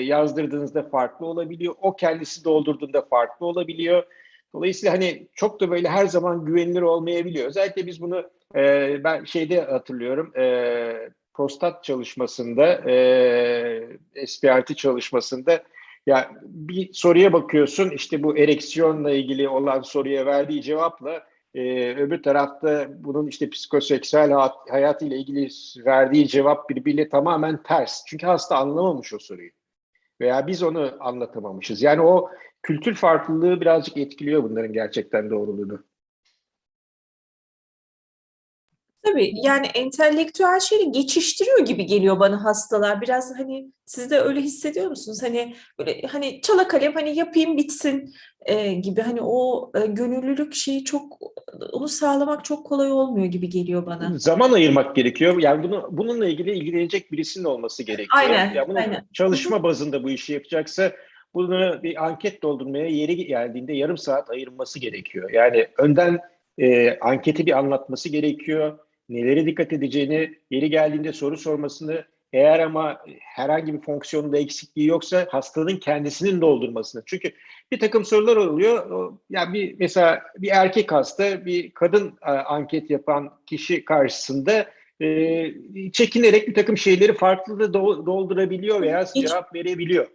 [SPEAKER 3] yazdırdığınızda farklı olabiliyor. O kendisi doldurduğunda farklı olabiliyor. Dolayısıyla hani çok da böyle her zaman güvenilir olmayabiliyor. Özellikle biz bunu ben şeyde hatırlıyorum, prostat çalışmasında, SPRT çalışmasında, ya bir soruya bakıyorsun, işte bu ereksiyonla ilgili olan soruya verdiği cevapla öbür tarafta bunun işte psikoseksüel hayatıyla ilgili verdiği cevap birbiriyle tamamen ters. Çünkü hasta anlamamış o soruyu veya biz onu anlatamamışız. Yani o kültür farklılığı birazcık etkiliyor bunların gerçekten doğruluğunu.
[SPEAKER 4] Tabii yani entelektüel şeyi geçiştiriyor gibi geliyor bana hastalar. Biraz hani siz de öyle hissediyor musunuz? Hani böyle hani çala kalem hani yapayım bitsin gibi hani o gönüllülük şeyi çok onu sağlamak çok kolay olmuyor gibi geliyor bana.
[SPEAKER 3] Zaman ayırmak gerekiyor. Yani bununla ilgili ilgilenecek birisinin olması gerekiyor.
[SPEAKER 4] Aynen,
[SPEAKER 3] Ya bunu
[SPEAKER 4] aynen.
[SPEAKER 3] çalışma bazında bu işi yapacaksa bunu bir anket doldurmaya yeri geldiğinde yarım saat ayırması gerekiyor. Yani önden anketi bir anlatması gerekiyor. Nelere dikkat edeceğini, yeri geldiğinde soru sormasını, eğer ama herhangi bir fonksiyonda eksikliği yoksa hastanın kendisinin doldurmasını. Çünkü bir takım sorular oluyor. Yani mesela bir erkek hasta, bir kadın anket yapan kişi karşısında çekinerek bir takım şeyleri farklı da doldurabiliyor veya cevap verebiliyor.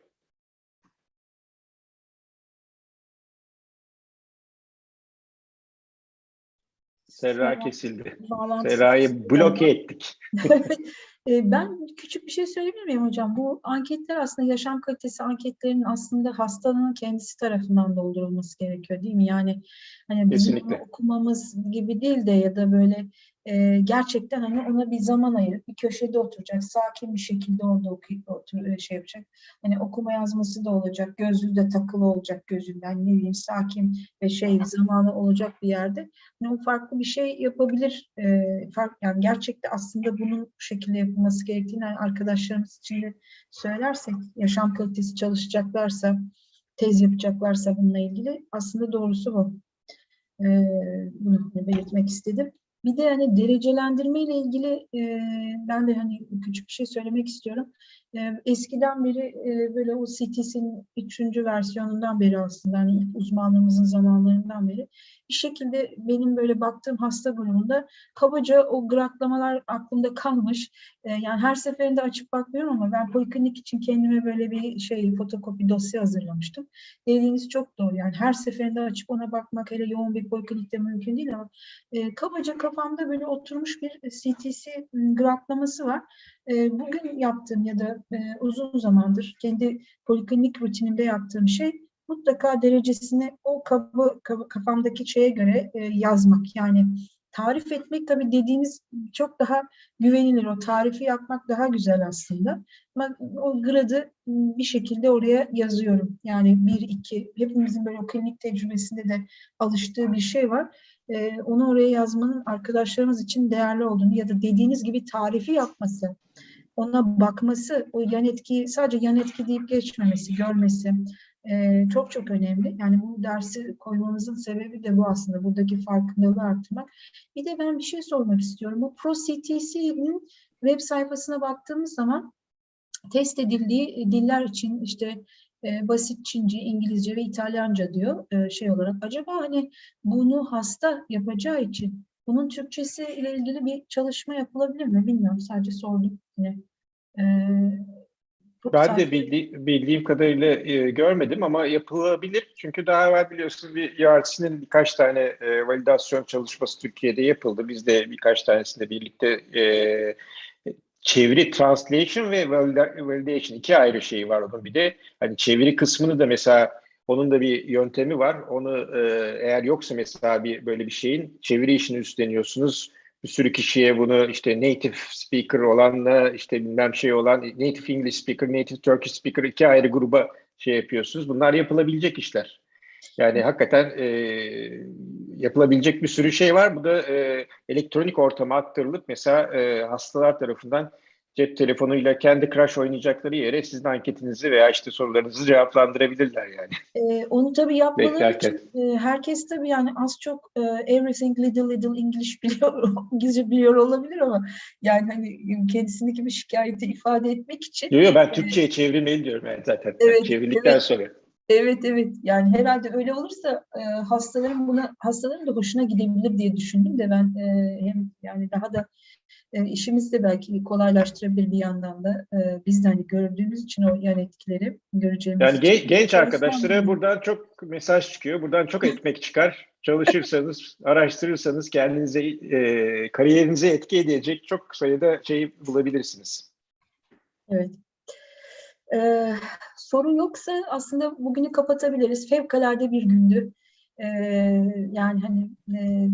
[SPEAKER 3] Serra kesildi. Serra'yı bloke ettik.
[SPEAKER 2] Ben küçük bir şey söyleyebilir miyim hocam? Bu anketler aslında yaşam kalitesi anketlerinin aslında hastanın kendisi tarafından doldurulması gerekiyor değil mi? Yani hani bizim onu
[SPEAKER 3] Kesinlikle.
[SPEAKER 2] okumamız gibi değil de ya da böyle gerçekten hani ona bir zaman ayırıp bir köşede oturacak, sakin bir şekilde orada şey yapacak. Hani okuma yazması da olacak, gözlüğü de takılı olacak gözünden, ne bileyim sakin ve zamanı olacak bir yerde. Yani o farklı bir şey yapabilir. Yani gerçekten aslında bunun bu şekilde yapılması gerektiğini yani arkadaşlarımız için de söylersek, yaşam kalitesi çalışacaklarsa, tez yapacaklarsa bununla ilgili aslında doğrusu bu. Bunu belirtmek istedim. Bir de hani derecelendirme ile ilgili ben de hani küçük bir şey söylemek istiyorum. Eskiden beri böyle o CTS'in 3. versiyonundan beri aslında hani ilk uzmanlığımızın zamanlarından beri bir şekilde benim böyle baktığım hasta grubunda kabaca o graklamalar aklımda kalmış. Yani her seferinde açıp bakmıyorum ama ben poliklinik için kendime böyle bir fotokopi dosya hazırlamıştım. Dediğiniz çok doğru. Yani her seferinde açıp ona bakmak hele yoğun bir poliklinikte mümkün değil ama kabaca kafamda böyle oturmuş bir CTC graklaması var. Bugün yaptığım ya da uzun zamandır kendi poliklinik rutinimde yaptığım şey mutlaka derecesini o kafamdaki şeye göre yazmak. Yani tarif etmek tabii dediğiniz çok daha güvenilir. O tarifi yapmak daha güzel aslında. Ama o gradı bir şekilde oraya yazıyorum. Yani 1, 2, hepimizin böyle o klinik tecrübesinde de alıştığı bir şey var. Onu oraya yazmanın arkadaşlarımız için değerli olduğunu ya da dediğiniz gibi tarifi yapması, ona bakması, o yan etkiyi sadece yan etki deyip geçmemesi, görmesi çok çok önemli. Yani bu dersi koymamızın sebebi de bu aslında. Buradaki farkındalığı arttırmak. Bir de ben bir şey sormak istiyorum. Bu ProCTC'nin web sayfasına baktığımız zaman test edildiği diller için işte basit Çince, İngilizce ve İtalyanca diyor olarak. Acaba hani bunu hasta yapacağı için bunun Türkçesi ile ilgili bir çalışma yapılabilir mi? Bilmiyorum. Sadece sordum. Yine.
[SPEAKER 3] Ben de bildiğim kadarıyla görmedim ama yapılabilir. Çünkü daha evvel biliyorsunuz bir ERC'nin birkaç tane validasyon çalışması Türkiye'de yapıldı. Biz de birkaç tanesinde birlikte çeviri, translation ve validation, iki ayrı şey var onun bir de. Hani çeviri kısmını da mesela onun da bir yöntemi var. Onu eğer yoksa mesela böyle bir şeyin çeviri işini üstleniyorsunuz. bir sürü kişiye bunu işte native speaker olanla işte bilmem şey olan native English speaker, native Turkish speaker 2 ayrı gruba şey yapıyorsunuz. Bunlar yapılabilecek işler. Yani hakikaten yapılabilecek bir sürü şey var. Bu da elektronik ortama aktarılıp mesela hastalar tarafından cep telefonuyla kendi Crash oynayacakları yere sizin anketinizi veya işte sorularınızı cevaplandırabilirler yani.
[SPEAKER 2] Onu tabii yapmaları
[SPEAKER 3] Beklerken.
[SPEAKER 2] için herkes tabii yani az çok everything little English biliyor, İngilizce biliyor olabilir ama yani hani kendisindeki bir şikayeti ifade etmek için.
[SPEAKER 3] Yok ben Türkçe'ye çevirmeyi diyorum yani zaten.
[SPEAKER 2] Evet,
[SPEAKER 3] yani çevirdikten sonra.
[SPEAKER 2] Evet yani herhalde öyle olursa hastaların da hoşuna gidebilir diye düşündüm de ben hem yani daha da işimizi de belki kolaylaştırabilir bir yandan da biz de hani gördüğümüz için o yan etkileri göreceğimiz
[SPEAKER 3] Yani
[SPEAKER 2] için.
[SPEAKER 3] genç arkadaşlara buradan çok mesaj çıkıyor. Buradan çok ekmek çıkar. Çalışırsanız, araştırırsanız kendinize, kariyerinize etki edecek çok sayıda şey bulabilirsiniz.
[SPEAKER 2] Evet. Sorun yoksa aslında bugünü kapatabiliriz. Fevkalade bir gündü. Yani hani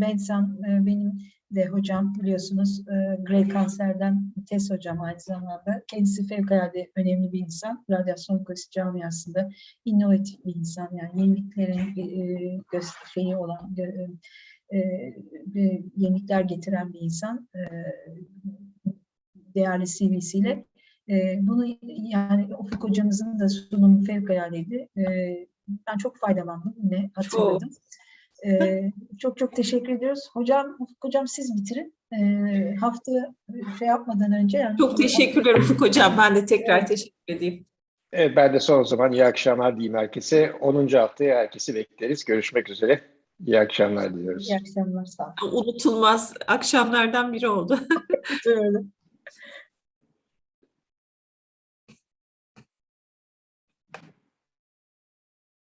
[SPEAKER 2] Benson benim de hocam biliyorsunuz Grey Kanser'den tez hocam aynı zamanda. Kendisi fevkalade önemli bir insan. Radyasyon onkolojisi camiasında inovatif bir insan. Yani yeniliklerin şeyi olan yenilikler getiren bir insan. Değerli CV'siyle. Bunu yani Ufuk hocamızın da sunumu fevkaladeydi. Ben çok faydalandım yine hatırladım. Çok teşekkür ediyoruz. Ufuk hocam siz bitirin. Hafta şey yapmadan önce. Yani
[SPEAKER 4] çok teşekkürler Ufuk hocam. Ben de tekrar teşekkür edeyim.
[SPEAKER 3] Evet, ben de son zaman iyi akşamlar diyeyim herkese. 10. haftaya herkesi bekleriz. Görüşmek üzere. İyi akşamlar diliyoruz.
[SPEAKER 2] İyi akşamlar. Sağ olun.
[SPEAKER 4] Unutulmaz akşamlardan biri oldu.
[SPEAKER 2] Öyle.